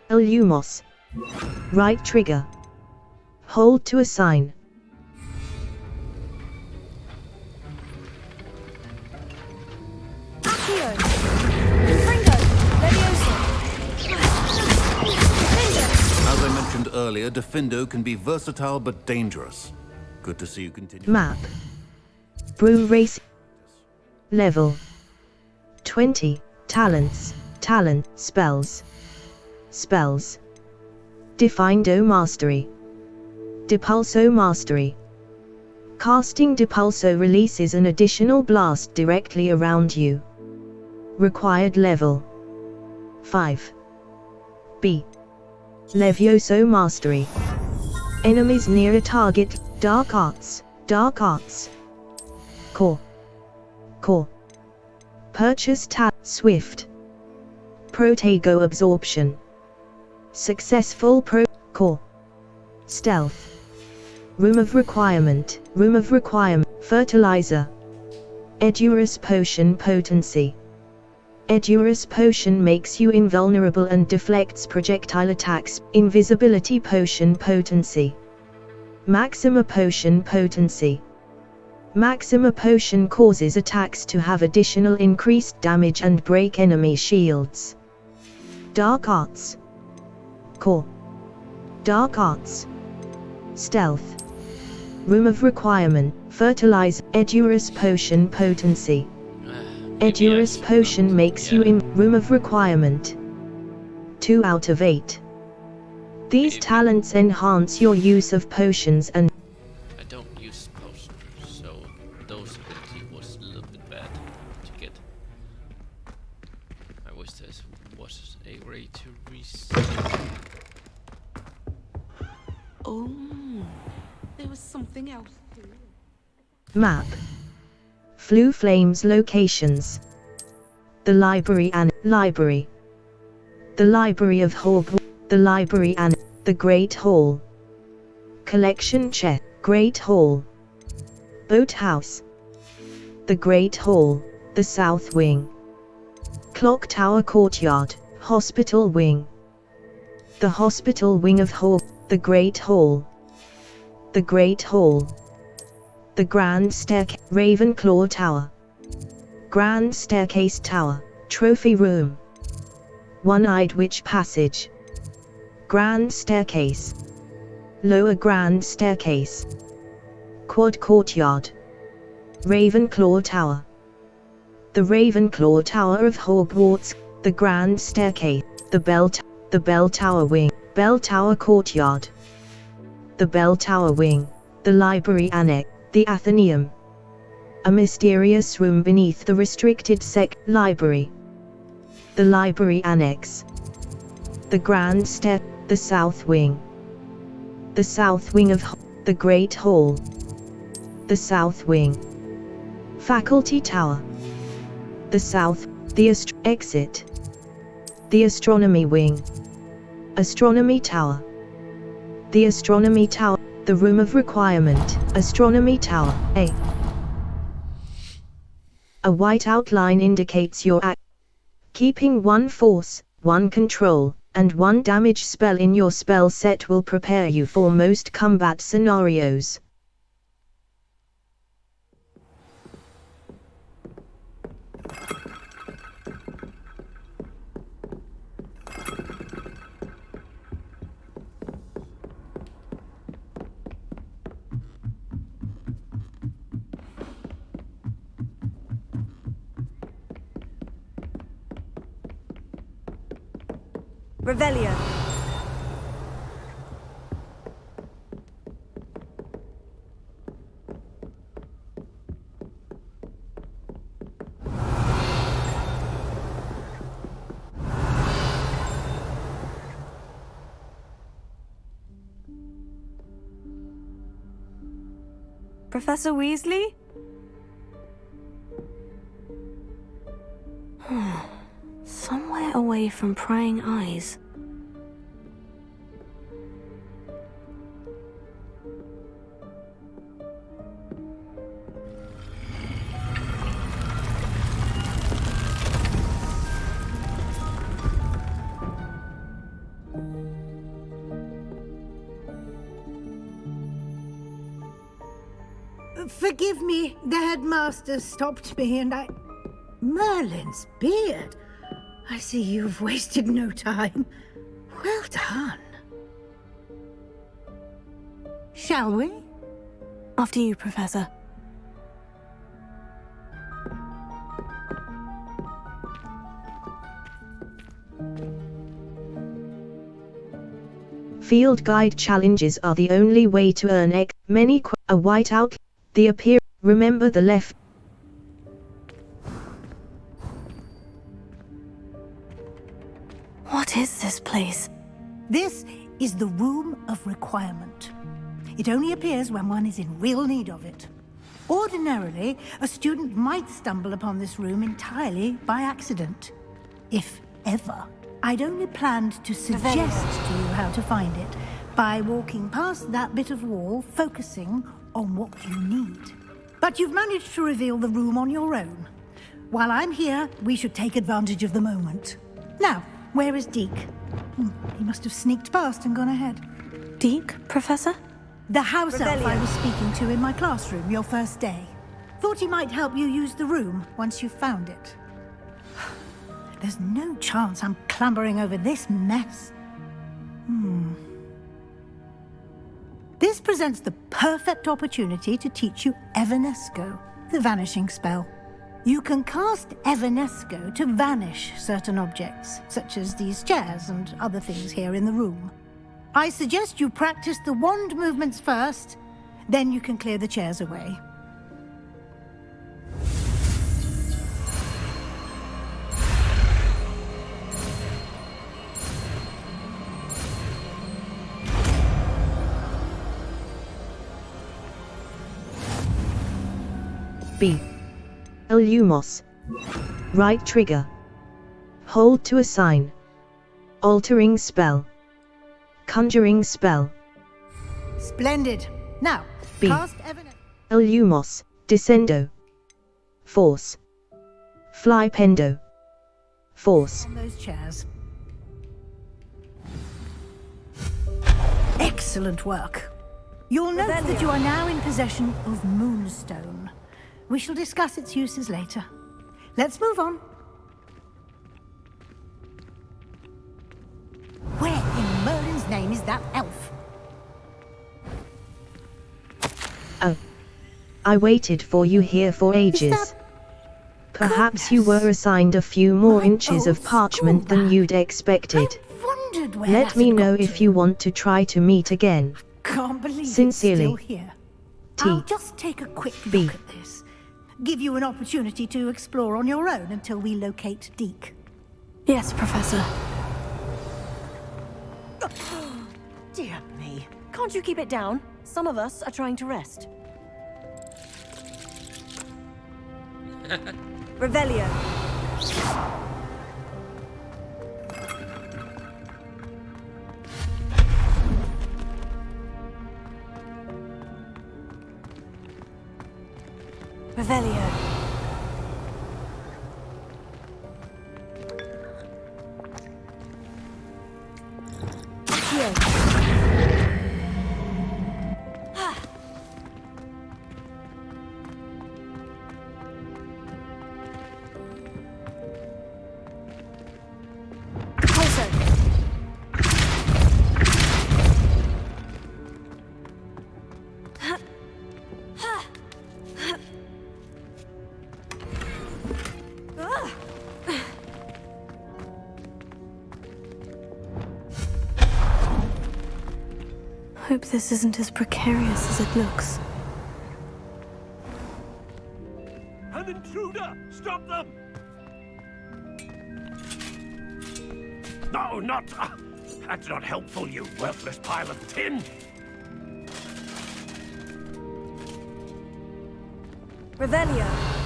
Lumos. Right trigger. Hold to assign. As I mentioned earlier, Diffindo can be versatile but dangerous. Good to see you continue. Map. Brew race. Level. 20. Talents. Talent. Spells. Spells. Diffindo Mastery. Depulso Mastery. Casting Depulso releases an additional blast directly around you. Required level 5. B. Levioso Mastery. Enemies near a target. Dark Arts. Dark Arts. Core. Core. Purchase tab. Swift. Protego Absorption. Successful Core. Stealth. Room of Requirement. Room of Requirement. Fertilizer. Edurus Potion Potency. Edurus Potion makes you invulnerable and deflects projectile attacks. Invisibility Potion Potency. Maxima Potion Potency. Maxima Potion causes attacks to have additional increased damage and break enemy shields. Dark Arts. Core. Dark arts. Stealth. Room of requirement. Fertilize. Edurus potion potency. Edurus potion makes you in. Room of requirement. 2 out of 8. These talents enhance your use of potions and... I don't use potions, so those ability was a little bit bad to get. I wish there was a way to reset. Oh, there was something else too. Map. Flue Flames locations. The library and library. The Library of Hogwarts. The library and the Great Hall. Collection chest. Great Hall. Boathouse. The Great Hall. The South Wing. Clock Tower Courtyard. Hospital Wing. The Hospital Wing of Hogwarts. The Great Hall. The Great Hall. The Grand Staircase. Ravenclaw Tower. Grand Staircase Tower. Trophy Room. One-Eyed Witch Passage. Grand Staircase. Lower Grand Staircase. Quad Courtyard. Ravenclaw Tower. The Ravenclaw Tower of Hogwarts. The Grand Staircase. The Bell Tower Wing. Bell Tower Courtyard. The Bell Tower Wing. The Library Annex. The Athenaeum. A mysterious room beneath the restricted library. The Library Annex. The Grand Stair. The South Wing. The South Wing of the Great Hall. The South Wing. Faculty Tower. The South. The Exit. The Astronomy Wing. Astronomy Tower. The Astronomy Tower. The Room of Requirement. Astronomy Tower. A white outline indicates your act. Keeping 1 force, 1 control, and 1 damage spell in your spell set will prepare you for most combat scenarios. Revelio. Professor Weasley? Somewhere away from prying eyes. Forgive me, the headmaster stopped me and I... Merlin's beard. I see you've wasted no time. Well done. Shall we? After you, Professor. Field guide challenges are the only way to earn a white out. The appear. Remember the left. What is this place? This is the Room of Requirement. It only appears when one is in real need of it. Ordinarily, a student might stumble upon this room entirely by accident. If ever. I'd only planned to suggest to you how to find it by walking past that bit of wall, focusing on what you need. But you've managed to reveal the room on your own. While I'm here, we should take advantage of the moment. Now, where is Deke? He must have sneaked past and gone ahead. Deke, Professor? The house elf I was speaking to in my classroom your first day. Thought he might help you use the room once you've found it. There's no chance I'm clambering over this mess. This presents the perfect opportunity to teach you Evanesco, the vanishing spell. You can cast Evanesco to vanish certain objects, such as these chairs and other things here in the room. I suggest you practice the wand movements first, then you can clear the chairs away. B. Lumos. Right trigger. Hold to assign. Altering spell. Conjuring spell. Splendid. Now, B. cast Evanesco. Lumos. Descendo. Force. Fly pendo. Force. On those chairs. Excellent work. You'll note that you are now in possession of Moonstone. We shall discuss its uses later. Let's move on. Where in Merlin's name is that elf? Oh. I waited for you here for ages. Perhaps you were assigned a few more inches of parchment than you'd expected. Wondered where Let that me had know got if to. you want to try to meet again. Can't believe Sincerely. it's still here. T. I'll just take a quick B. look at this. Give you an opportunity to explore on your own until we locate Deke. Yes, Professor. Dear me. Can't you keep it down? Some of us are trying to rest. Revelio. Revelio. Hope this isn't as precarious as it looks. An intruder! Stop them! No, not... that's not helpful, you worthless pile of tin! Revelio.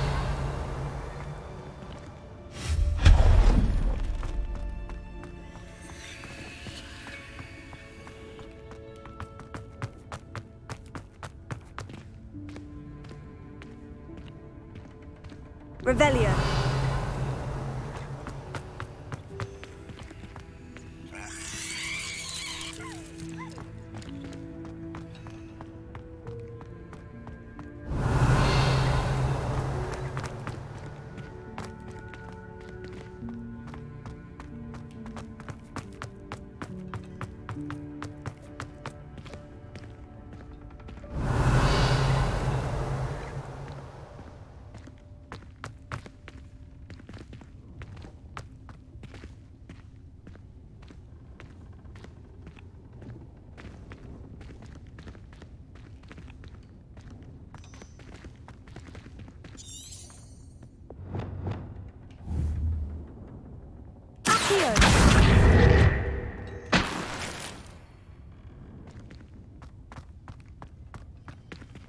Revelio.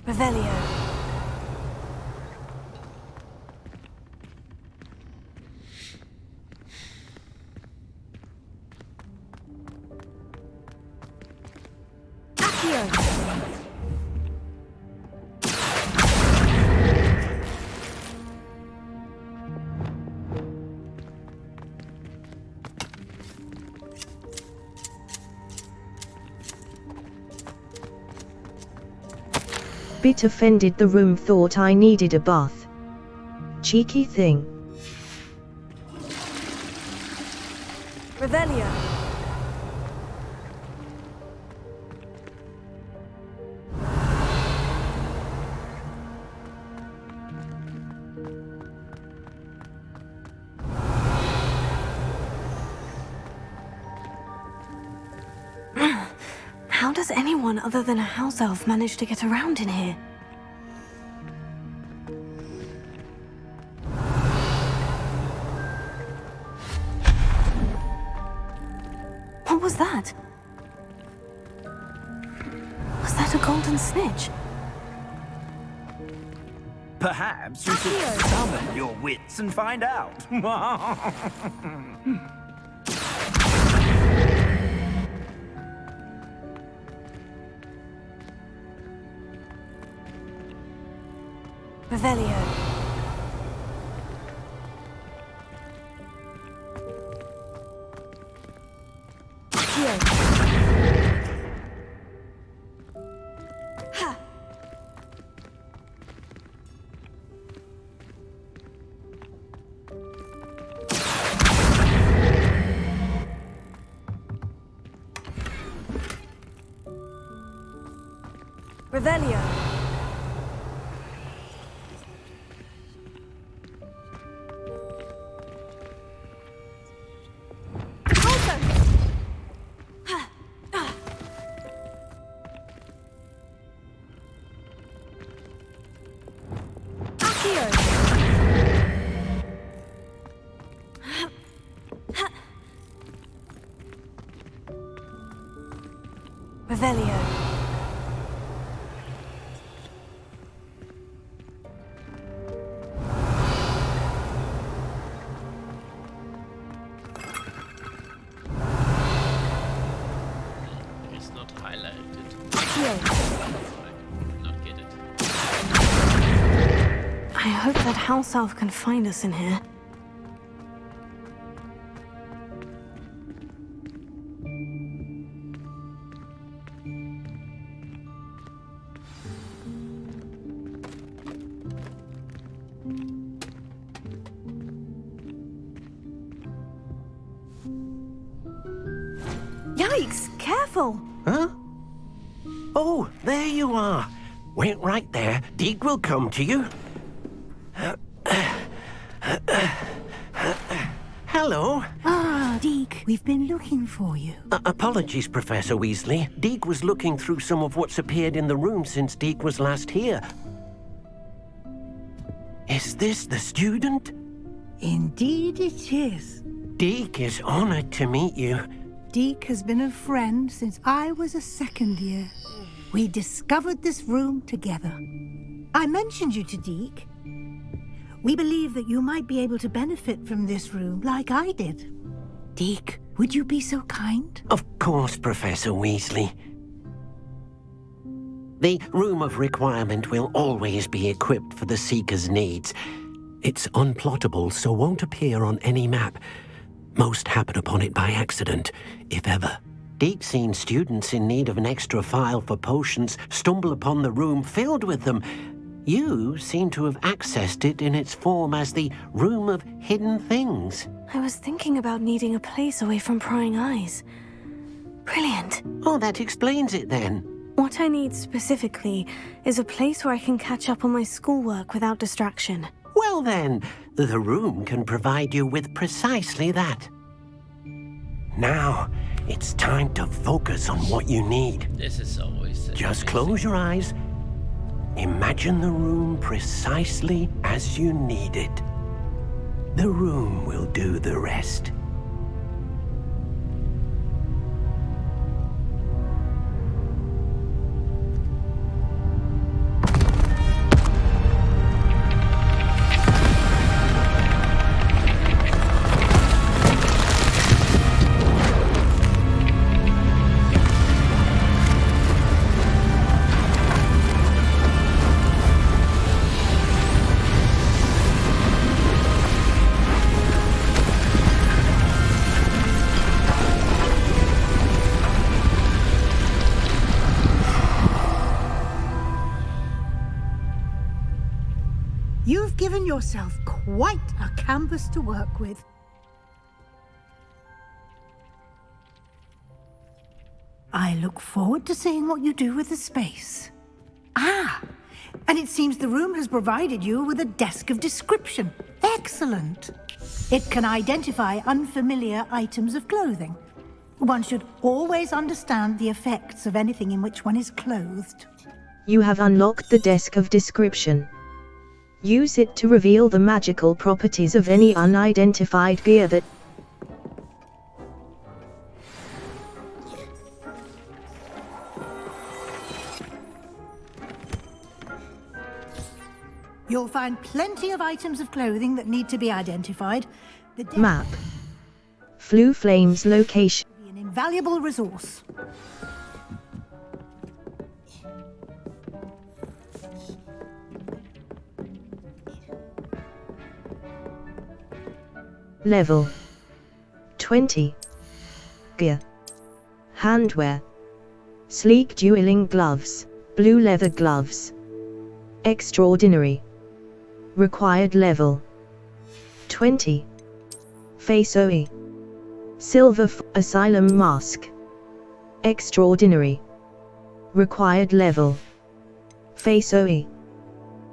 Revelio. Bit offended the room thought I needed a bath. Cheeky thing. Revelio. How does anyone other than a house elf manage to get around in here? What was that? Was that a golden snitch? Perhaps you should summon your wits and find out. Revelio. Accio. Ha. Revelio. Revelio. It's not highlighted. Not get it. I hope that house elf can find us in here. Yikes! Careful! Huh? Oh, there you are. Wait right there. Deke will come to you. Hello. Ah, Deke, we've been looking for you. Apologies, Professor Weasley. Deke was looking through some of what's appeared in the room since Deke was last here. Is this the student? Indeed it is. Deke is honored to meet you. Deke has been a friend since I was a second year. We discovered this room together. I mentioned you to Deke. We believe that you might be able to benefit from this room like I did. Deke, would you be so kind? Of course, Professor Weasley. The Room of Requirement will always be equipped for the Seeker's needs. It's unplottable, so won't appear on any map. Most happen upon it by accident, if ever. Deke's seen students in need of an extra file for potions stumble upon the room filled with them. You seem to have accessed it in its form as the Room of Hidden Things. I was thinking about needing a place away from prying eyes. Brilliant. Oh, that explains it then. What I need specifically is a place where I can catch up on my schoolwork without distraction. Well then, the room can provide you with precisely that. Now, it's time to focus on what you need. This is always Just close your eyes. Imagine the room precisely as you need it. The room will do the rest. You've given yourself quite a canvas to work with. I look forward to seeing what you do with the space. Ah, and it seems the room has provided you with a desk of description. Excellent. It can identify unfamiliar items of clothing. One should always understand the effects of anything in which one is clothed. You have unlocked the Desk of Description. Use it to reveal the magical properties of any unidentified gear that... You'll find plenty of items of clothing that need to be identified. The Map. Flue Flame's location. Be an invaluable resource. Level 20. Gear. Handwear. Sleek dueling gloves, blue leather gloves. Extraordinary. Required level 20. Face OE. Silver Asylum Mask. Extraordinary. Required level. Face OE.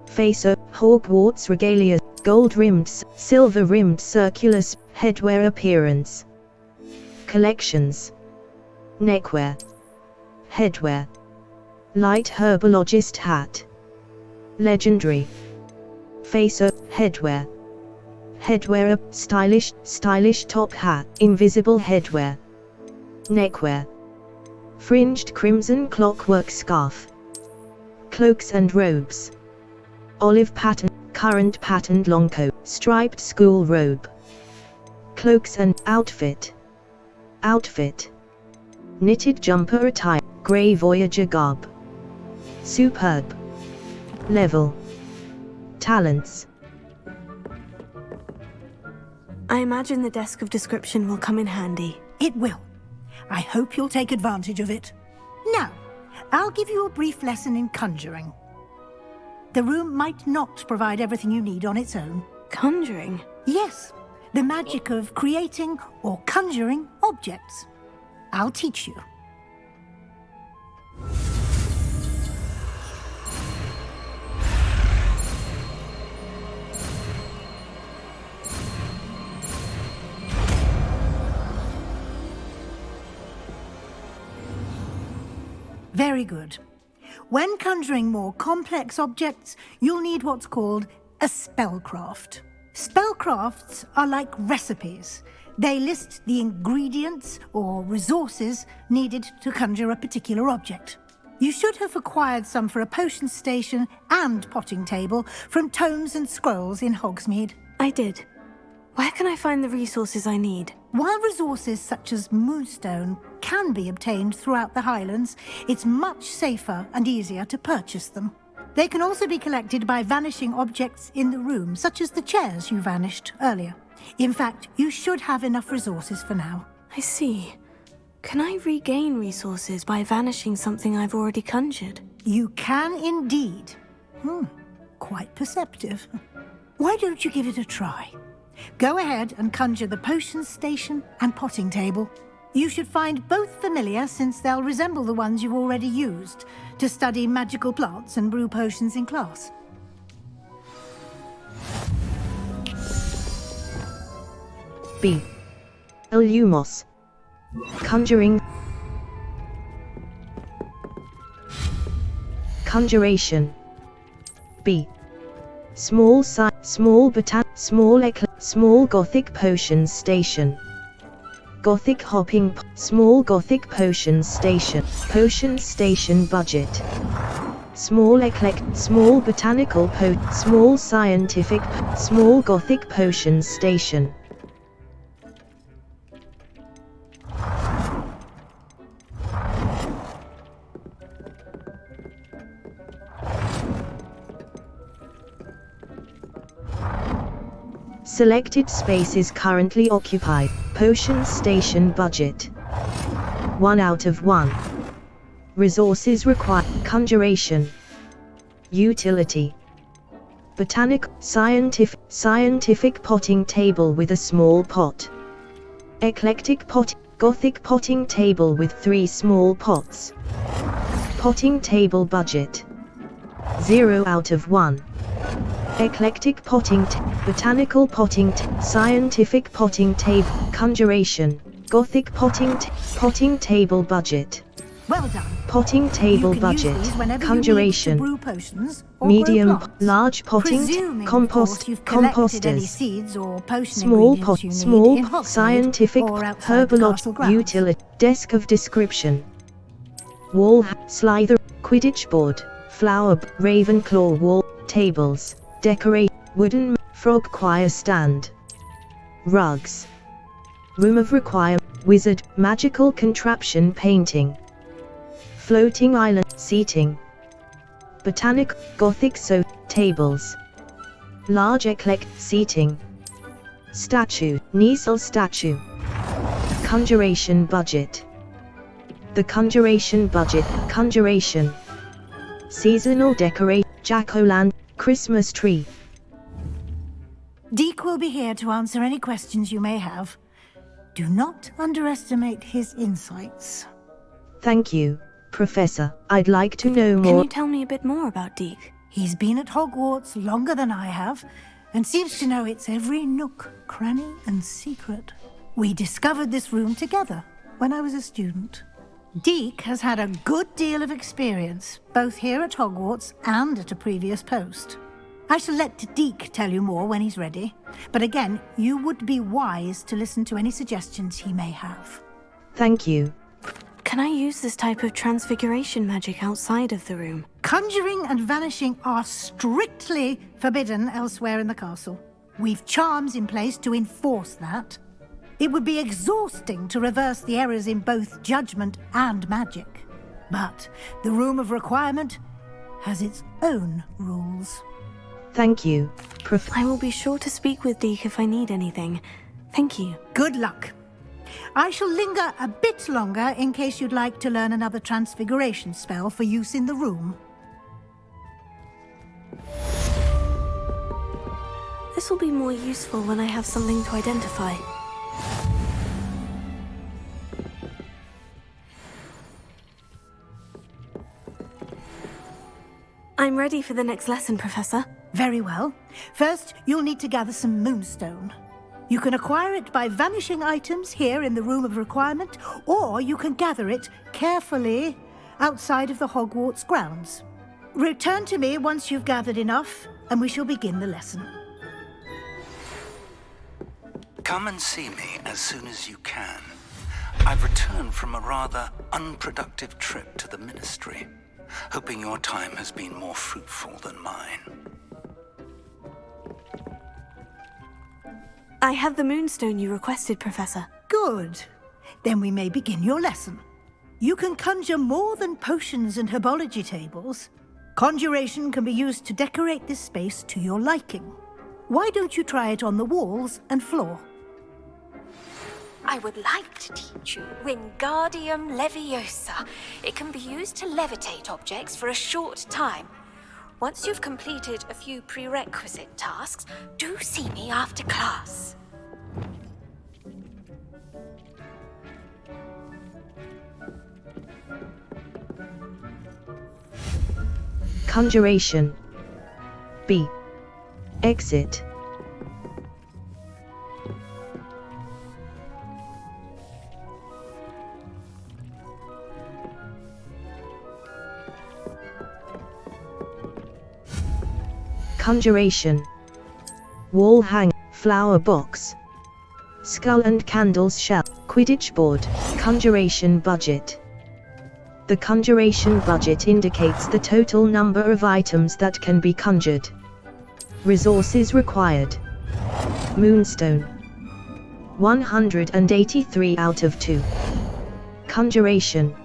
Face O. Hogwarts Regalia. Gold-rimmed, silver-rimmed circular headwear appearance. Collections. Neckwear. Headwear. Light herbologist hat. Legendary. Face O. Headwear. Headwear stylish top hat. Invisible headwear. Neckwear. Fringed crimson clockwork scarf. Cloaks and robes. Olive pattern. Current patterned long coat, striped school robe. Cloaks and outfit. Outfit. Knitted jumper attire, grey Voyager garb. Superb. Level. Talents. I imagine the Desk of Description will come in handy. It will. I hope you'll take advantage of it. Now, I'll give you a brief lesson in conjuring. The room might not provide everything you need on its own. Conjuring? Yes, the magic of creating or conjuring objects. I'll teach you. Very good. When conjuring more complex objects, you'll need what's called a spellcraft. Spellcrafts are like recipes. They list the ingredients or resources needed to conjure a particular object. You should have acquired some for a potion station and potting table from tomes and scrolls in Hogsmeade. I did. Where can I find the resources I need? While resources such as moonstone can be obtained throughout the Highlands, it's much safer and easier to purchase them. They can also be collected by vanishing objects in the room, such as the chairs you vanished earlier. In fact, you should have enough resources for now. I see. Can I regain resources by vanishing something I've already conjured? You can indeed. Quite perceptive. Why don't you give it a try? Go ahead and conjure the potion station and potting table. You should find both familiar, since they'll resemble the ones you've already used to study magical plants and brew potions in class. B. Lumos. Conjuring. Conjuration. B. Small Gothic potions station. Gothic hopping. Small Gothic potions station. Potions station budget. Small botanical small scientific. Small Gothic potions station. Selected space is currently occupied. Potion station budget. 1 out of 1. Resources required. Conjuration. Utility. Scientific potting table with a small pot. Eclectic Gothic potting table with 3 small pots. Potting table budget. 0 out of 1. Eclectic potting botanical potting scientific potting table. Conjuration. Gothic potting table budget. Well done. Potting table You can use budget. these whenever Conjuration. you need to brew potions or Medium, grow plants. large potting, Presuming, of compost, course, you've collected any composters. seeds or potion Small ingredients pot, you need small in pot, Hogsmeade scientific, or outside the castle herbal, grounds. utility, desk of description. Wall, slither, Quidditch board, flower, Ravenclaw wall, tables, decorate, wooden, frog choir stand. Rugs. Room of requirement, wizard, magical contraption painting. Floating island, seating. Botanic, Gothic tables. Large eclectic, seating. Statue, Kneasel statue. Conjuration budget. The conjuration budget, conjuration. Seasonal decorate, jack-o'-lantern, Christmas tree. Deke will be here to answer any questions you may have. Do not underestimate his insights. Thank you, Professor. I'd like to know Can more. you tell me a bit more about Deke? He's been at Hogwarts longer than I have, and seems to know its every nook, cranny, and secret. We discovered this room together when I was a student. Deke has had a good deal of experience, both here at Hogwarts and at a previous post. I shall let Deke tell you more when he's ready, but again, you would be wise to listen to any suggestions he may have. Thank you. Can I use this type of transfiguration magic outside of the room? Conjuring and vanishing are strictly forbidden elsewhere in the castle. We've charms in place to enforce that. It would be exhausting to reverse the errors in both judgment and magic. But the Room of Requirement has its own rules. Thank you, I will be sure to speak with Deke if I need anything. Thank you. Good luck. I shall linger a bit longer in case you'd like to learn another transfiguration spell for use in the room. This will be more useful when I have something to identify. I'm ready for the next lesson, Professor. Very well. First, you'll need to gather some moonstone. You can acquire it by vanishing items here in the Room of Requirement, or you can gather it carefully outside of the Hogwarts grounds. Return to me once you've gathered enough, and we shall begin the lesson. Come and see me as soon as you can. I've returned from a rather unproductive trip to the Ministry, hoping your time has been more fruitful than mine. I have the moonstone you requested, Professor. Good. Then we may begin your lesson. You can conjure more than potions and herbology tables. Conjuration can be used to decorate this space to your liking. Why don't you try it on the walls and floor? I would like to teach you Wingardium Leviosa. It can be used to levitate objects for a short time. Once you've completed a few prerequisite tasks, do see me after class. Conjuration. B. Exit. Conjuration. Wall hang, flower box. Skull and candles shell, Quidditch board, conjuration budget. The conjuration budget indicates the total number of items that can be conjured. Resources required. Moonstone. 183 out of 2. Conjuration.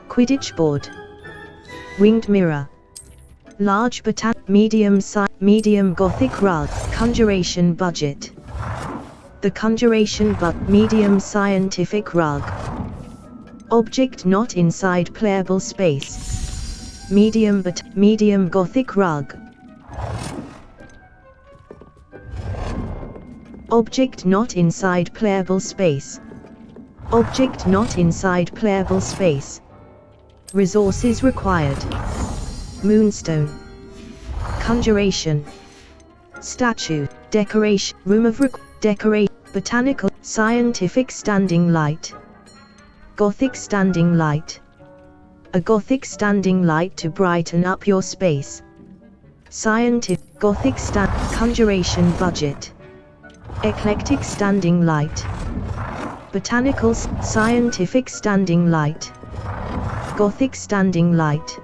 Quidditch board. Winged mirror. Large medium Gothic rug, conjuration budget. The conjuration medium scientific rug. Object not inside playable space. Medium Gothic rug. Object not inside playable space. Object not inside playable space. Resources required. Moonstone. Conjuration. Statue. Decoration. Room of decorate. Botanical. Scientific standing light. Gothic standing light. A Gothic standing light to brighten up your space. Scientific Gothic conjuration budget. Eclectic standing light. Botanical scientific standing light. Gothic standing light.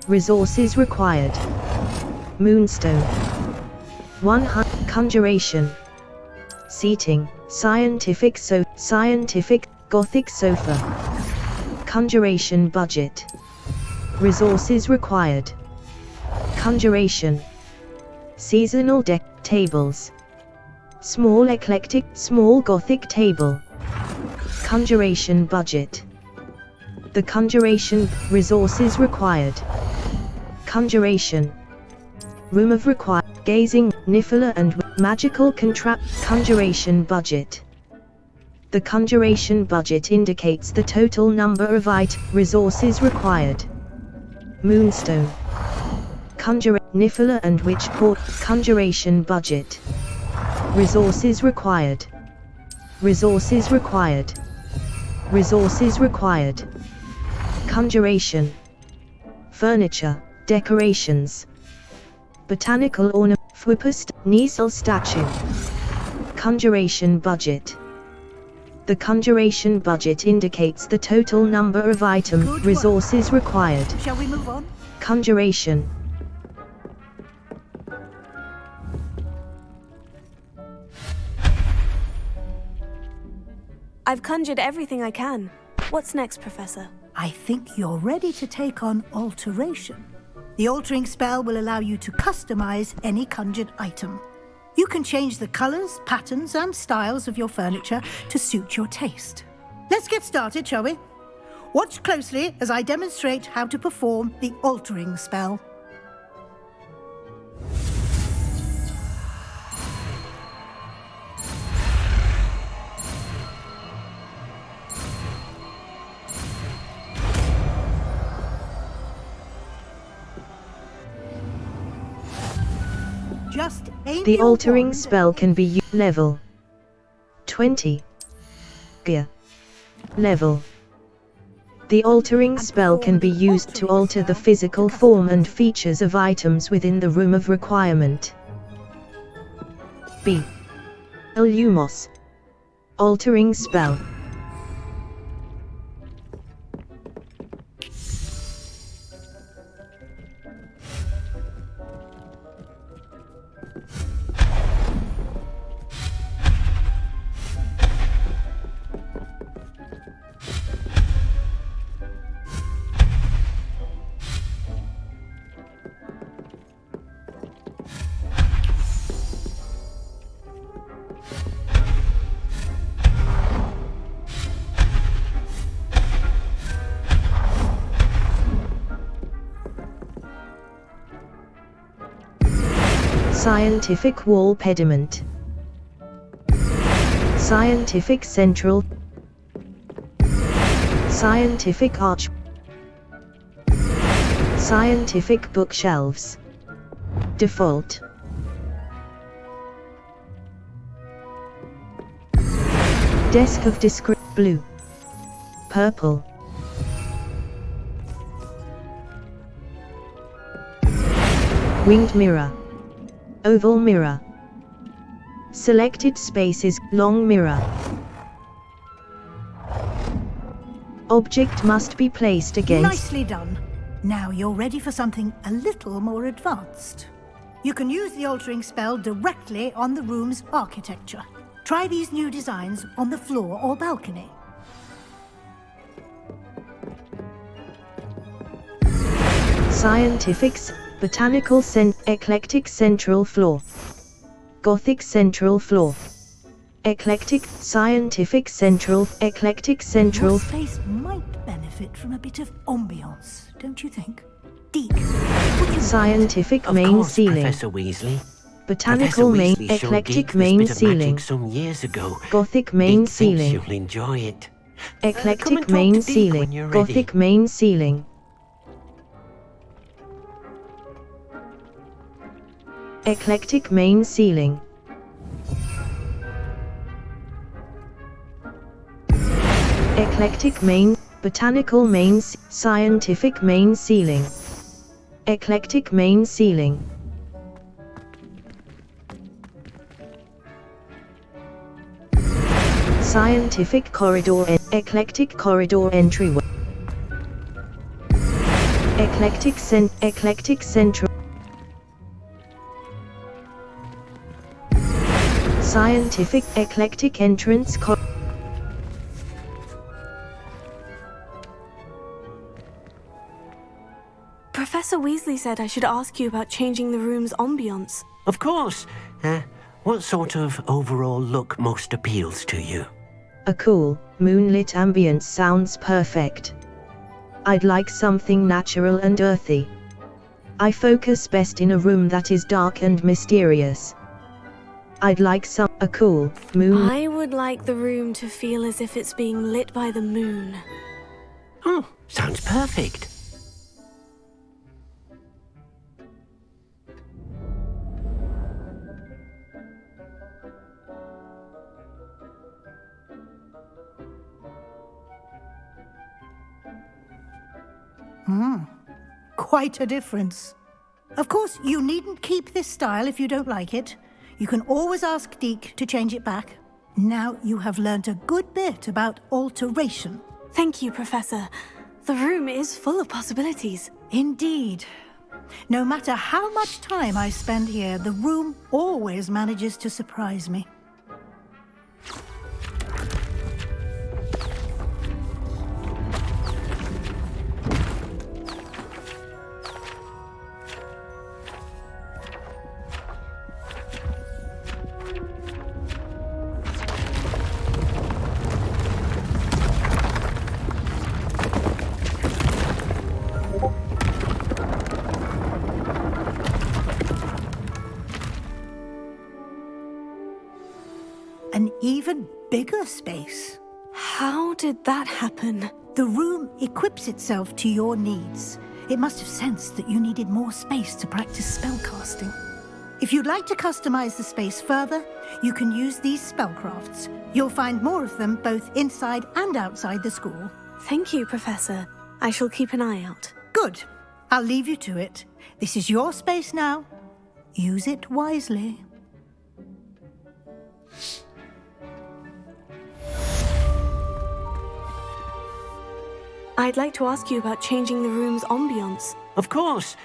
Resources required. Moonstone. 100 conjuration. Seating. Scientific Gothic sofa. Conjuration budget. Resources required. Conjuration. Seasonal deck tables. Small Gothic table. Conjuration budget. The conjuration resources required. Conjuration. Room of required gazing, Niffler and magical conjuration budget. The conjuration budget indicates the total number of resources required. Moonstone. Niffler and witch port conjuration budget. Resources required. Resources required. Resources required. Conjuration. Furniture, decorations. Botanical ornament, Niesel statue. Conjuration budget. The conjuration budget indicates the total number of resources required. Shall we move on? Conjuration. I've conjured everything I can. What's next, Professor? I think you're ready to take on alteration. The altering spell will allow you to customize any conjured item. You can change the colors, patterns, and styles of your furniture to suit your taste. Let's get started, shall we? Watch closely as I demonstrate how to perform the altering spell. Just aim The your altering wand. spell can be used level 20. Gear. Level. The altering spell can be used to alter the physical form and features of items within the room of requirement. B. Lumos. Altering spell. Scientific wall pediment. Scientific central. Scientific arch. Scientific bookshelves. Default. Desk of blue. Purple. Winged mirror. Oval mirror. Selected spaces, long mirror. Object must be placed against. Nicely done. Now you're ready for something a little more advanced. You can use the altering spell directly on the room's architecture. Try these new designs on the floor or balcony. Scientifics, botanical eclectic central floor. Gothic central floor. Eclectic, scientific central, eclectic central. Your space might benefit from a bit of ambiance, don't you think? Deek, Scientific Of main course, ceiling. Professor Weasley. Botanical Professor main, Weasley showed eclectic Deke this main bit of ceiling. magic some years ago. Gothic main Deke thinks ceiling. you'll enjoy it. Come Eclectic and talk main to Deke when ceiling. you're ready. Gothic main ceiling. Eclectic main ceiling. eclectic main, botanical main, scientific main ceiling. Eclectic main ceiling. Scientific corridor, eclectic corridor entryway. Eclectic central. Scientific eclectic entrance Professor Weasley said I should ask you about changing the room's ambience. Of course. What sort of overall look most appeals to you? A cool, moonlit ambience sounds perfect. I'd like something natural and earthy. I focus best in a room that is dark and mysterious. I'd like a cool, moon. I would like the room to feel as if it's being lit by the moon. Oh, sounds perfect. Quite a difference. Of course, you needn't keep this style if you don't like it. You can always ask Deke to change it back. Now you have learnt a good bit about alteration. Thank you, Professor. The room is full of possibilities. Indeed. No matter how much time I spend here, the room always manages to surprise me. An even bigger space. How did that happen? The room equips itself to your needs. It must have sensed that you needed more space to practice spellcasting. If you'd like to customize the space further, you can use these spellcrafts. You'll find more of them both inside and outside the school. Thank you, Professor. I shall keep an eye out. Good. I'll leave you to it. This is your space now. Use it wisely. I'd like to ask you about changing the room's ambience. Of course.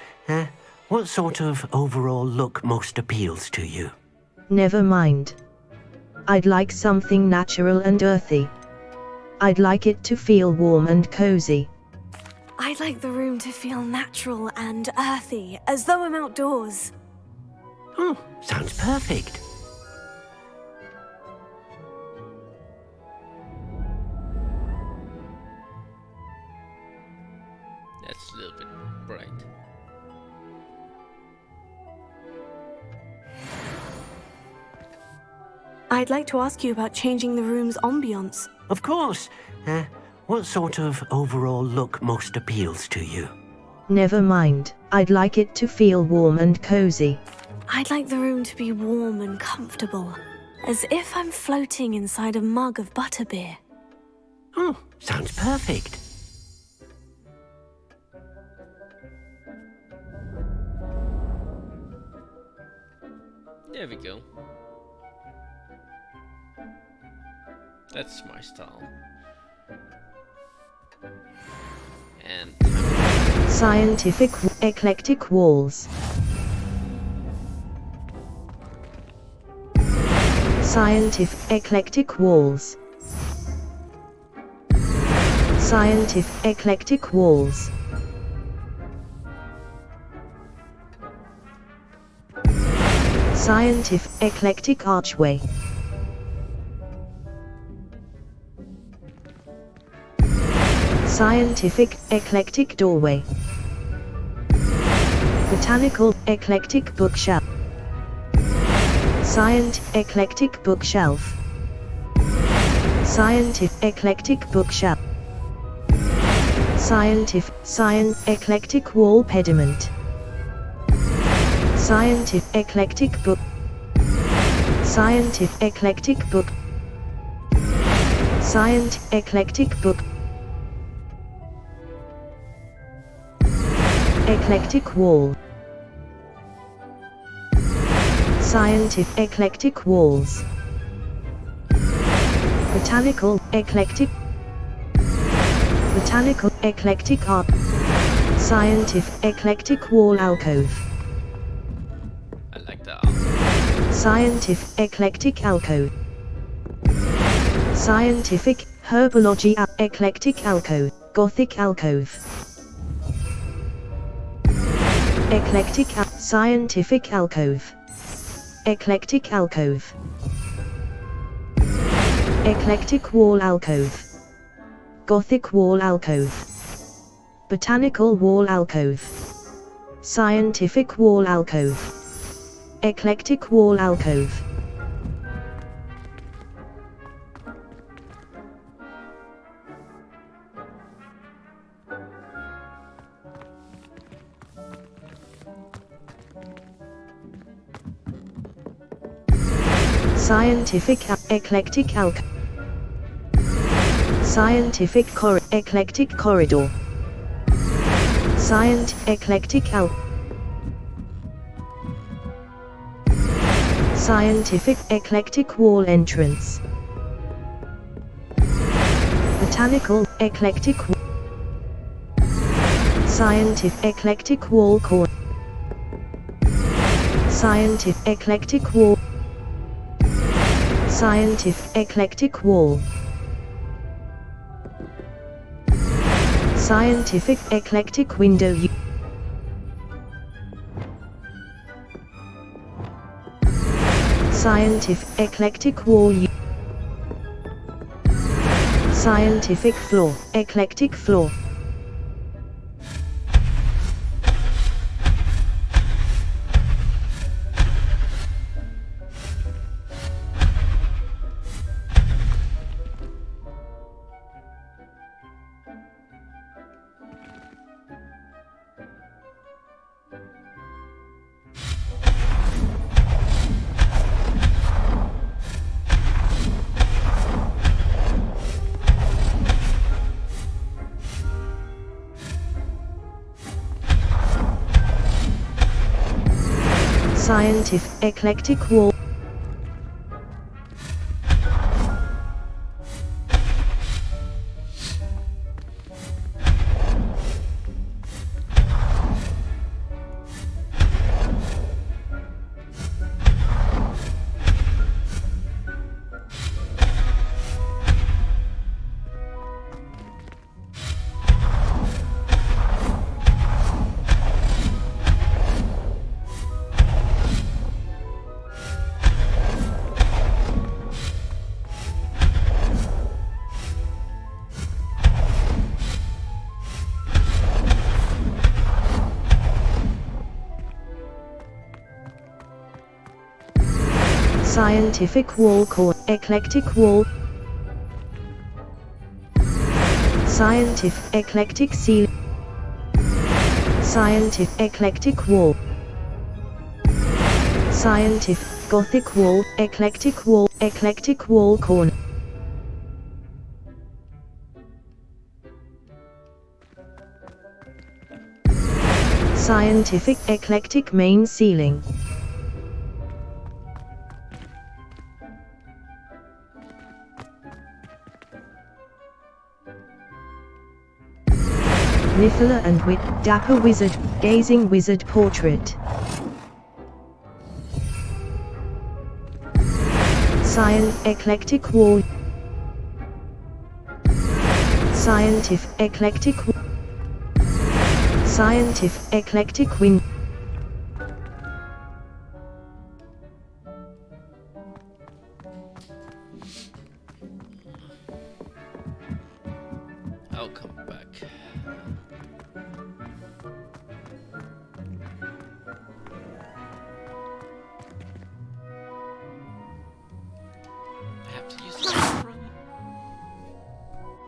What sort of overall look most appeals to you? Never mind. I'd like something natural and earthy. I'd like it to feel warm and cozy. I'd like the room to feel natural and earthy, as though I'm outdoors. Oh, sounds perfect. That's a little bit bright. I'd like to ask you about changing the room's ambience. Of course. What sort of overall look most appeals to you? Never mind. I'd like it to feel warm and cozy. I'd like the room to be warm and comfortable, as if I'm floating inside a mug of butterbeer. Oh, sounds perfect. There we go. That's my style. And Scientific, eclectic walls. Scientific, eclectic walls. Scientific, eclectic walls. Scientific, eclectic archway. Scientific, eclectic doorway. Botanical, eclectic bookshelf. Eclectic bookshelf. Scientific, eclectic bookshelf. Eclectic wall pediment. Scientific, eclectic book. Scientific, eclectic book. Eclectic book. Eclectic wall. Scientific eclectic walls. Botanical eclectic. Botanical eclectic art. Scientific eclectic wall alcove. I like that. Scientific eclectic alcove. Scientific herbology eclectic alcove. Gothic alcove. Eclectic scientific alcove. Eclectic alcove. Eclectic wall alcove. Gothic wall alcove. Botanical wall alcove. Scientific wall alcove. Eclectic wall alcove. Scientific eclectic alcove. Scientific eclectic corridor. Eclectic Scientific eclectic wall entrance. Botanical eclectic Scientific eclectic wall core. Scientific eclectic wall. Scientific eclectic wall. Scientific eclectic window. Scientific eclectic wall. Scientific floor, eclectic floor. Scientific eclectic wall. Scientific wall core, eclectic wall. Scientific eclectic seal. Scientific eclectic wall. Scientific Gothic wall, eclectic wall corner. Scientific eclectic main ceiling. Nifla and Wit, dapper wizard, gazing wizard portrait. Eclectic wall. Scientific eclectic. Scientific eclectic wind. I'll come back. I have to use the bathroom.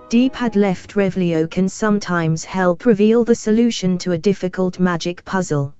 D-pad left Revelio can sometimes help reveal the solution to a difficult magic puzzle.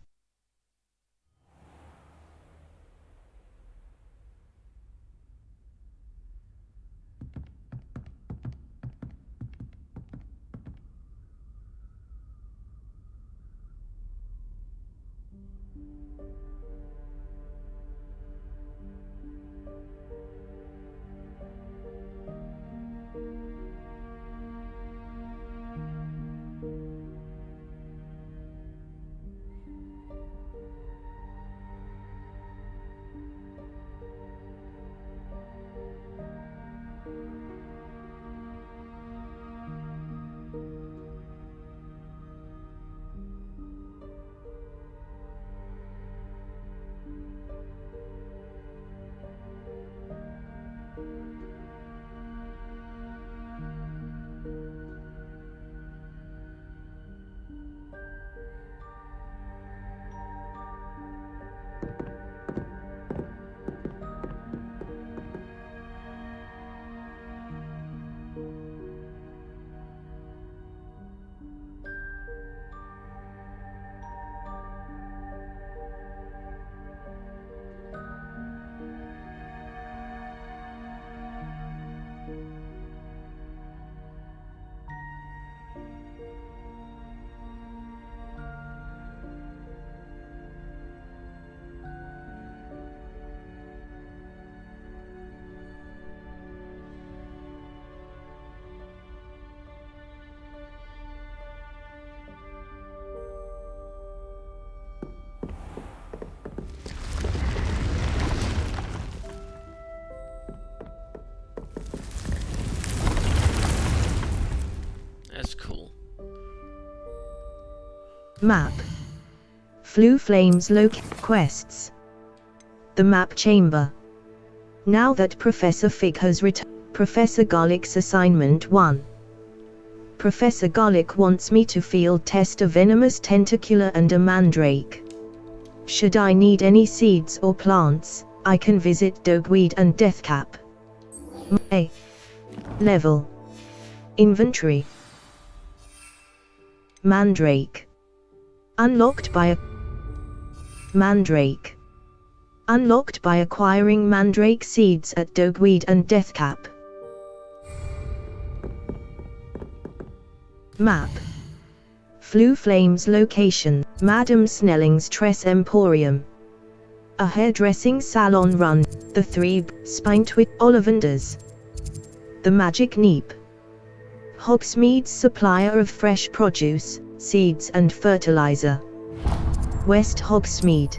Map. Flu Flames quests. The map chamber. Now that Professor Fig has returned. Professor Garlick's assignment 1. Professor Garlick wants me to field test a venomous tentacular and a mandrake. Should I need any seeds or plants, I can visit Dogweed and Deathcap. A. Level. Inventory. Mandrake. Unlocked by a Mandrake. Unlocked by acquiring mandrake seeds at Dogweed and Deathcap. Map. Flu Flames location, Madame Snelling's Tress Emporium. A hairdressing salon run, the 3 Spintwit Ollivanders. The Magic Neep. Hogsmeade's supplier of fresh produce, seeds and fertilizer. West Hogsmeade.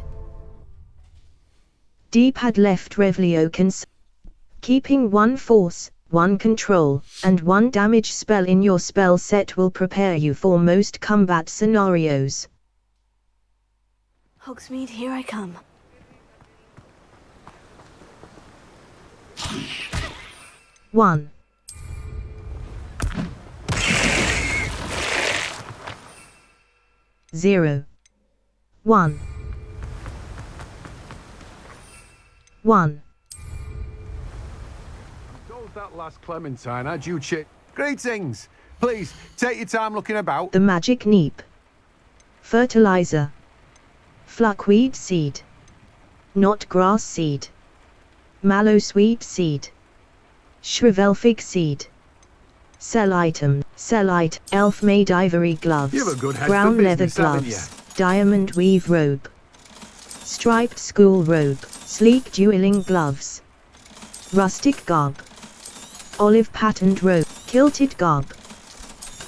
Deep had left Revlio keeping 1 force, 1 control, and 1 damage spell in your spell set will prepare you for most combat scenarios. Hogsmeade, here I come. One. Zero. 1. 1. Told that last Clementine had you Greetings! Please, take your time looking about. The Magic Neep. Fertilizer. Fluckweed seed. Knot grass seed. Mallowsweet seed. Shrivelfig seed. Sell item. Elf-made ivory gloves. You have a good head Brown for leather business, haven't gloves. Diamond weave robe. Striped school robe. Sleek dueling gloves. Rustic garb. Olive patterned robe. Kilted garb.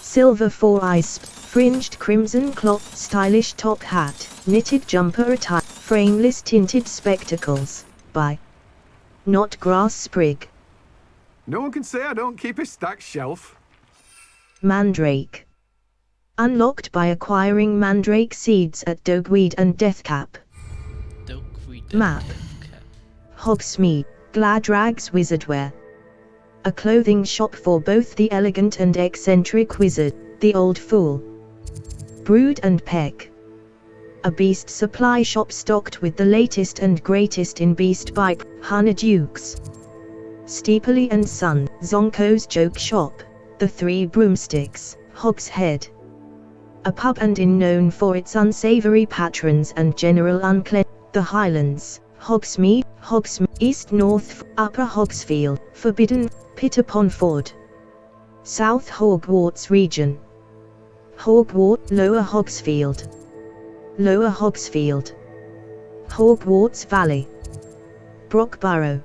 Silver 4 eyes. Fringed crimson cloth. Stylish top hat. Knitted jumper attire. Frameless tinted spectacles. By Not Grass Sprig. No one can say I don't keep a stacked shelf. Mandrake. Unlocked by acquiring mandrake seeds at Dogweed and Deathcap. Map. Hogsmeade. Gladrag's Wizardwear. A clothing shop for both the elegant and eccentric wizard, the old fool. Brood and Peck. A beast supply shop stocked with the latest and greatest in beast bike, Honeydukes. Steepley and Son, Zonko's joke shop, the 3 Broomsticks, Hogshead. A pub and inn known for its unsavory patrons and general unclean. The Highlands, Hogsmeade, East North, Upper Hogsfield, Forbidden, Pitterponford. South Hogwarts region. Hogwarts, Lower Hogsfield. Lower Hogsfield. Hogwarts Valley. Brockborough.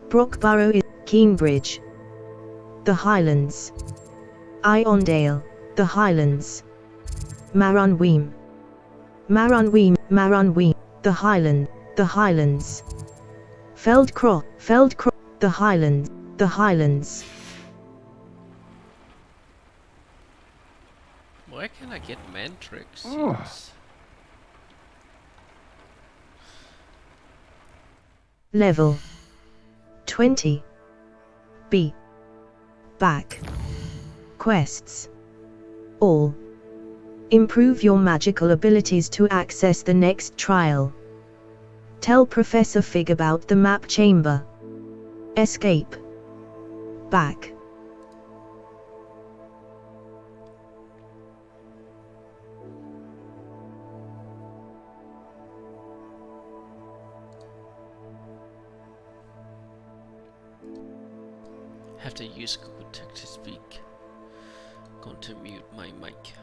Brockborough is Cambridge. The Highlands. Irondale, the Highlands. Marunweem. The Highlands. Feldcroft, the Highlands. Where can I get mandrake Oh. seeds? Level 20. B. Back. Quests. All. Improve your magical abilities to access the next trial. Tell Professor Fig about the map chamber. Escape. Back. Have to use Google Text to speak. Going to mute my mic.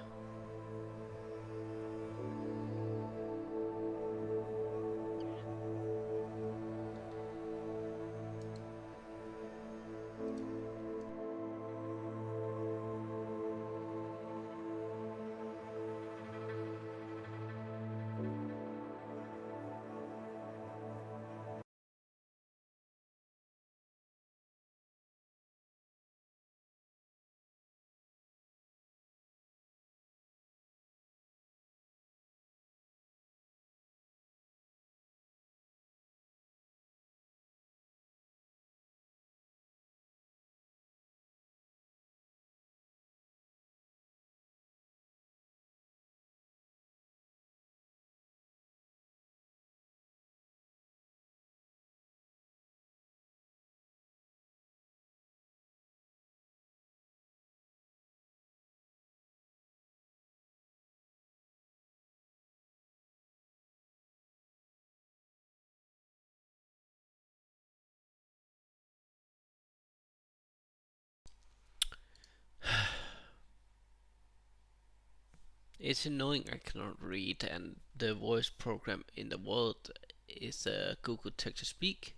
It's annoying I cannot read, and the voice program in the world is Google Text to Speak,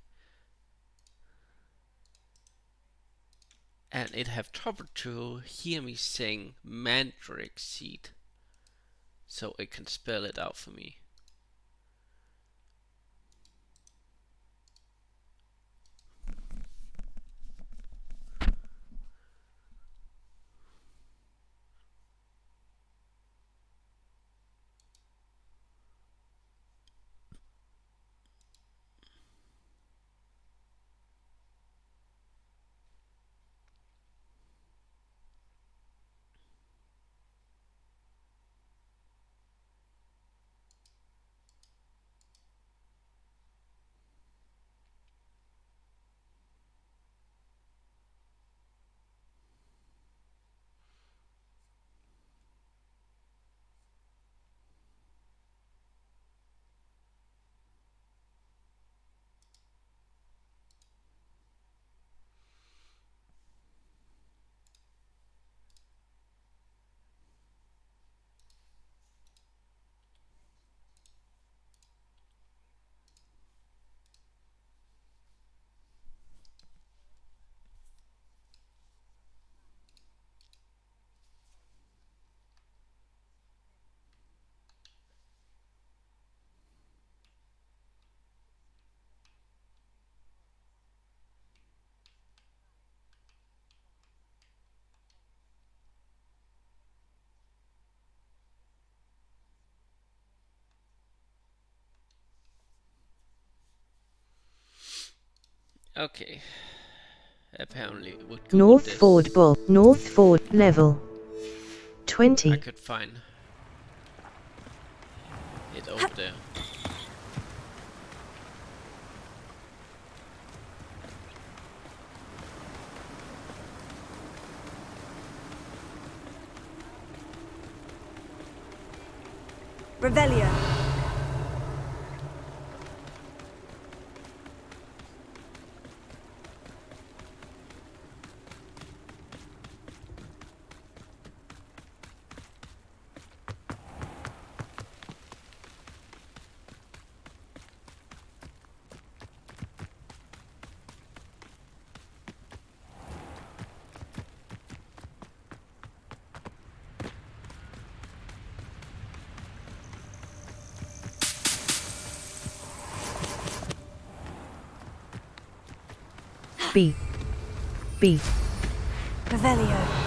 and it have trouble to hear me saying mandrake seed, so it can spell it out for me. Okay. Apparently it would go with this. North Ford level 20. I could find it over there. Revelio. B. Revelio.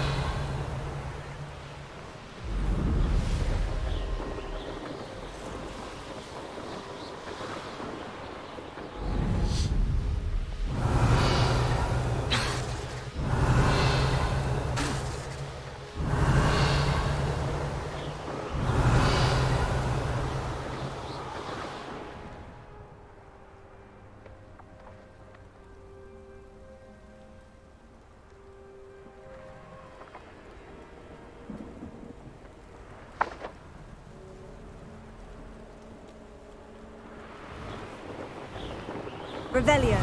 Revelio.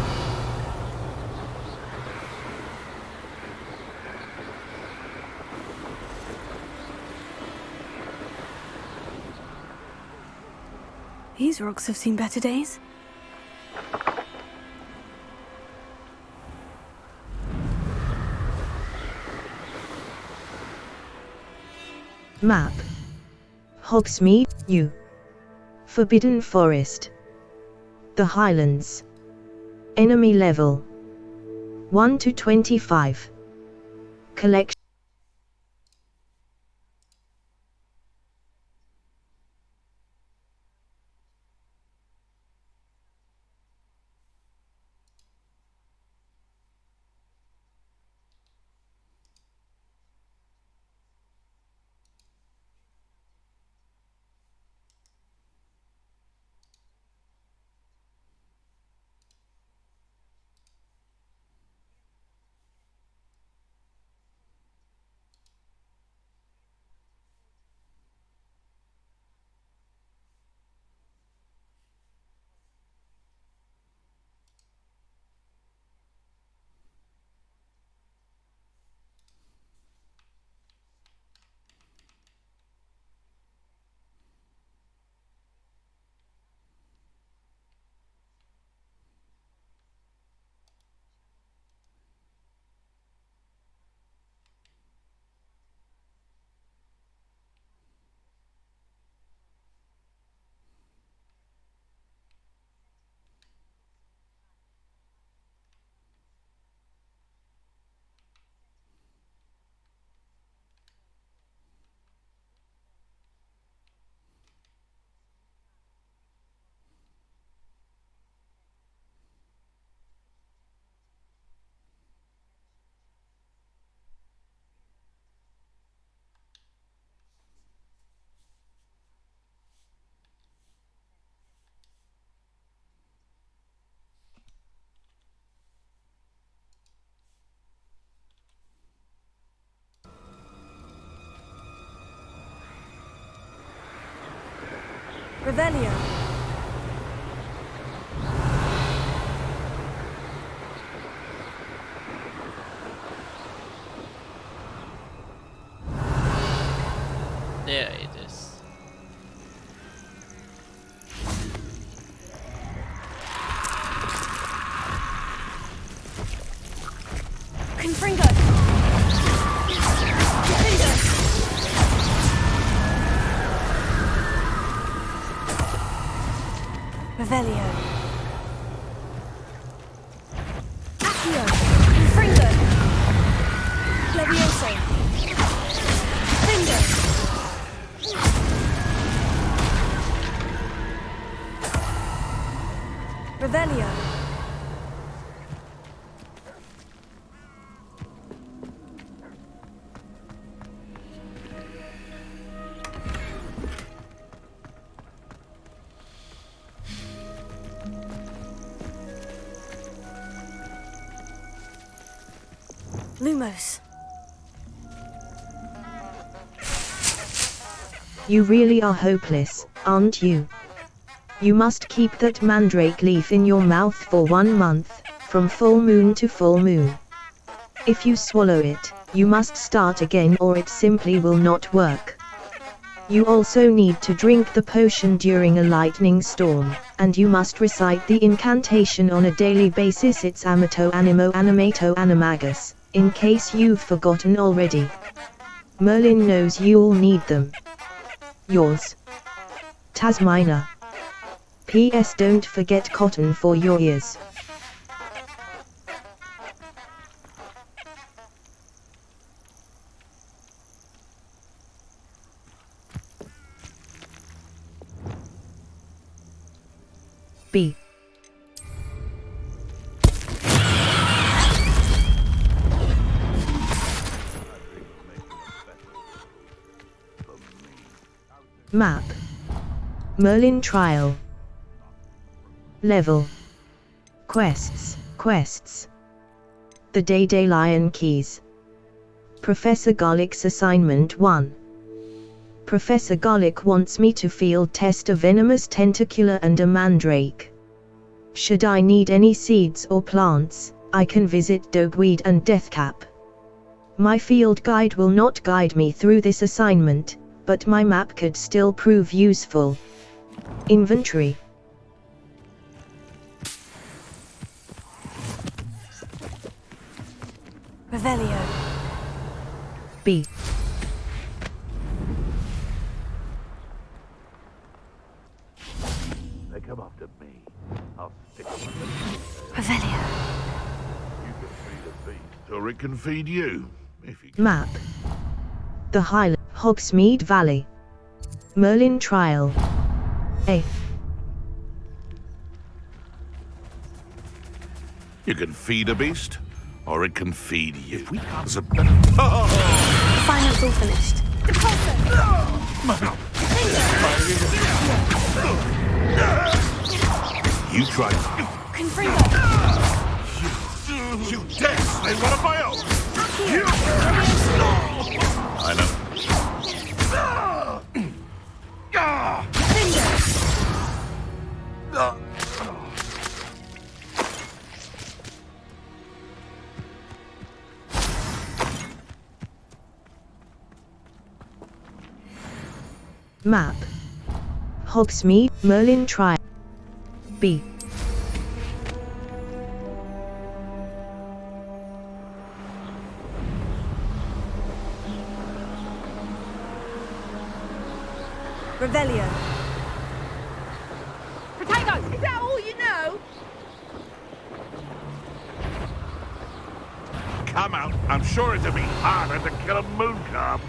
These rocks have seen better days. Map. Hogsmeade, U. Forbidden Forest. The Highlands. Enemy level 1 to 25. Collection. Revelio. There it is. Confringo. Revelio. Accio. Confringo. Levioso. Finger. Revelio. Lumos. You really are hopeless, aren't you? You must keep that mandrake leaf in your mouth for 1 month, from full moon to full moon. If you swallow it, you must start again or it simply will not work. You also need to drink the potion during a lightning storm, and you must recite the incantation on a daily basis. It's Amato Animo Animato Animagus, in case you've forgotten already. Merlin knows you'll need them. Yours, Tasmina. P.S. Don't forget cotton for your ears. B. Map. Merlin Trial. Level. Quests. The Day Lion Keys. Professor Garlick's Assignment 1. Professor Garlick wants me to field test a venomous tentacular and a mandrake. Should I need any seeds or plants, I can visit Dogweed and Deathcap. My field guide will not guide me through this assignment, but my map could still prove useful. Inventory. Revelio. B. They come after me. I'll stick Revelio. You can feed a beast, or it can feed you. If you Map. The Highland, Hogsmeade Valley. Merlin Trial. A. You can feed a beast, or it can feed you. If we can't Assignment's all finished. You try. Confringo. You dare slay one of my own! I know. Map. Hogsmeade, Merlin Trial. B. Revelio. Potato, is that all you know? Come out. I'm sure it'll be harder to kill a moon calf.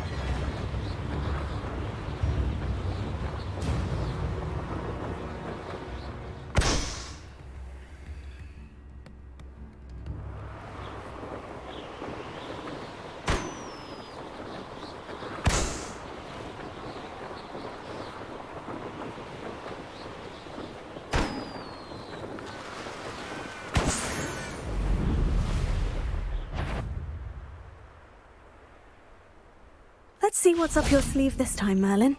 Let's see what's up your sleeve this time, Merlin.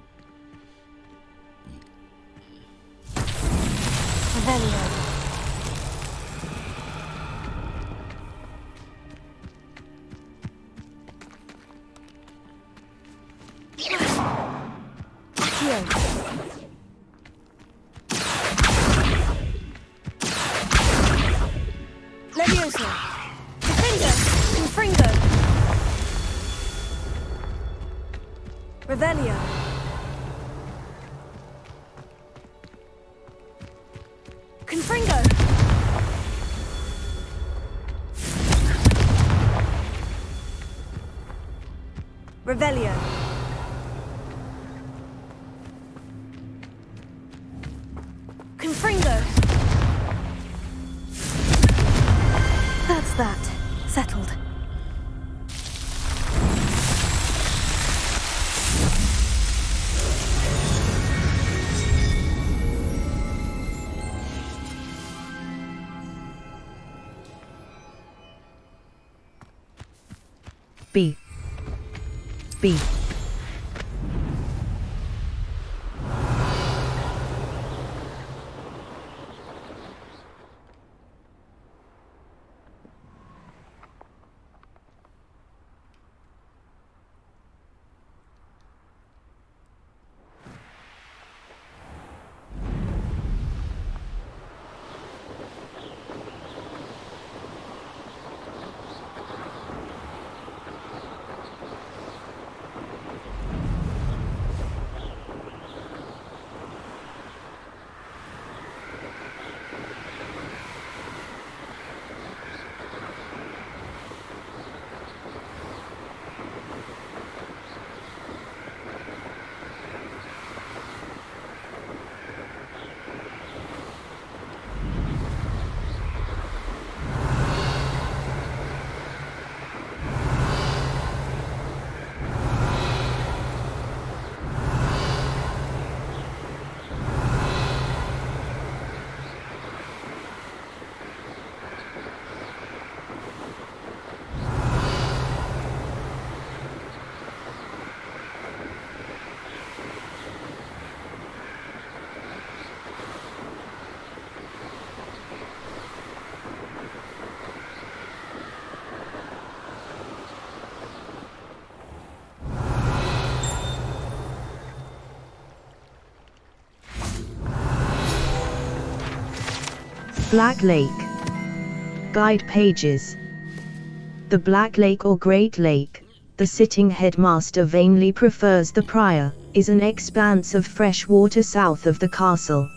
Revelio. Confringo. Revelio. Confringo. That's that. Settled. B. Black Lake. Guide pages. The Black Lake or Great Lake, the sitting headmaster vainly prefers the prior, is an expanse of fresh water south of the castle.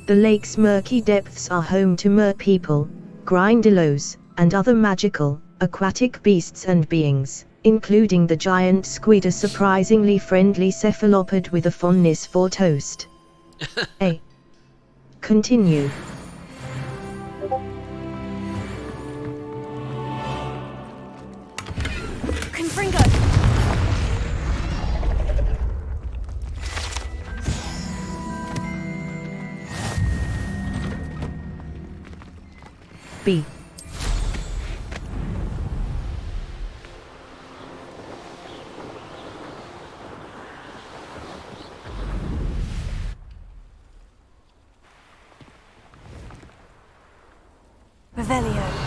The lake's murky depths are home to mer-people, grindylows, and other magical, aquatic beasts and beings, including the giant squid, a surprisingly friendly cephalopod with a fondness for toast. A. Continue. Confringo. B. Revelio.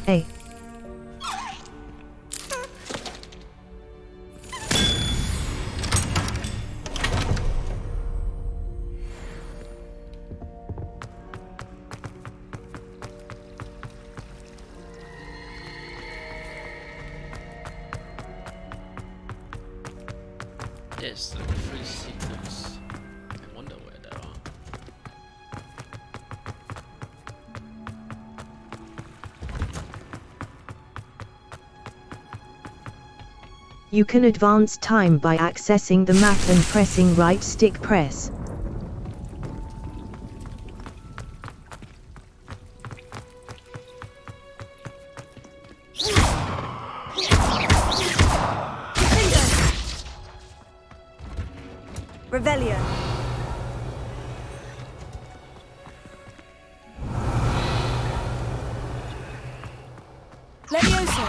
A. There's like 3 secrets. I wonder where they are. You can advance time by accessing the map and pressing right stick press. Revelio. Levioso.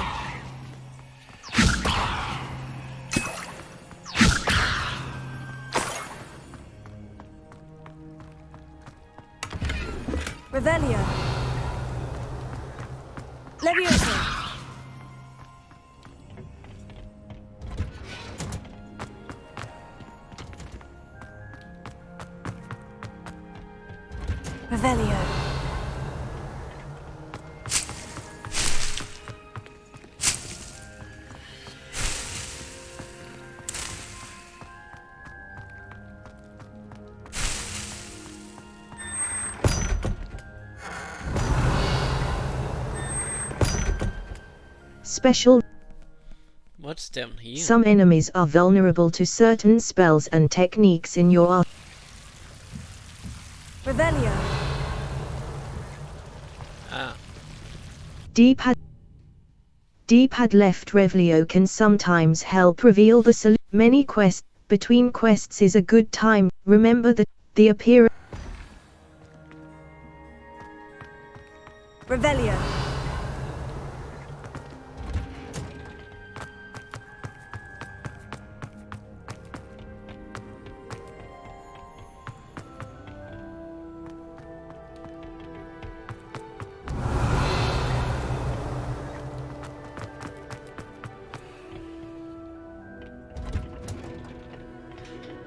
Revelio. Levioso. Revelio. Special. What's down here? Some enemies are vulnerable to certain spells and techniques in your art. Revelio. Ah. D-pad left Revelio can sometimes help reveal the solution. Many quests. Between quests is a good time. Remember that the appearance. Revelio.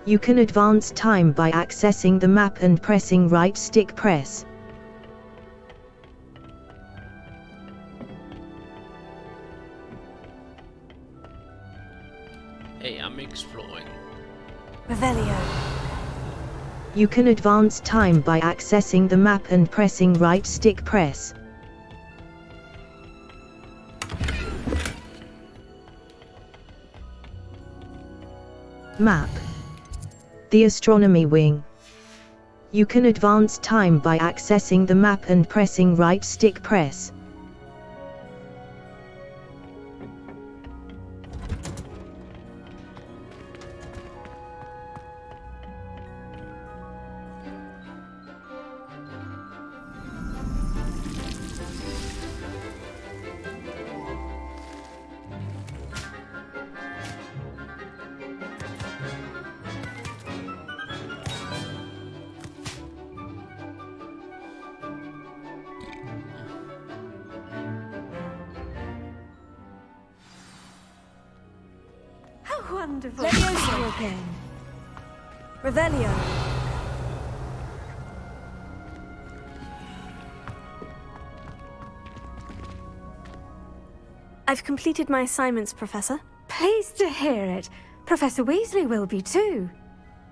You can advance time by accessing the map and pressing right stick press. Hey, I'm exploring. Revelio. You can advance time by accessing the map and pressing right stick press. Map. The Astronomy Wing. You can advance time by accessing the map and pressing right stick press. Wonderful. Levioso again. Revelio. I've completed my assignments, Professor. Pleased to hear it. Professor Weasley will be too.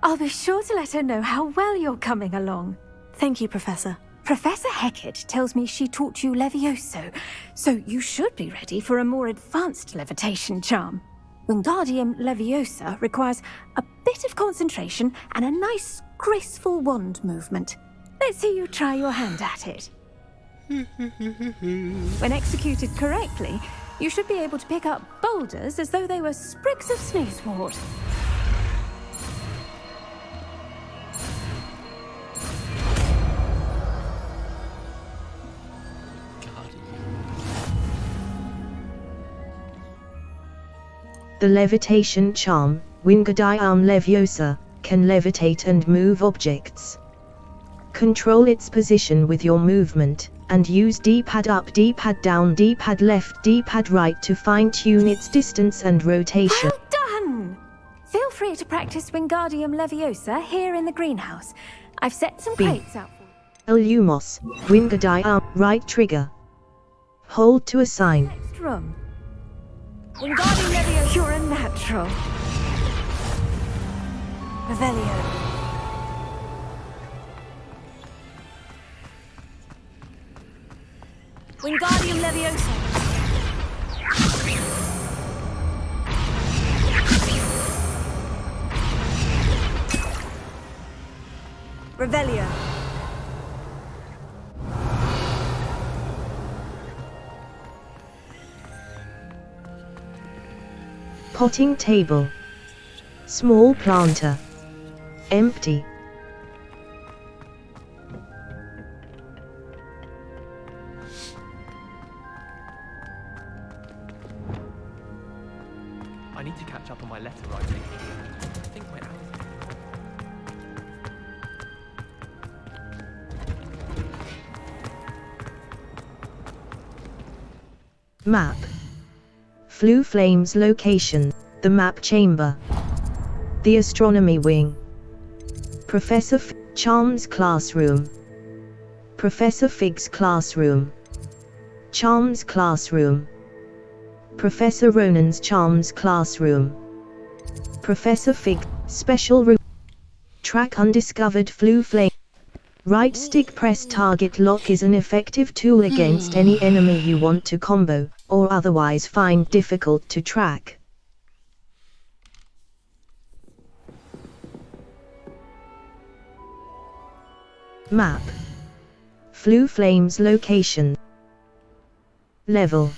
I'll be sure to let her know how well you're coming along. Thank you, Professor. Professor Hecat tells me she taught you Levioso, so you should be ready for a more advanced levitation charm. Wingardium Leviosa requires a bit of concentration and a nice, graceful wand movement. Let's see you try your hand at it. When executed correctly, you should be able to pick up boulders as though they were sprigs of sneezewort. The levitation charm, Wingardium Leviosa, can levitate and move objects. Control its position with your movement, and use D-pad up, D-pad down, D-pad left, D-pad right to fine-tune its distance and rotation. Well done! Feel free to practice Wingardium Leviosa here in the greenhouse. I've set some B. crates out for you. Lumos, Wingardium, right trigger. Hold to assign. Next room. Wingardium Leviosa, you're a natural. Revelio. Wingardium Leviosa. Revelio. Potting table. Small planter. Empty. I need to catch up on my letter writing. I think my hours. Map. Flue Flame's location, the map chamber. The astronomy wing. Professor Charm's classroom. Professor Fig's classroom. Charm's classroom. Professor Ronan's Charms classroom. Professor Fig, special room. Track undiscovered Flue Flame. Right stick press target lock is an effective tool against any enemy you want to combo, or otherwise find difficult to track. Map. Flue Flame's location. Level.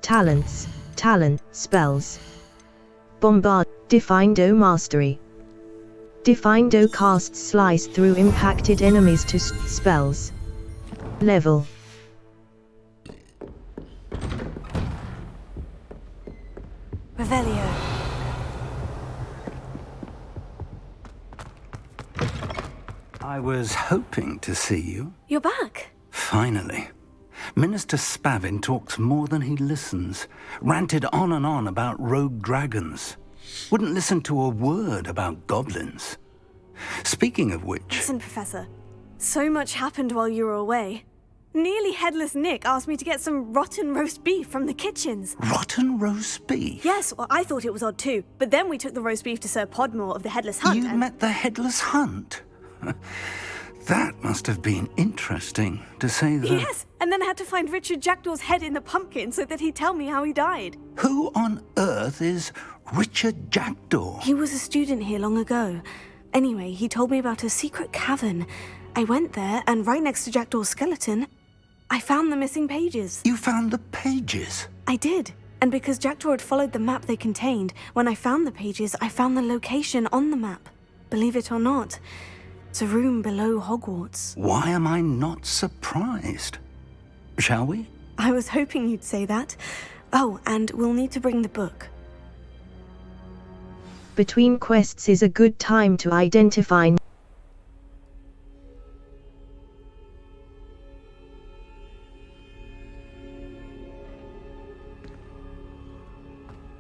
Talents, talent, spells. Bombard, Defindo Mastery. Defindo casts slice through impacted enemies to spells. Level. Revelio. I was hoping to see you. You're back. Finally. Minister Spavin talks more than he listens. Ranted on and on about rogue dragons. Wouldn't listen to a word about goblins. Speaking of which... Listen, Professor. So much happened while you were away. Nearly Headless Nick asked me to get some rotten roast beef from the kitchens. Rotten roast beef? Yes, well, I thought it was odd too. But then we took the roast beef to Sir Podmore of the Headless Hunt. You met the Headless Hunt? That must have been interesting, to say the... Yes, and then I had to find Richard Jackdaw's head in the pumpkin so that he'd tell me how he died. Who on earth is Richard Jackdaw? He was a student here long ago. Anyway, he told me about a secret cavern. I went there, and right next to Jackdaw's skeleton, I found the missing pages. You found the pages? I did. And because Jackdaw had followed the map they contained, when I found the pages, I found the location on the map. Believe it or not, it's a room below Hogwarts. Why am I not surprised? Shall we? I was hoping you'd say that. Oh, and we'll need to bring the book. Between quests is a good time to identify.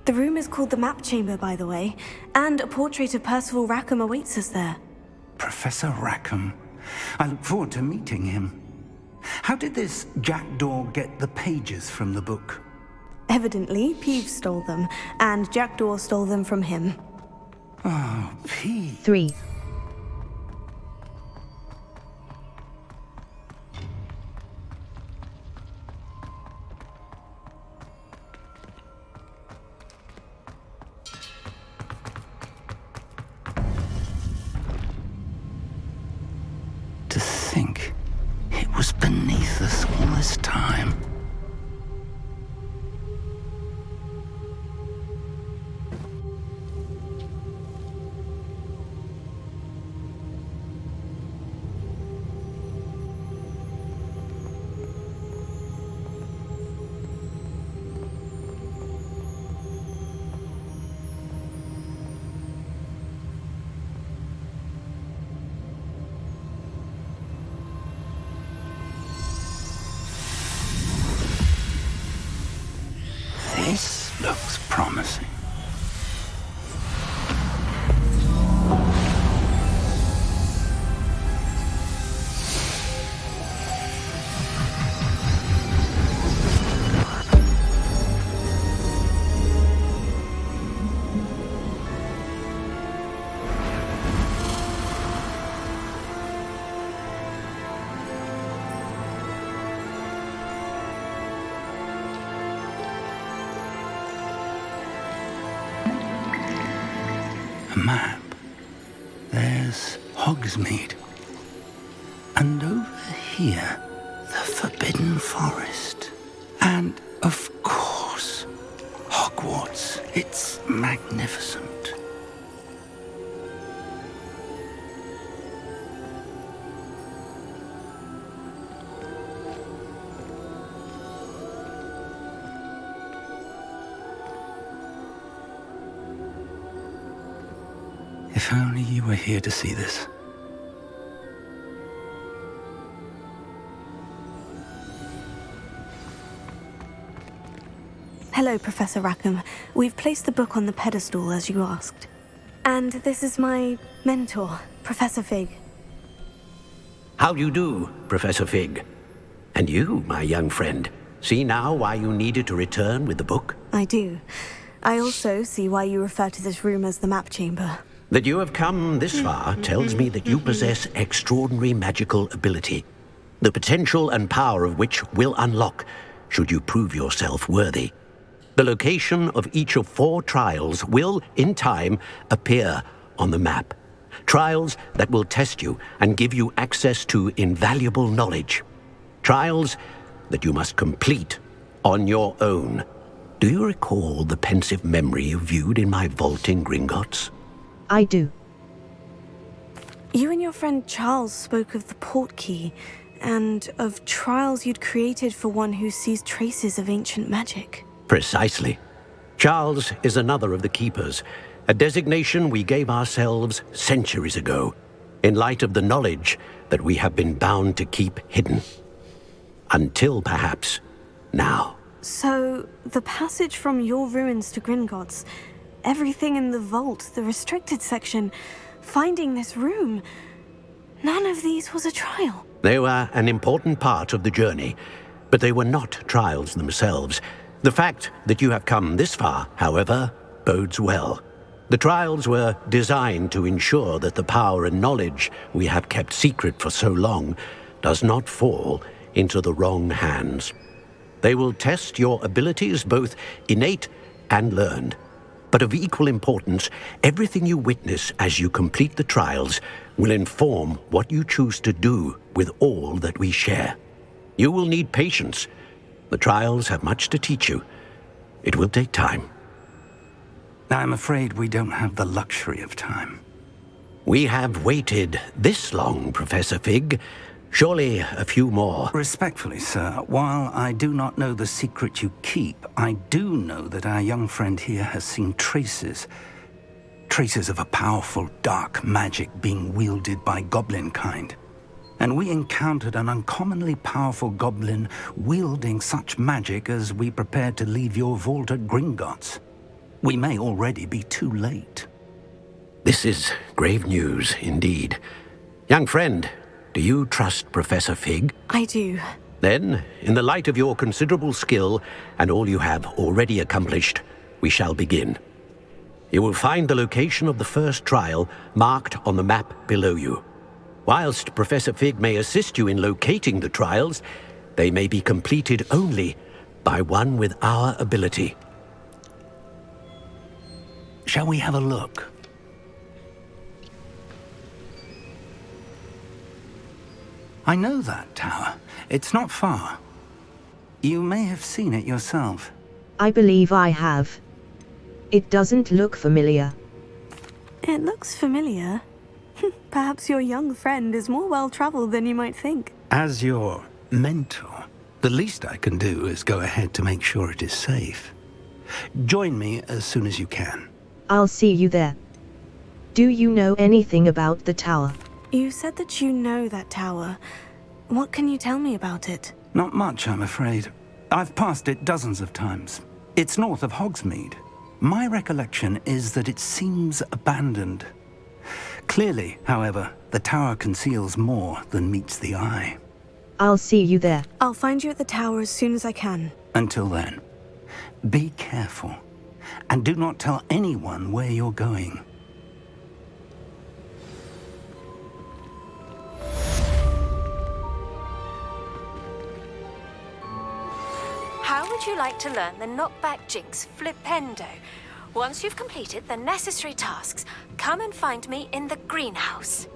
The room is called the Map Chamber, by the way, and a portrait of Percival Rackham awaits us there. Professor Rackham. I look forward to meeting him. How did this Jackdaw get the pages from the book? Evidently, Peeves stole them, and Jackdaw stole them from him. Oh, Peeves. 3. To think it was beneath us all this time. map, there's Hogsmeade. And over here, the Forbidden Forest. And, of course, Hogwarts. It's magnificent. If only you were here to see this. Hello, Professor Rackham. We've placed the book on the pedestal as you asked. And this is my mentor, Professor Fig. How do you do, Professor Fig? And you, my young friend, see now why you needed to return with the book? I do. I also see why you refer to this room as the map chamber. That you have come this far tells me that you possess extraordinary magical ability, the potential and power of which will unlock should you prove yourself worthy. The location of each of 4 trials will, in time, appear on the map. Trials that will test you and give you access to invaluable knowledge. Trials that you must complete on your own. Do you recall the pensive memory you viewed in my vault in Gringotts? I do. You and your friend Charles spoke of the portkey, and of trials you'd created for one who sees traces of ancient magic. Precisely. Charles is another of the keepers, a designation we gave ourselves centuries ago, in light of the knowledge that we have been bound to keep hidden. Until perhaps now. So, the passage from your ruins to Gringotts, everything in the vault, the restricted section, finding this room, none of these was a trial. They were an important part of the journey, but they were not trials themselves. The fact that you have come this far, however, bodes well. The trials were designed to ensure that the power and knowledge we have kept secret for so long does not fall into the wrong hands. They will test your abilities, both innate and learned. But of equal importance, everything you witness as you complete the trials will inform what you choose to do with all that we share. You will need patience. The trials have much to teach you. It will take time. I'm afraid we don't have the luxury of time. We have waited this long, Professor Fig. Surely a few more. Respectfully, sir, while I do not know the secret you keep, I do know that our young friend here has seen traces of a powerful dark magic being wielded by goblin kind. And we encountered an uncommonly powerful goblin wielding such magic as we prepared to leave your vault at Gringotts. We may already be too late. This is grave news indeed. Young friend, do you trust Professor Fig? I do. Then, in the light of your considerable skill and all you have already accomplished, we shall begin. You will find the location of the first trial marked on the map below you. Whilst Professor Fig may assist you in locating the trials, they may be completed only by one with our ability. Shall we have a look? I know that tower. It's not far. You may have seen it yourself. I believe I have. It doesn't look familiar. It looks familiar. Perhaps your young friend is more well-traveled than you might think. As your mentor, the least I can do is go ahead to make sure it is safe. Join me as soon as you can. I'll see you there. Do you know anything about the tower? You said that you know that tower. What can you tell me about it? Not much, I'm afraid. I've passed it dozens of times. It's north of Hogsmeade. My recollection is that it seems abandoned. Clearly, however, the tower conceals more than meets the eye. I'll see you there. I'll find you at the tower as soon as I can. Until then, be careful, and do not tell anyone where you're going. How would you like to learn the knockback jinx flipendo? Once you've completed the necessary tasks, come and find me in the greenhouse.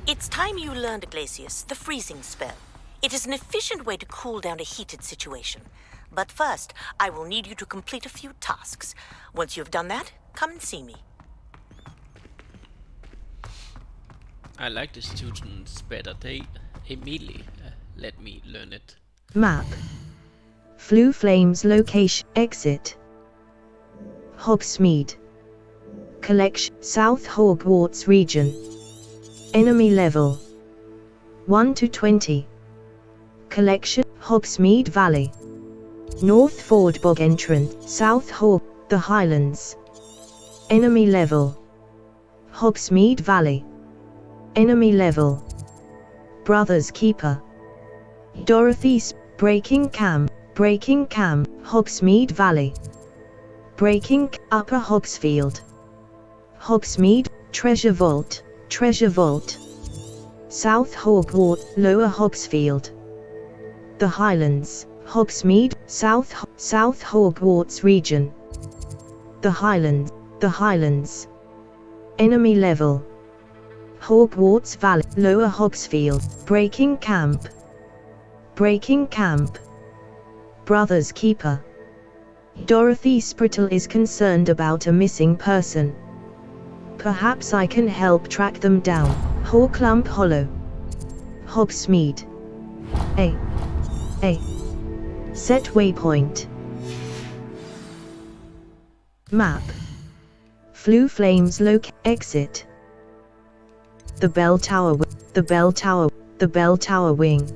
It's time you learned, Iglesias, the freezing spell. It is an efficient way to cool down a heated situation. But first, I will need you to complete a few tasks. Once you've done that, come and see me. I like the students better. They immediately let me learn it. Map. Flue Flames location. Exit. Hogsmeade. Collection. South Hogwarts region. Enemy level 1 to 20. Collection. Hogsmeade Valley. North Ford Bog entrance. South Hog. The Highlands. Enemy level. Hogsmeade Valley. Enemy level. Brothers Keeper. Dorothy's. Breaking Camp. Hogsmeade Valley. Breaking Upper Hogsfield. Hogsmeade. Treasure Vault. South Hogwarts. Lower Hogsfield. The Highlands. Hogsmeade. South Hogwarts region. The Highlands. Enemy level. Hogwarts Valley. Lower Hogsfield. Breaking Camp. Brothers Keeper. Dorothy Sprittle is concerned about a missing person. Perhaps I can help track them down. Horclump Hollow. Hogsmeade. A. Set waypoint. Map. Flue Flames exit. The Bell Tower Wing.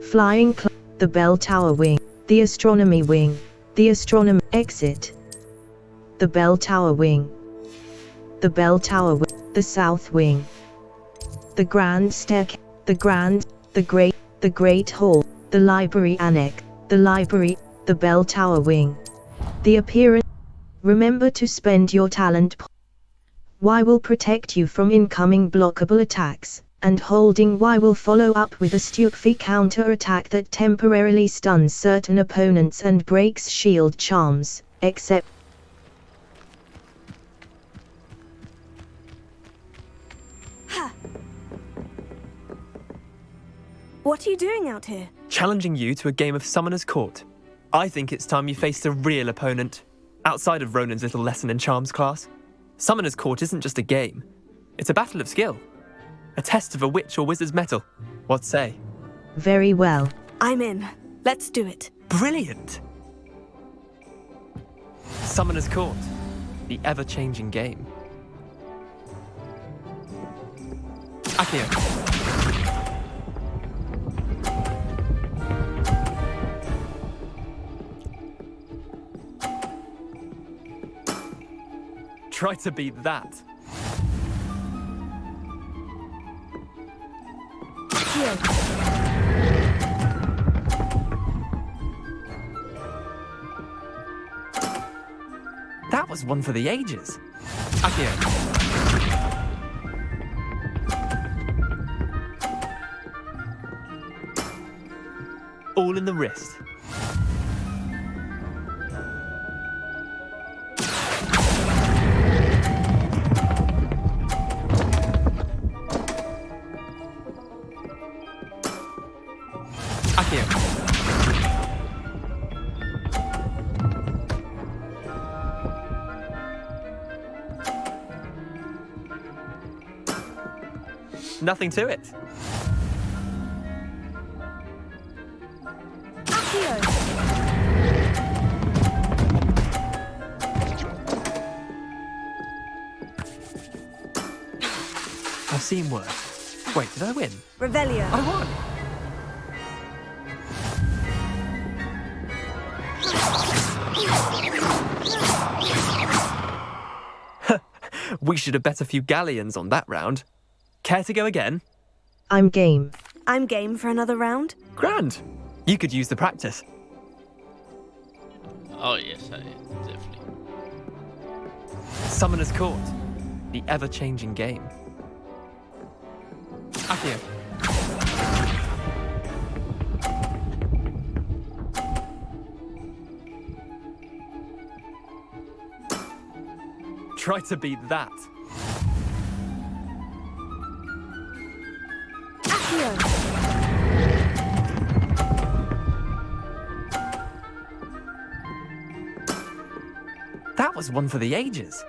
Flying the Bell Tower Wing. The Astronomy Wing. Exit. The Bell Tower Wing. The Bell Tower Wing. The South Wing. The Grand Staircase. The Great Hall. The Library Annex. The Bell Tower Wing. The Appearance. Remember to spend your talent. Y will protect you from incoming blockable attacks, and holding Y will follow up with a stupefy counter-attack that temporarily stuns certain opponents and breaks shield charms, except... What are you doing out here? Challenging you to a game of Summoner's Court. I think it's time you faced a real opponent, outside of Ronan's little lesson in charms class. Summoner's Court isn't just a game. It's a battle of skill. A test of a witch or wizard's mettle. What say? Very well. I'm in. Let's do it. Brilliant! Summoner's Court. The ever-changing game. Accio. Try to beat that. That was one for the ages. Accio. All in the wrist. Nothing to it. I've seen worse. Wait, did I win? Revelio. I won. We should have bet a few galleons on that round. Care to go again? I'm game. I'm game for another round. Grand. You could use the practice. Oh yes, I definitely. Summoner's Court. The ever-changing game. Accio. Try to beat that. That was one for the ages.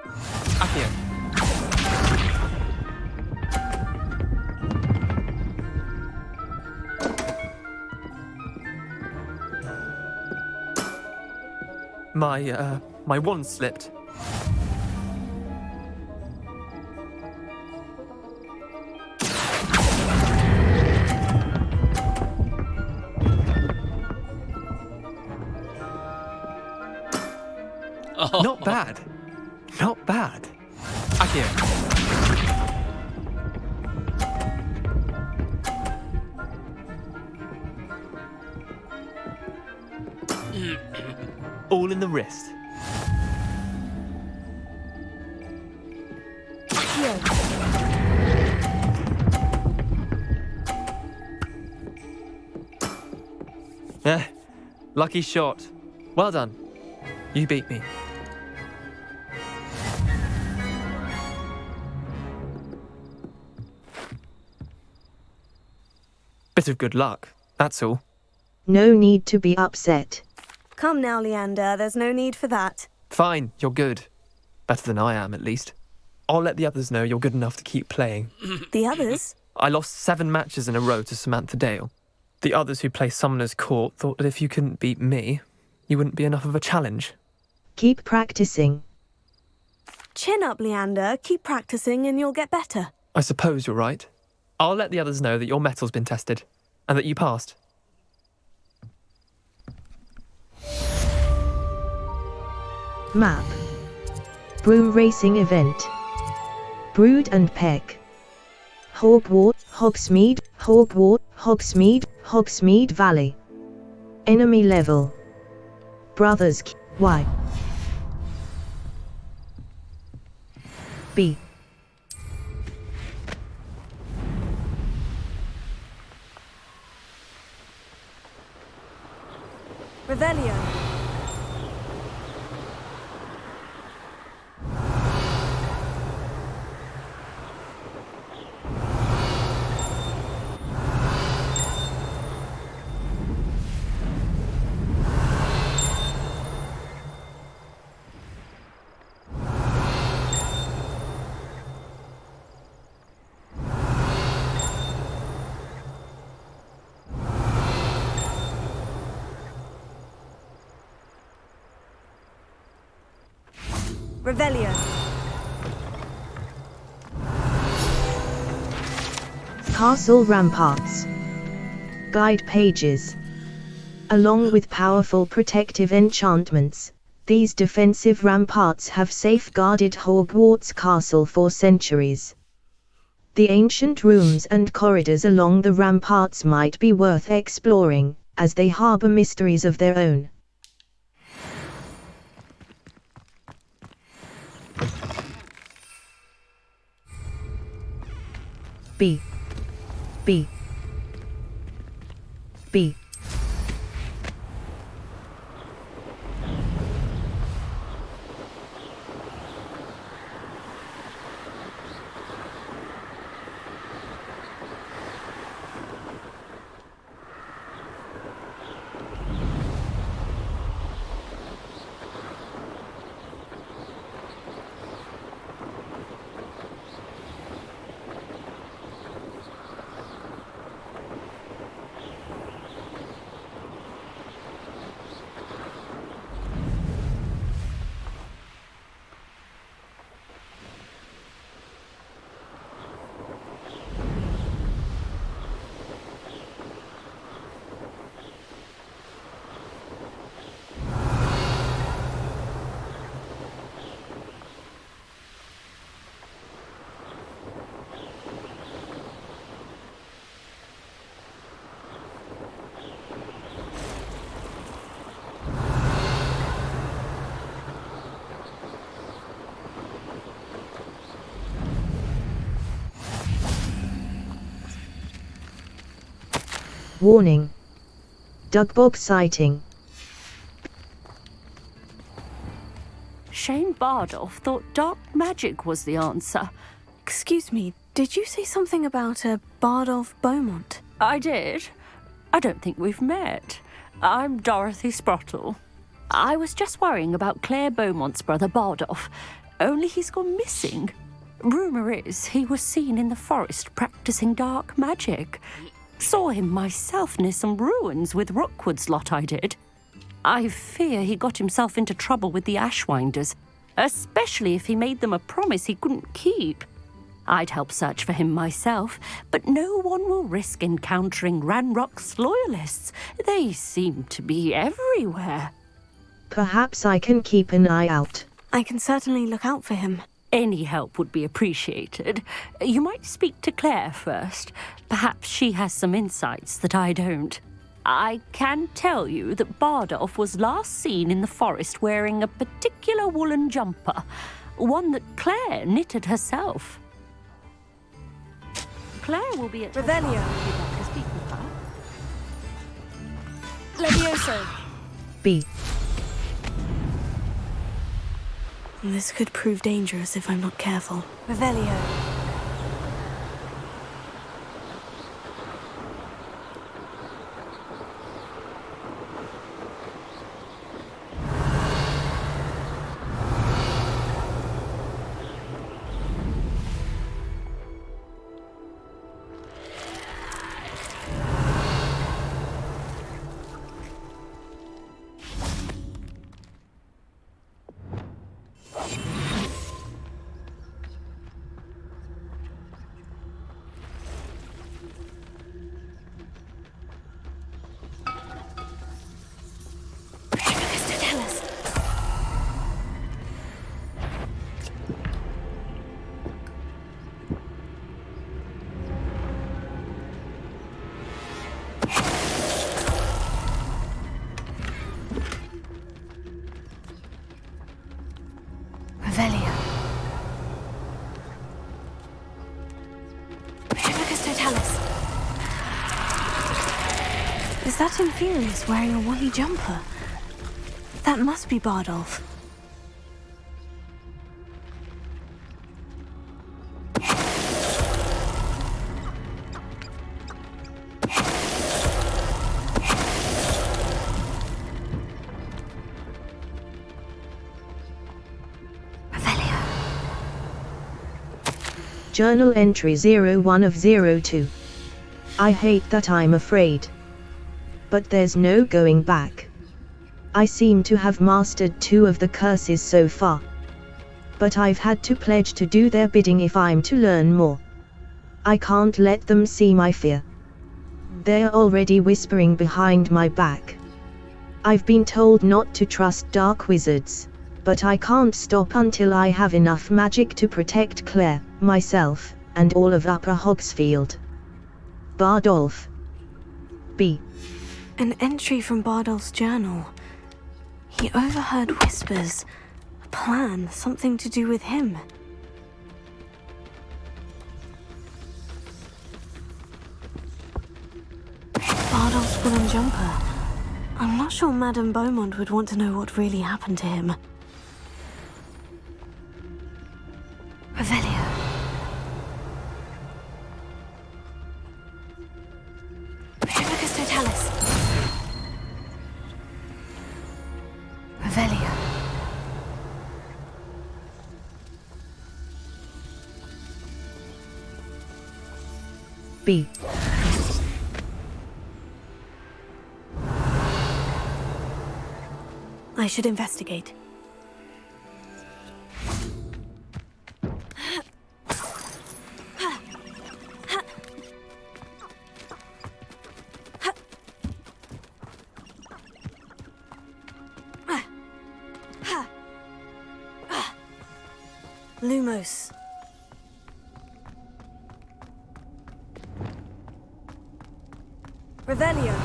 Accio. My wand slipped. Oh. Not bad. Not bad. Accio. All in the wrist. Lucky shot. Well done. You beat me. Bit of good luck, that's all. No need to be upset. Come now, Leander, there's no need for that. Fine, you're good. Better than I am, at least. I'll let the others know you're good enough to keep playing. The others? I lost 7 matches in a row to Samantha Dale. The others who play Summoner's Court thought that if you couldn't beat me, you wouldn't be enough of a challenge. Keep practicing. Chin up, Leander. Keep practicing and you'll get better. I suppose you're right. I'll let the others know that your metal's been tested, and that you passed. Map. Broom racing event. Brood and Peck. Hogwarts, Hogsmeade, Hogwarts, Hogsmeade, Hogsmeade Valley. Enemy level. Brothers Y. B. Revelio. Revelio. Castle ramparts. Guide pages. Along with powerful protective enchantments, these defensive ramparts have safeguarded Hogwarts Castle for centuries. The ancient rooms and corridors along the ramparts might be worth exploring, as they harbor mysteries of their own. B. B. B. Warning. Dugbog sighting. Shane Bardolph thought dark magic was the answer. Excuse me, did you say something about a Bardolph Beaumont? I did. I don't think we've met. I'm Dorothy Sprottle. I was just worrying about Claire Beaumont's brother Bardolph, only he's gone missing. Rumour is he was seen in the forest practicing dark magic. Saw him myself near some ruins with Rookwood's lot I did. I fear he got himself into trouble with the Ashwinders, especially if he made them a promise he couldn't keep. I'd help search for him myself, but no one will risk encountering Ranrock's loyalists. They seem to be everywhere. Perhaps I can keep an eye out. I can certainly look out for him. Any help would be appreciated. You might speak to Claire first. Perhaps she has some insights that I don't. I can tell you that Bardolph was last seen in the forest wearing a particular woolen jumper, one that Claire knitted herself. Claire will be at Revelio. If you'd like to speak with her. Levioso. B. This could prove dangerous if I'm not careful. Revelio. Is that Inferius wearing a woolly jumper? That must be Bardolph. Journal entry 01 of 02. I hate that I'm afraid. But there's no going back. I seem to have mastered 2 of the curses so far. But I've had to pledge to do their bidding if I'm to learn more. I can't let them see my fear. They're already whispering behind my back. I've been told not to trust dark wizards, but I can't stop until I have enough magic to protect Claire, myself, and all of Upper Hogsfield. Bardolph. B. An entry from Bardolph's journal. He overheard whispers. A plan, something to do with him. Bardolph's woolen jumper. I'm not sure Madame Beaumont would want to know what really happened to him. Revelio. Primicus Totalis. Revelio. B. I should investigate. Lumos. Revelio.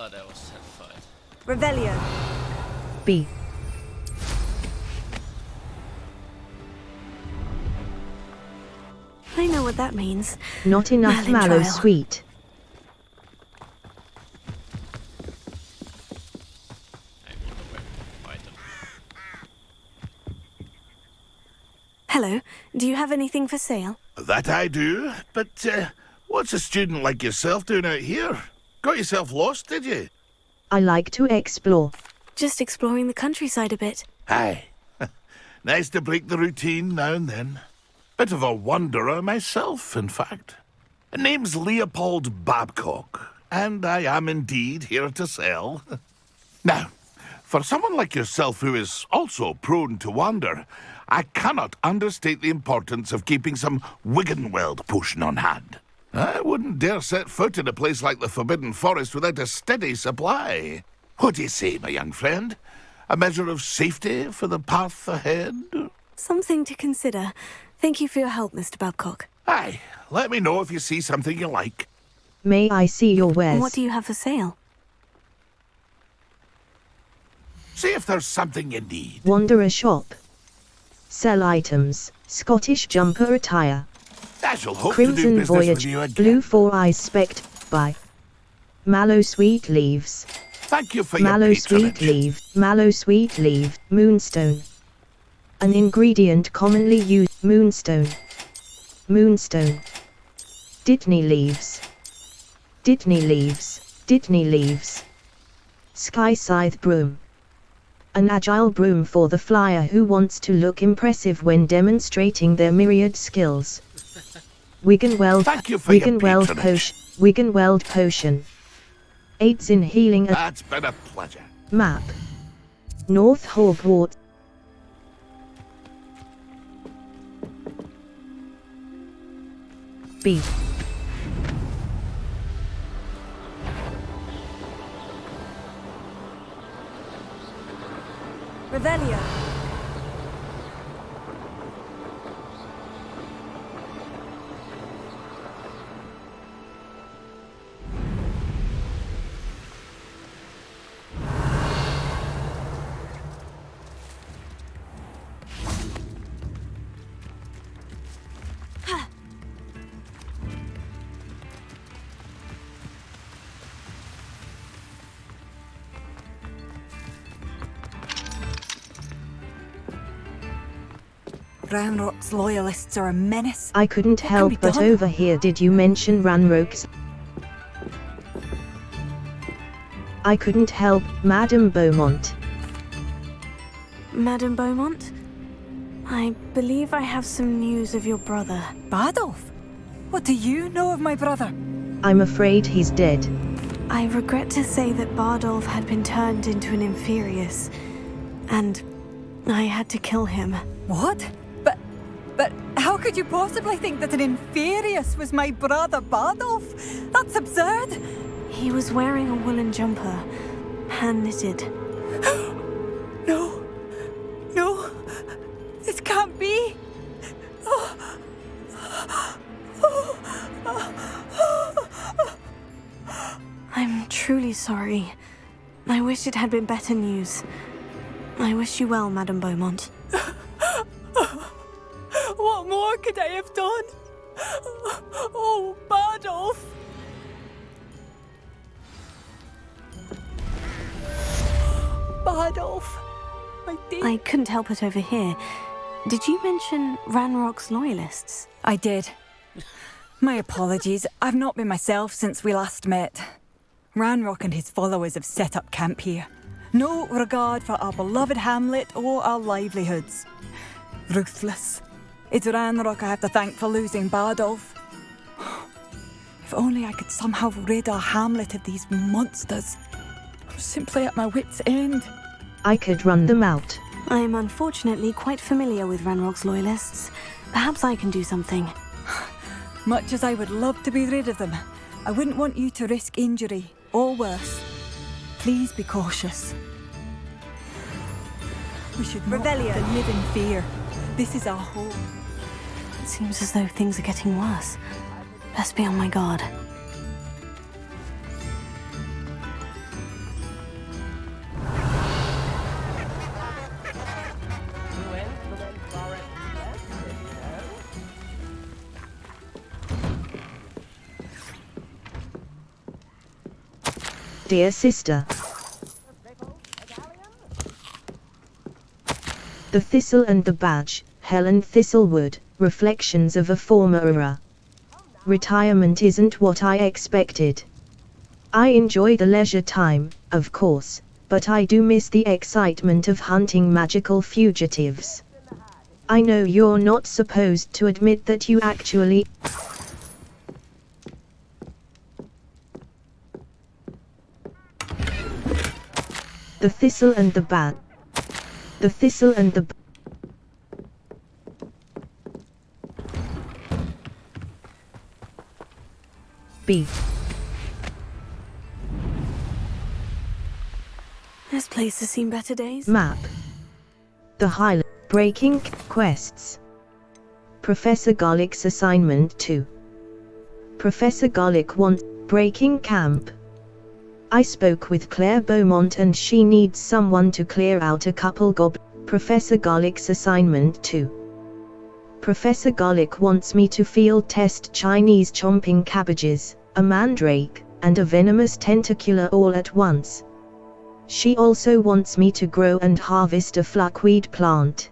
Oh, that was terrified. Revelio. B. I know what that means. Not enough Merlin mallow trial. sweet. Hello, do you have anything for sale? That I do, but what's a student like yourself doing out here? Got yourself lost, did you? I like to explore. Just exploring the countryside a bit. Aye. Nice to break the routine now and then. Bit of a wanderer myself, in fact. Name's Leopold Babcock, and I am indeed here to sell. Now, for someone like yourself who is also prone to wander, I cannot understate the importance of keeping some Wiggenweld potion on hand. I wouldn't dare set foot in a place like the Forbidden Forest without a steady supply. What do you say, my young friend? A measure of safety for the path ahead? Something to consider. Thank you for your help, Mr. Babcock. Aye, let me know if you see something you like. May I see your wares? What do you have for sale? See if there's something you need. Wanderer shop. Sell items. Scottish jumper attire. I shall hope to do Crimson business Voyage. with you again. Blue 4 Eyes Spect. By Mallow Sweet Leaves. Thank you for Mallow your Sweet patronage. Leaf. Mallow Sweet Leaf. Moonstone. An ingredient commonly used. Moonstone. Moonstone. Dittany leaves. Dittany leaves. Dittany leaves. Sky Scythe broom. An agile broom for the flyer who wants to look impressive when demonstrating their myriad skills. Wiggenweld. Thank you for your Wiggenweld patronage. potion. Wiggenweld potion. Aids in healing. That's been a pleasure. Map. North Hogwarts. B. Revelio. Ranrock's loyalists are a menace. I couldn't What can help be but done? overhear. Did you mention Ranrock's? I couldn't help, Madame Beaumont. Madame Beaumont? I believe I have some news of your brother. Bardolph? What do you know of my brother? I'm afraid he's dead. I regret to say that Bardolph had been turned into an Inferius, and I had to kill him. What? But how could you possibly think that an Inferius was my brother Bardolph? That's absurd! He was wearing a woolen jumper, hand-knitted. No. No. This can't be. I'm truly sorry. I wish it had been better news. I wish you well, Madame Beaumont. What more could I have done? Oh, Bardolph! Bardolph, my dear. I couldn't help but overhear. Did you mention Ranrock's loyalists? I did. My apologies. I've not been myself since we last met. Ranrock and his followers have set up camp here. No regard for our beloved hamlet or our livelihoods. Ruthless. It's Ranrock I have to thank for losing Bardolph. If only I could somehow rid our hamlet of these monsters. I'm simply at my wit's end. I could run them out. I am unfortunately quite familiar with Ranrock's loyalists. Perhaps I can do something. Much as I would love to be rid of them, I wouldn't want you to risk injury, or worse. Please be cautious. We should not Revelio. have to live in fear. This is our home. It seems as though things are getting worse. Best be on my guard. Dear sister. The Thistle and the Badge, Helen Thistlewood, Reflections of a Former Era. Retirement isn't what I expected. I enjoy the leisure time, of course, but I do miss the excitement of hunting magical fugitives. I know you're not supposed to admit that you actually... The Thistle and the Bat. The Thistle and the... B. This place has seen better days. Map. The Highland. Breaking quests. Professor Garlick's assignment 2. Professor Garlick wants breaking camp. I spoke with Claire Beaumont and she needs someone to clear out a couple Professor Garlick's assignment 2. Professor Garlick wants me to field test Chinese chomping cabbages, a mandrake, and a venomous tentacular all at once. She also wants me to grow and harvest a fluckweed plant.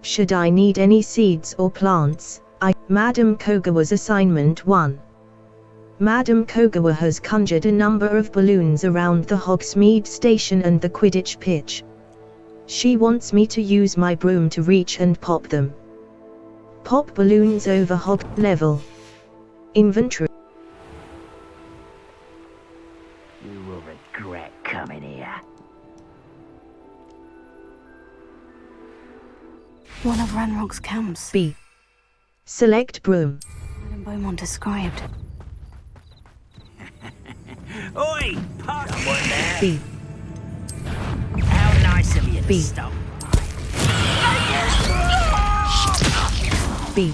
Should I need any seeds or plants? Madam Kogawa's assignment 1. Madam Kogawa has conjured a number of balloons around the Hogsmeade station and the Quidditch pitch. She wants me to use my broom to reach and pop them. Pop balloons over level. Inventory. You will regret coming here. One of Ranrock's camps. B. Select broom. Madam Beaumont described. Oi! Park one there! B. How nice of you to B. stop. B.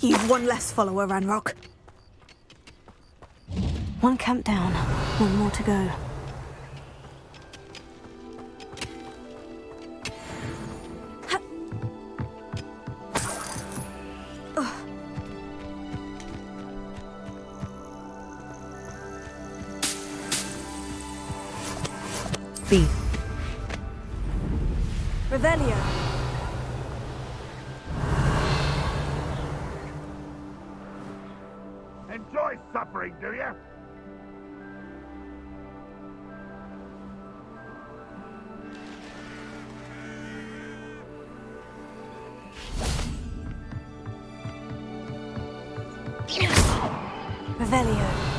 You've one less follower, Ranrock. One camp down, one more to go. B. Revelio. Enjoy suffering, do you? Revelio.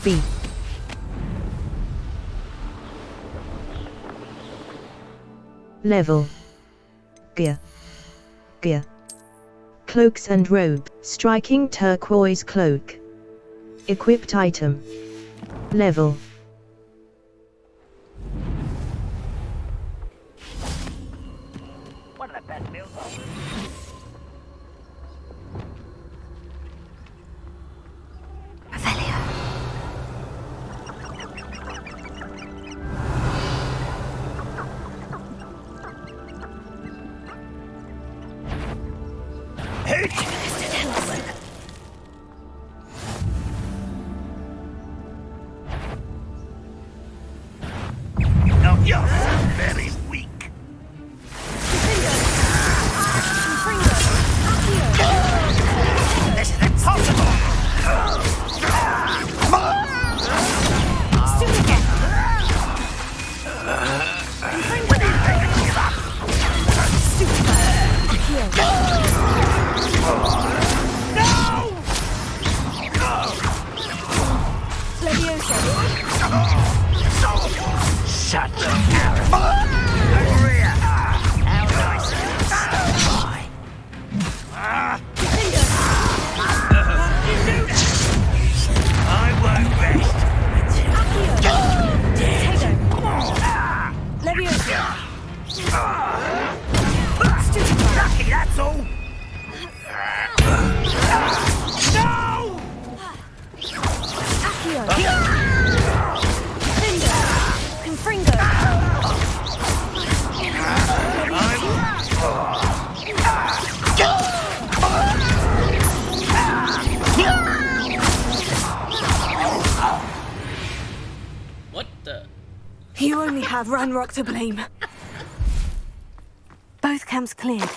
B. Level. Gear. Gear. Cloaks and robe. Striking turquoise cloak. Equipped item. Level. One of the best meals. Oh, you're so very weak. This is impossible. Such arrogance. Maria, how nice of you to stop by. I won't rest. Lucky, that's all. No! What the? You only have Ranrock to blame. Both camps cleared.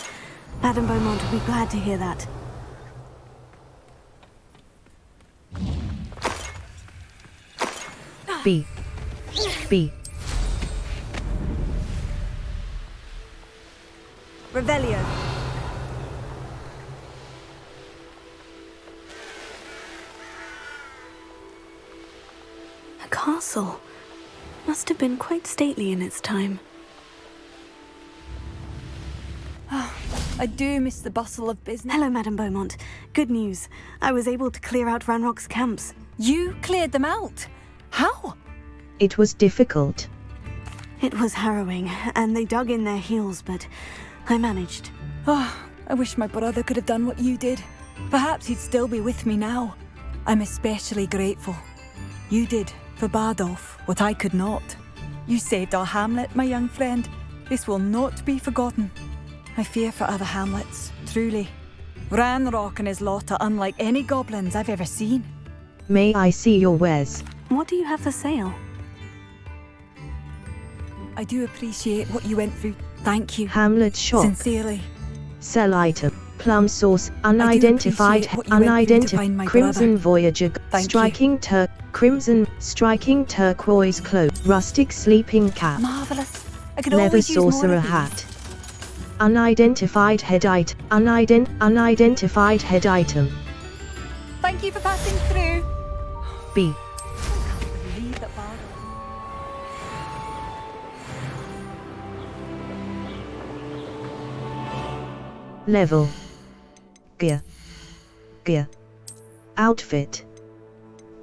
Madame Beaumont will be glad to hear that. B. Revelio. A castle. Must have been quite stately in its time. I do miss the bustle of business. Hello, Madame Beaumont. Good news. I was able to clear out Ranrock's camps. You cleared them out? How? It was difficult. It was harrowing, and they dug in their heels, but I managed. Oh, I wish my brother could have done what you did. Perhaps he'd still be with me now. I'm especially grateful. You did, for Bardolph, what I could not. You saved our hamlet, my young friend. This will not be forgotten. I fear for other hamlets, truly. Ranrock and his lot are unlike any goblins I've ever seen. May I see your wares? What do you have for sale? I do appreciate what you went through. Thank you. Hamlet shop. Sincerely. Sell item. Plum sauce. Unidentified. Crimson Voyager. Striking turquoise cloak. Rustic sleeping cap. Marvelous. I could Leather always use more sorcerer of these. hat. Unidentified head item. Unidentified head item. Thank you for passing through. B. Believe that Bardolph. Level. Gear. Outfit.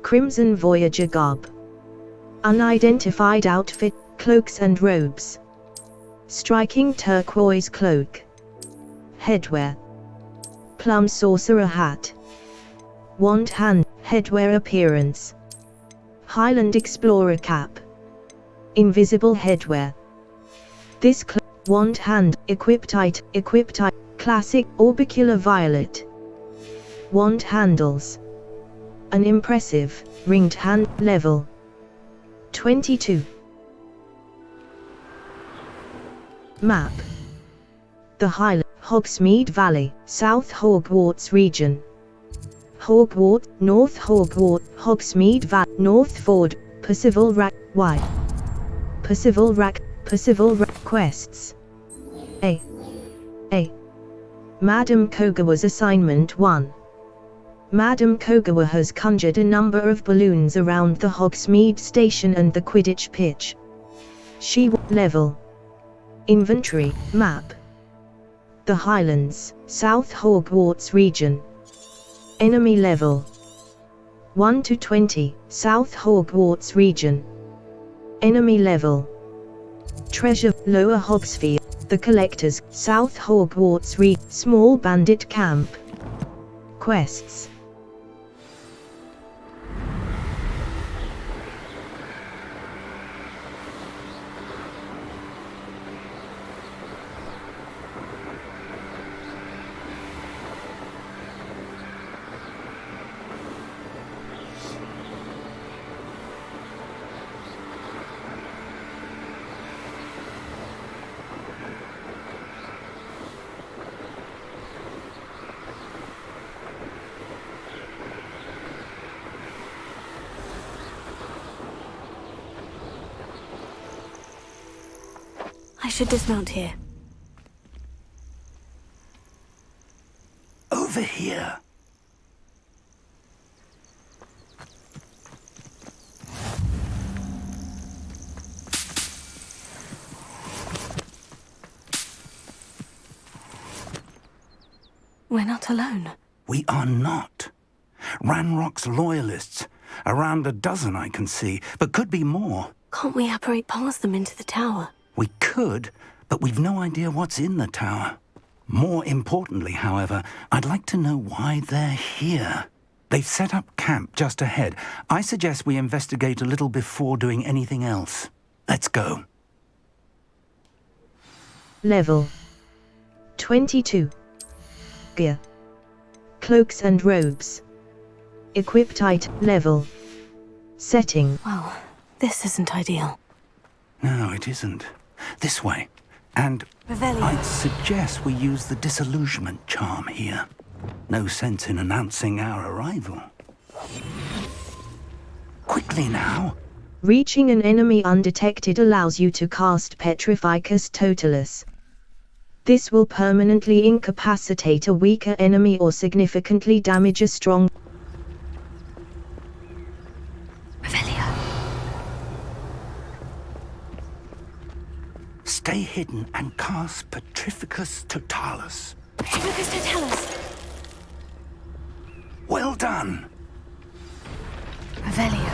Crimson Voyager garb. Unidentified outfit, cloaks and robes. Striking turquoise cloak. Headwear. Plum sorcerer hat. Wand hand, headwear appearance. Highland explorer cap. Invisible headwear. This wand hand, equipped classic orbicular violet. Wand handles. An impressive, ringed hand, level 22. Map. The Highland, Hogsmeade Valley, South Hogwarts region. Hogwarts, North Hogwarts, Hogsmeade Valley, North Ford, Percival Rack, Y. Percival Rack, quests. A. Madame Kogawa's assignment 1. Madame Kogawa has conjured a number of balloons around the Hogsmeade station and the Quidditch pitch. She level. Inventory, map. The Highlands, South Hogwarts region. Enemy level 1 to 20, South Hogwarts region. Enemy level. Treasure, Lower Hogsfield, The Collectors, South Hogwarts Small Bandit Camp. Quests. should dismount here. Over here. We're not alone. We are not. Ranrock's loyalists. Around a dozen I can see, but could be more. Can't we apparate past them into the tower? We could, but we've no idea what's in the tower. More importantly, however, I'd like to know why they're here. They've set up camp just ahead. I suggest we investigate a little before doing anything else. Let's go. Level 22. Gear. Cloaks and robes. Equip type level. Setting. Well, this isn't ideal. No, it isn't. This way. And Revelio. I'd suggest we use the disillusionment charm here. No sense in announcing our arrival. Quickly now. Reaching an enemy undetected allows you to cast Petrificus Totalis. This will permanently incapacitate a weaker enemy or significantly damage a strong. Revelio. Stay hidden and cast Petrificus Totalis. Petrificus Totalis. Well done. Revelio.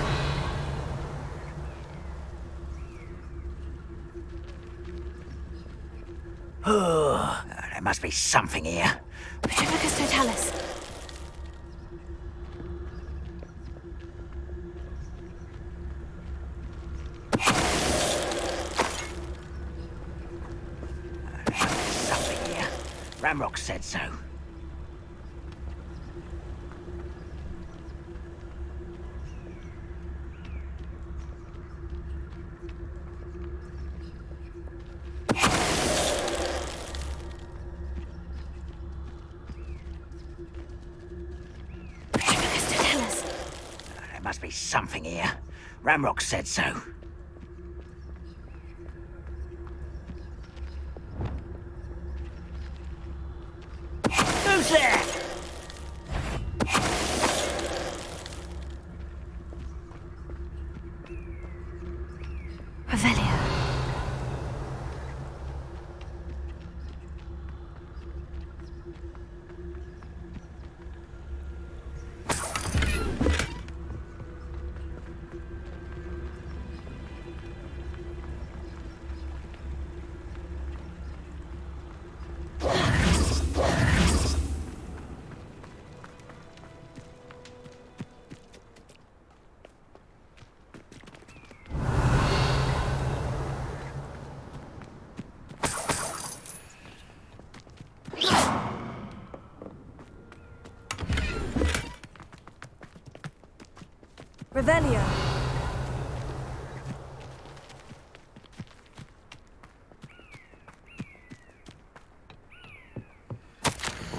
Oh, there must be something here. Petrificus Totalis. Something here. Ramrock said so. There must be something here. Ramrock said so. Who's there? Revelio. Revelio.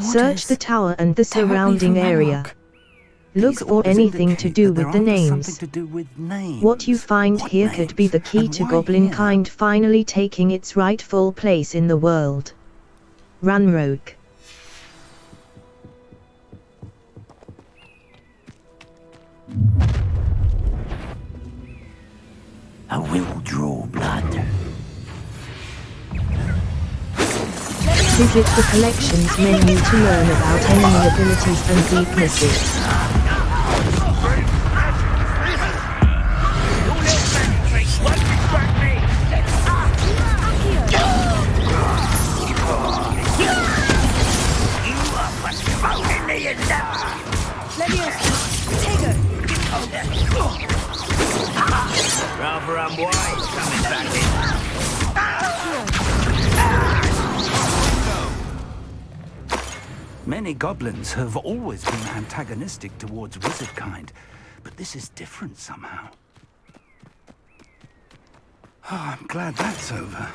Search the tower and the surrounding area. Look for anything to do with the names. What you find here could be the key to goblin kind finally taking its rightful place in the world. Ranrock. I will draw blood. Visit the collections menu to learn about enemy abilities and weaknesses. Rather unwise coming back in. Many goblins have always been antagonistic towards wizard kind, but this is different somehow. Oh, I'm glad that's over.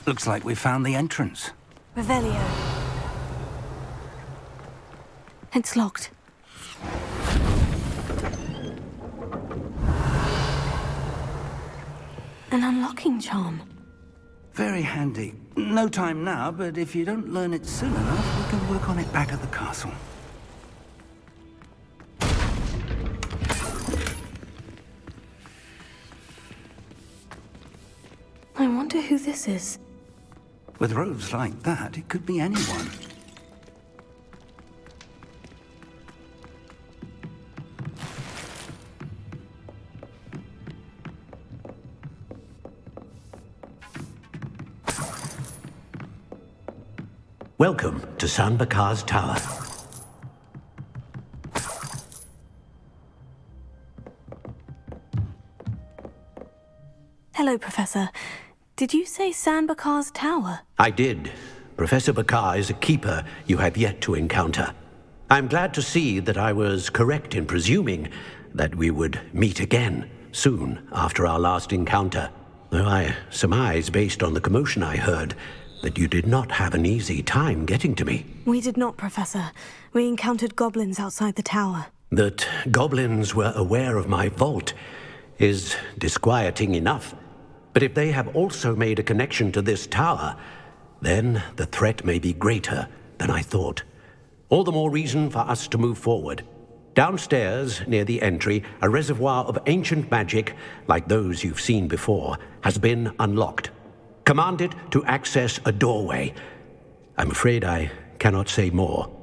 Looks like we found the entrance. Revelio. It's locked. An unlocking charm. Very handy. No time now, but if you don't learn it soon enough, we can work on it back at the castle. I wonder who this is. With robes like that, it could be anyone. Welcome to San Bakar's Tower. Hello, Professor. Did you say San Bakar's Tower? I did. Professor Bakar is a keeper you have yet to encounter. I'm glad to see that I was correct in presuming that we would meet again soon after our last encounter. Though I surmise, based on the commotion I heard, that you did not have an easy time getting to me. We did not, Professor. We encountered goblins outside the tower. That goblins were aware of my vault is disquieting enough. But if they have also made a connection to this tower, then the threat may be greater than I thought. All the more reason for us to move forward. Downstairs, near the entry, a reservoir of ancient magic, like those you've seen before, has been unlocked. Command it to access a doorway. I'm afraid I cannot say more.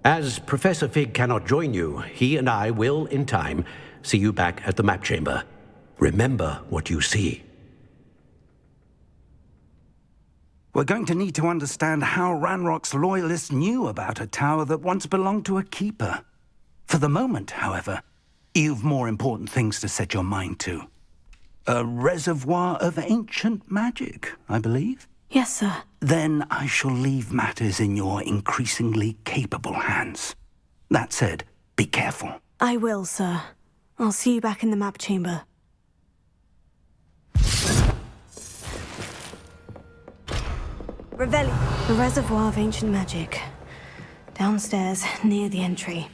As Professor Fig cannot join you, he and I will, in time, see you back at the map chamber. Remember what you see. We're going to need to understand how Ranrock's loyalists knew about a tower that once belonged to a keeper. For the moment, however, you've more important things to set your mind to. A reservoir of ancient magic, I believe? Yes, sir. Then I shall leave matters in your increasingly capable hands. That said, be careful. I will, sir. I'll see you back in the map chamber. Revelli. The reservoir of ancient magic. Downstairs, near the entry.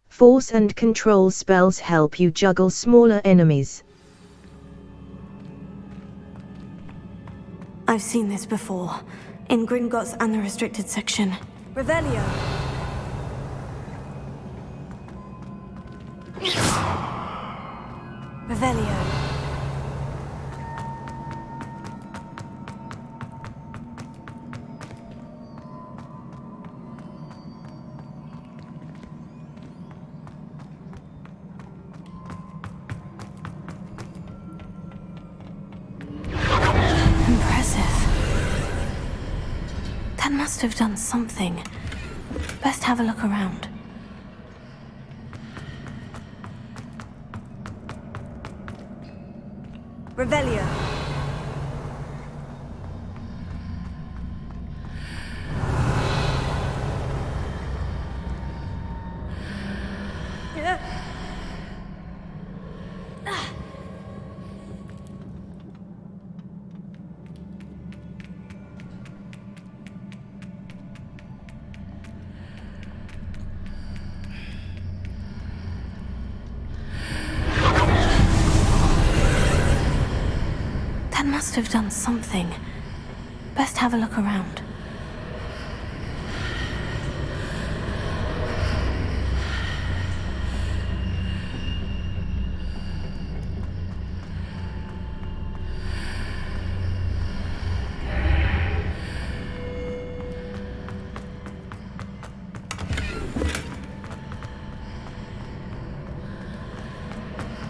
Force and control spells help you juggle smaller enemies. I've seen this before, in Gringotts and the restricted section. Revelio! Revelio. Must have done something. Best have a look around. Revelio. Must have done something. Best have a look around.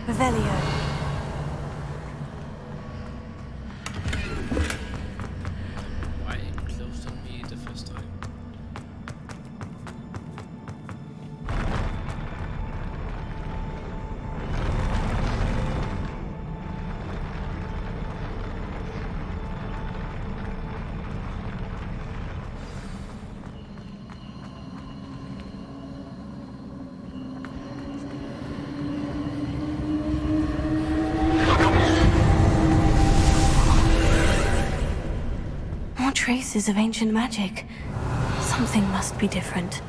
Revelio. traces of ancient magic. Something must be different.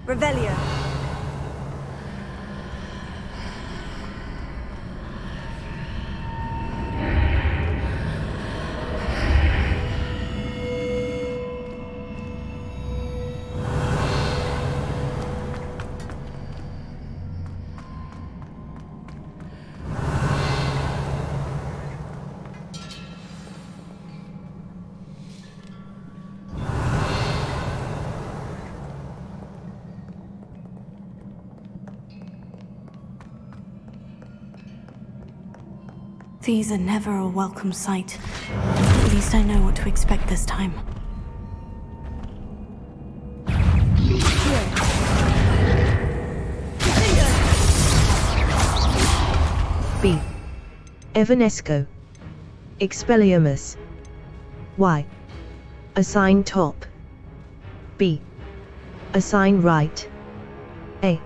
Revelio. These are never a welcome sight. At least I know what to expect this time. B. Evanesco. Expelliarmus. Y. Assign top. B. Assign right. A.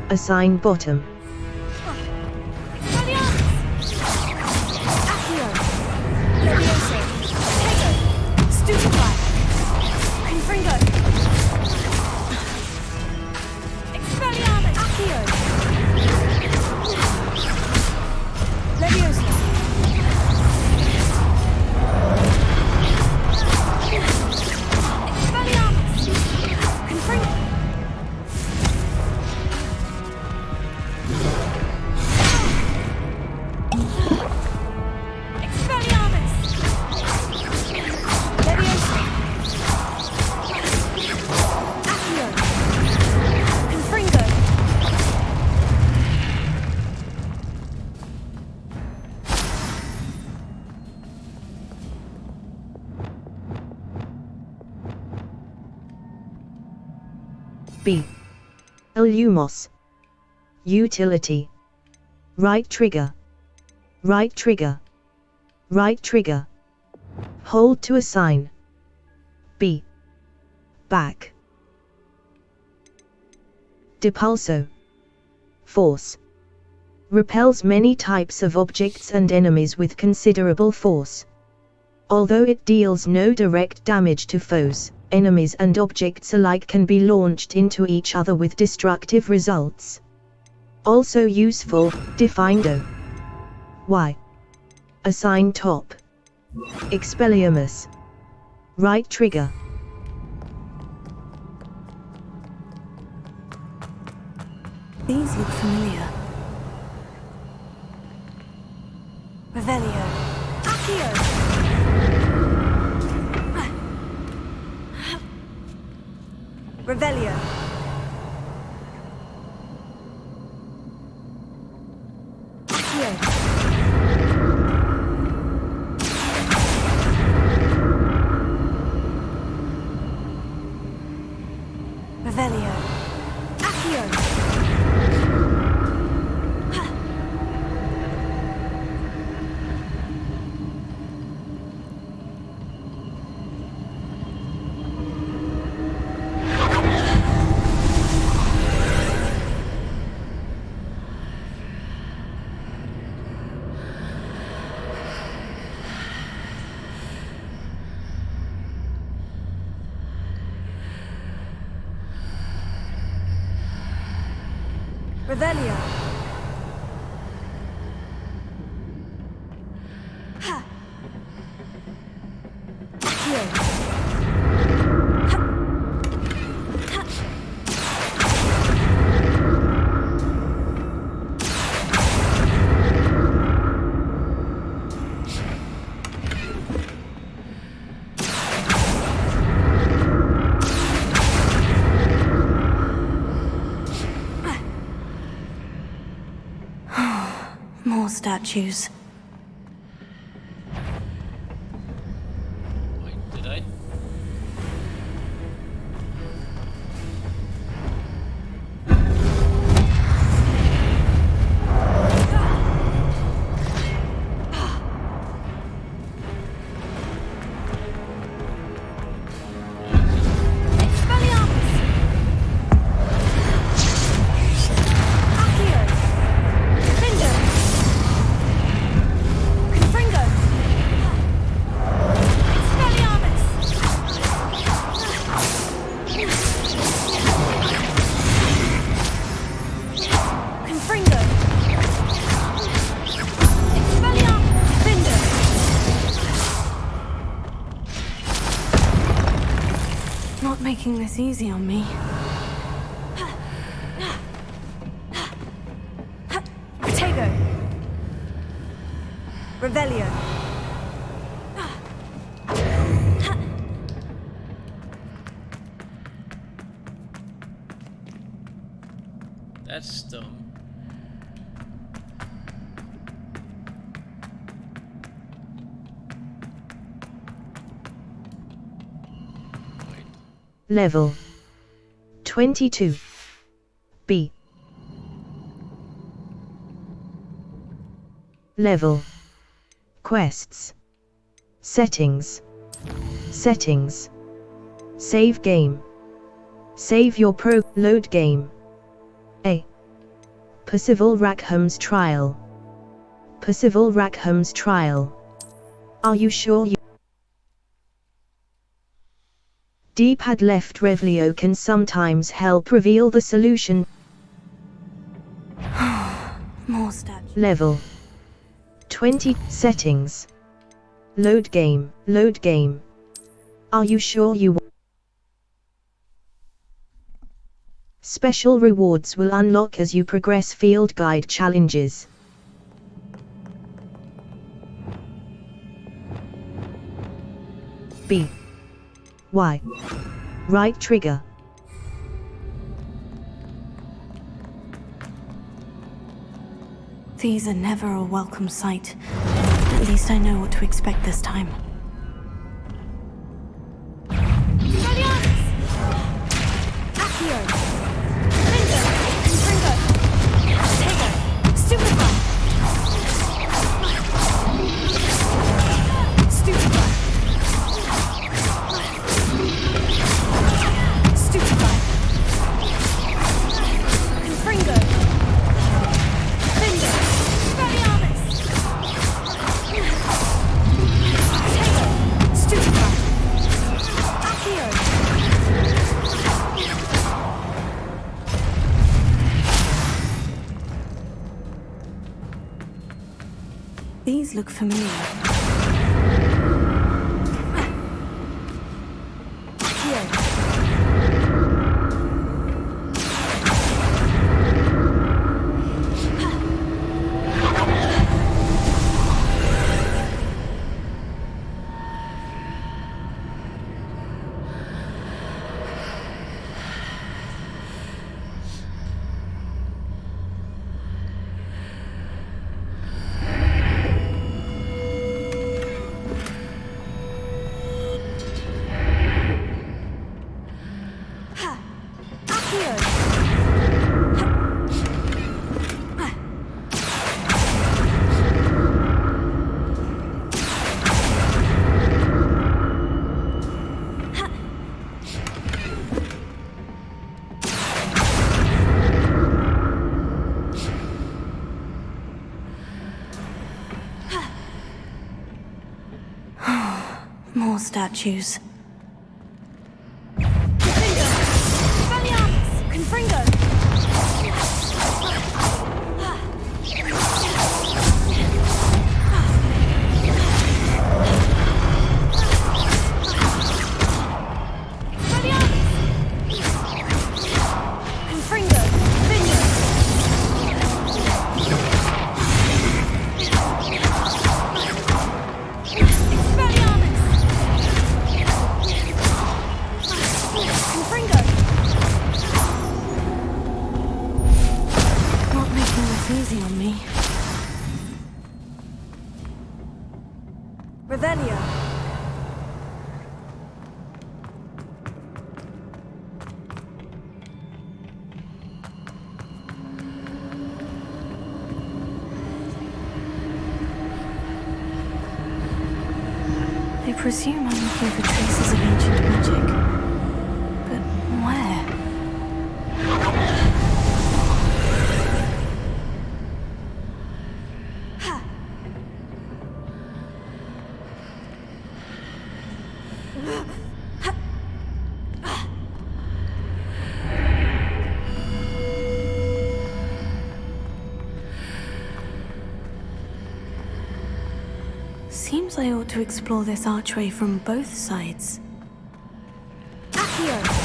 Assign bottom. B. Lumos. Utility. Right trigger. Right trigger. Right trigger. Hold to assign. B. Back. Depulso. Force. Repels many types of objects and enemies with considerable force. Although it deals no direct damage to foes, enemies and objects alike can be launched into each other with destructive results. Also useful, Defindo. Y. Assign top. Expelliarmus. Right trigger. These look familiar. Revelio. Accio. Revelio. Revelio. Accio. Revelio. Ha. More statues. Wait, did I? making this easy on me. Protego! Revelio! That's dumb. Level 22. B. Level. Quests. Settings. Settings. Save game. Save your load game. A. Percival Rackham's trial. Percival Rackham's trial. Are you sure you... D-pad left Revelio can sometimes help reveal the solution. More stats. Level 20. Settings. Load game. Load game. Are you sure you... Special rewards will unlock as you progress field guide challenges. B. Y. Right trigger. These are never a welcome sight. At least I know what to expect this time. These look familiar. More statues. I presume I'm looking for traces of ancient magic. But where? Seems I ought to explore this archway from both sides. Accio!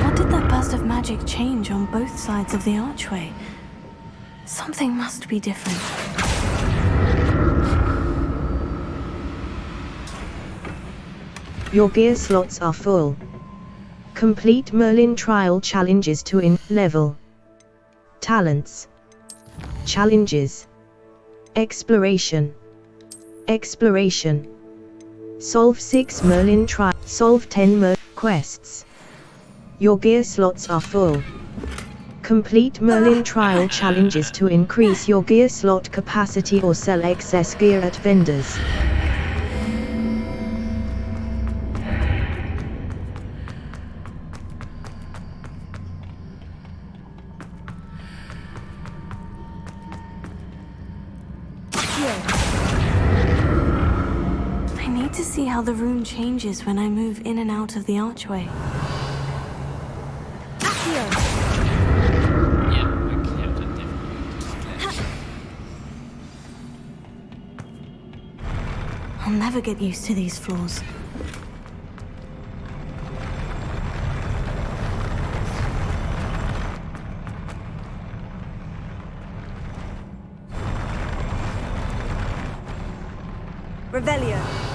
What did that burst of magic change on both sides of the archway? Something must be different. Your gear slots are full. Complete Merlin trial challenges to level. Talents. Challenges. Exploration. Exploration. Solve 6 Merlin solve 10 Merlin quests. Your gear slots are full. Complete Merlin trial challenges to increase your gear slot capacity or sell excess gear at vendors. I need to see how the room changes when I move in and out of the archway. I'll never get used to these floors. Revelio.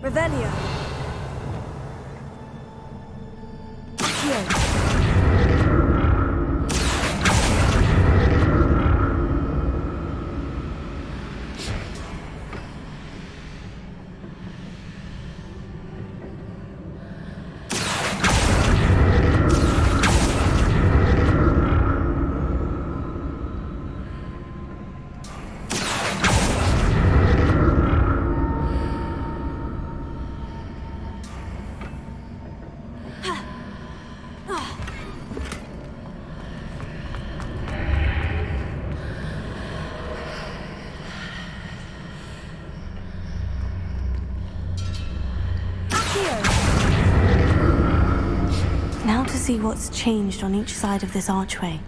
Revelio. Now to see what's changed on each side of this archway.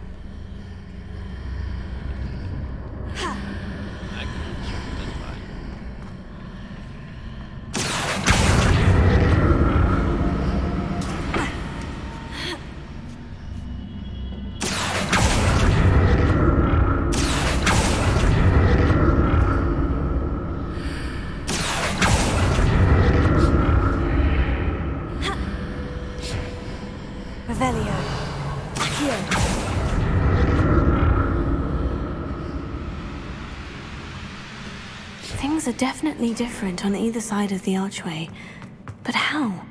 Revelio. Here. Things are definitely different on either side of the archway. But how?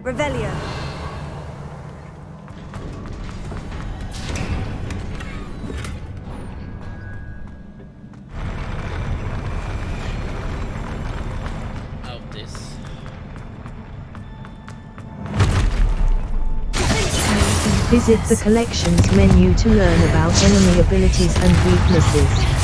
Revelio. Visit the collections menu to learn about enemy abilities and weaknesses.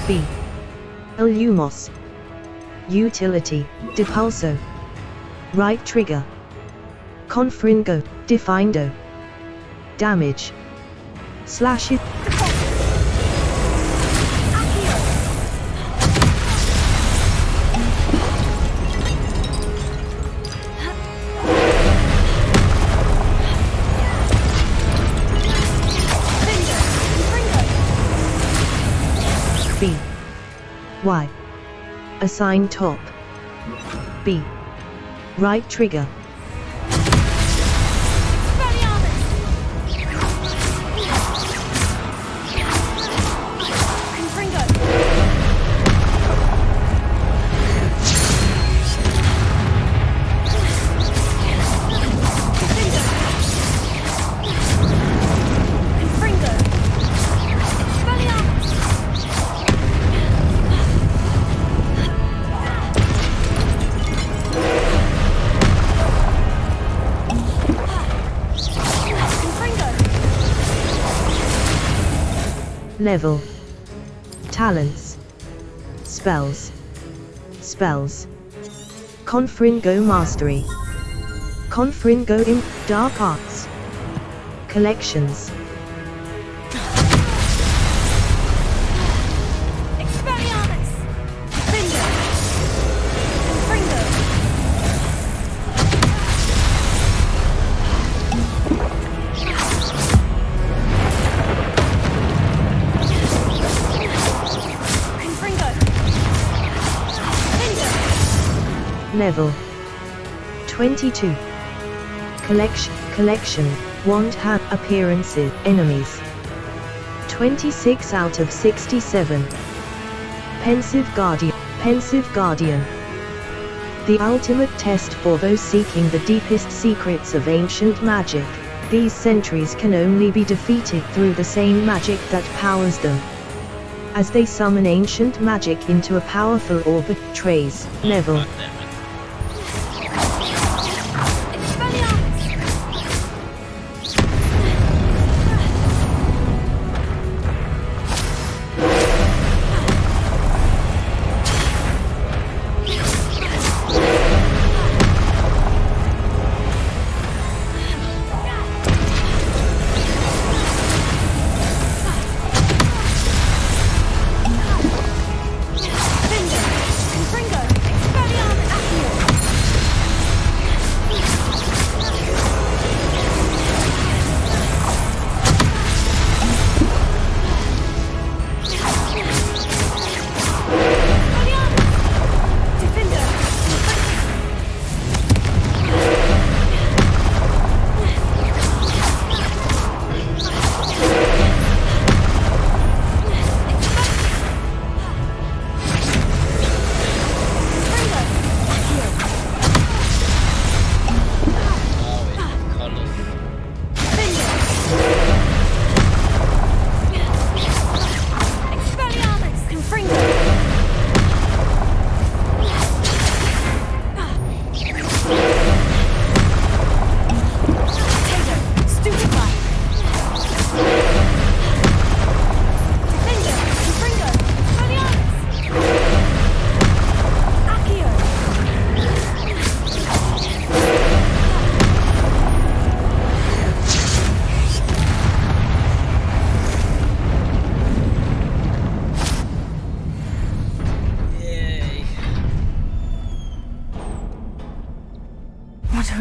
B. Lumos. Utility, Depulso. Right trigger. Confringo, Defindo. Damage. Slash it. B. Y. Assign top. B. Right trigger. Level. Talents. Spells. Spells. Confringo Mastery. Confringo Imp. Dark Arts. Collections. Level 22. Collection, Wand Hand Appearances, Enemies 26 out of 67. Pensive Guardian. The ultimate test for those seeking the deepest secrets of ancient magic. These sentries can only be defeated through the same magic that powers them. As they summon ancient magic into a powerful orb, Trace, Level.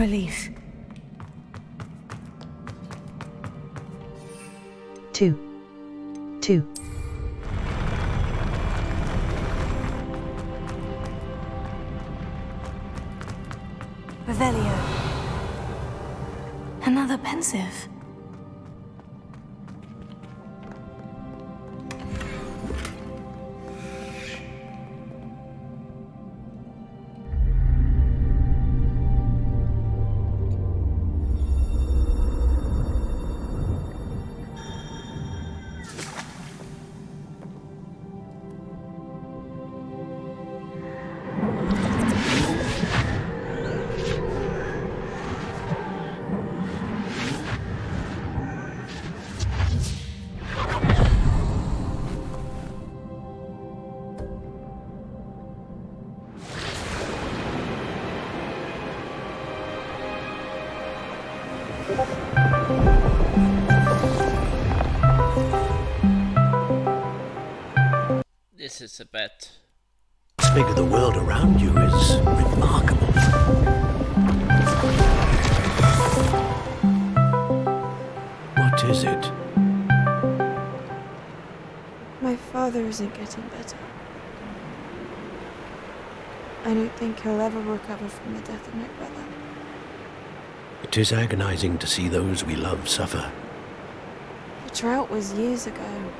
relief. 2. Revelio. Another pensive. This is a bet. To figure the world around you is remarkable. What is it? My father isn't getting better. I don't think he'll ever recover from the death of my brother. It is agonizing to see those we love suffer. The drought was years ago,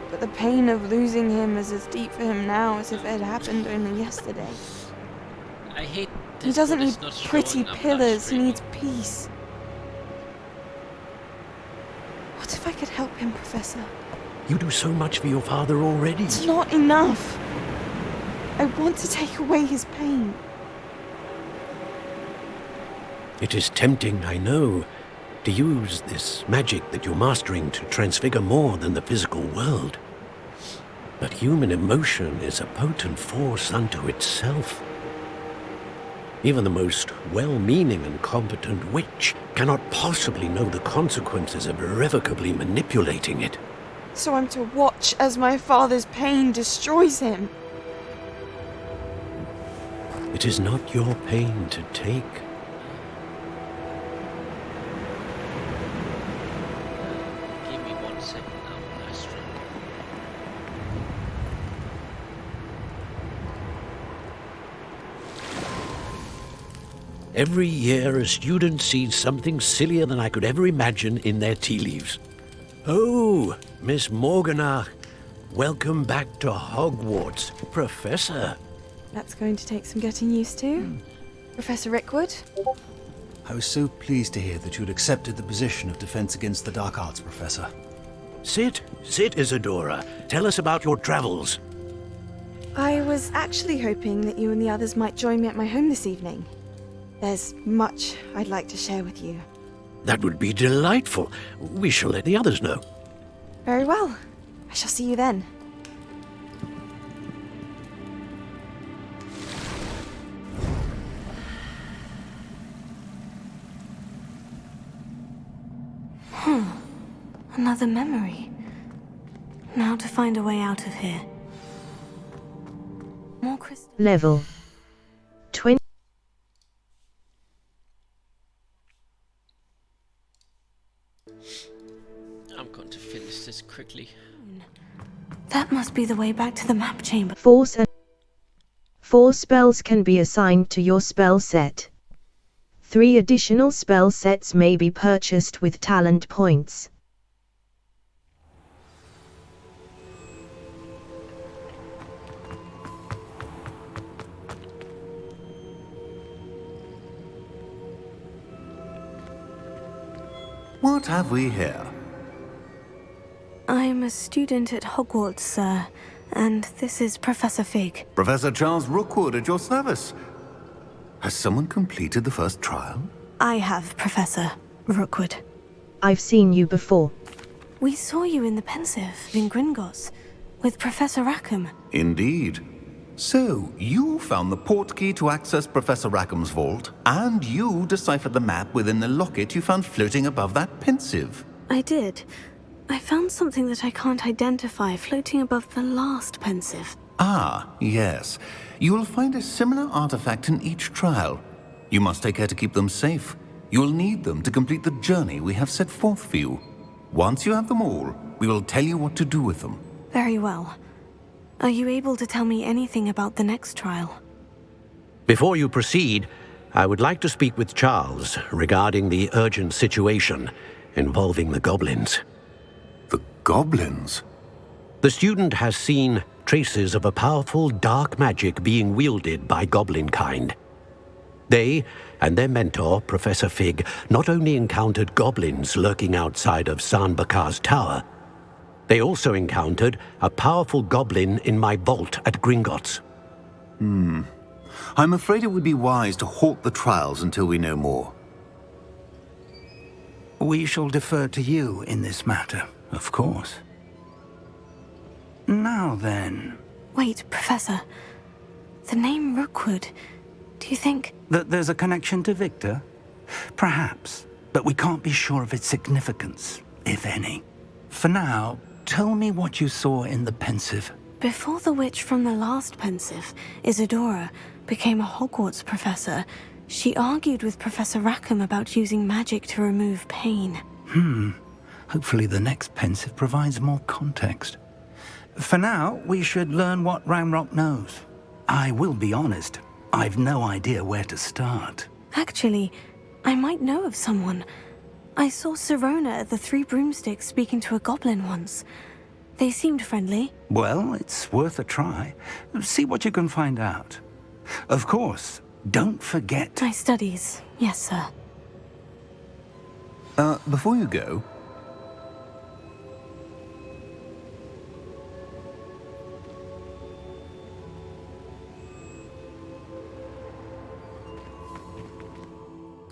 but the pain of losing him is as deep for him now as if it had happened only yesterday. I hate this. He doesn't one need is not pretty showing up pillars, he live needs peace. What if I could help him, Professor? You do so much for your father already. It's not enough. I want to take away his pain. It is tempting, I know, to use this magic that you're mastering to transfigure more than the physical world. But human emotion is a potent force unto itself. Even the most well-meaning and competent witch cannot possibly know the consequences of irrevocably manipulating it. So I'm to watch as my father's pain destroys him. It is not your pain to take. Give me 1 second now, nice drink. Every year, a student sees something sillier than I could ever imagine in their tea leaves. Oh, Miss Morganach, welcome back to Hogwarts, Professor. That's going to take some getting used to. Professor Rickwood? I was so pleased to hear that you'd accepted the position of Defense Against the Dark Arts, Professor. Sit, Isadora. Tell us about your travels. I was actually hoping that you and the others might join me at my home this evening. There's much I'd like to share with you. That would be delightful. We shall let the others know. Very well. I shall see you then. Another memory. Now to find a way out of here. More crystal. Level 20. I'm going to finish this quickly. That must be the way back to the map chamber. 4 spells can be assigned to your spell set. 3 additional spell sets may be purchased with talent points. What have we here? I'm a student at Hogwarts, sir, and this is Professor Fig. Professor Charles Rookwood at your service. Has someone completed the first trial? I have, Professor Rookwood. I've seen you before. We saw you in the Pensive in Gringotts with Professor Rackham. Indeed. So, you found the portkey to access Professor Rackham's vault, and you deciphered the map within the locket you found floating above that Pensive. I did. I found something that I can't identify floating above the last Pensive. Ah, yes. You will find a similar artifact in each trial. You must take care to keep them safe. You'll need them to complete the journey we have set forth for you. Once you have them all, we will tell you what to do with them. Very well. Are you able to tell me anything about the next trial? Before you proceed, I would like to speak with Charles regarding the urgent situation involving the goblins. The goblins? The student has seen traces of a powerful dark magic being wielded by goblin kind. They and their mentor, Professor Fig, not only encountered goblins lurking outside of Sanbakar's tower, they also encountered a powerful goblin in my vault at Gringotts. I'm afraid it would be wise to halt the trials until we know more. We shall defer to you in this matter, of course. Now then... Wait, Professor. The name Rookwood. Do you think... That there's a connection to Victor? Perhaps, but we can't be sure of its significance, if any. For now, tell me what you saw in the Pensive. Before the witch from the last Pensive, Isadora, became a Hogwarts professor, she argued with Professor Rackham about using magic to remove pain. Hopefully the next Pensive provides more context. For now, we should learn what Ranrock knows. I will be honest, I've no idea where to start. Actually, I might know of someone. I saw Sirona at the Three Broomsticks speaking to a goblin once. They seemed friendly. Well, it's worth a try. See what you can find out. Of course, don't forget... My studies, yes, sir. Before you go...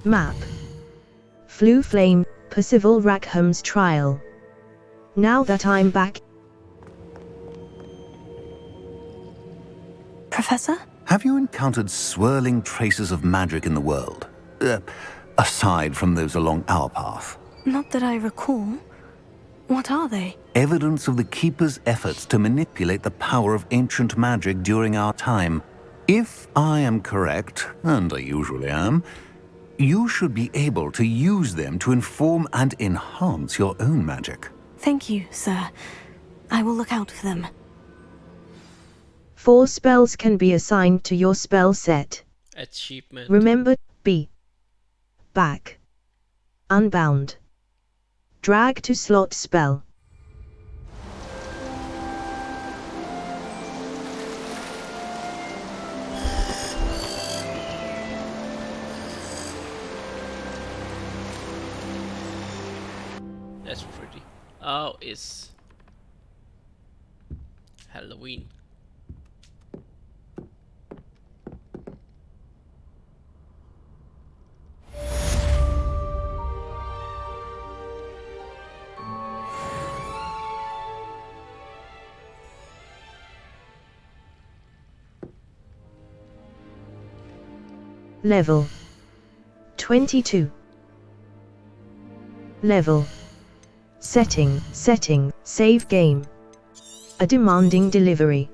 Map. Flue Flame, Percival Rackham's trial. Now that I'm back... Professor? Have you encountered swirling traces of magic in the world? Aside from those along our path? Not that I recall. What are they? Evidence of the Keeper's efforts to manipulate the power of ancient magic during our time. If I am correct, and I usually am, you should be able to use them to inform and enhance your own magic. Thank you, sir. I will look out for them. 4 spells can be assigned to your spell set. Achievement. Remember, B. Back. Unbound. Drag to slot spell. That's pretty. Oh, it's Halloween. Level 22. Level Setting, save game. A demanding delivery.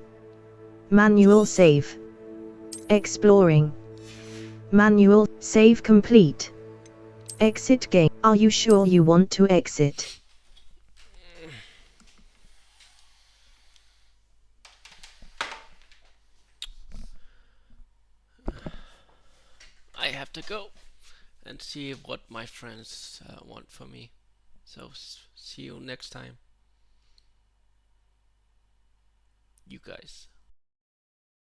Manual save. Exploring. Manual, save complete. Exit game. Are you sure you want to exit? I have to go and see what my friends want from me. So see you next time. You guys.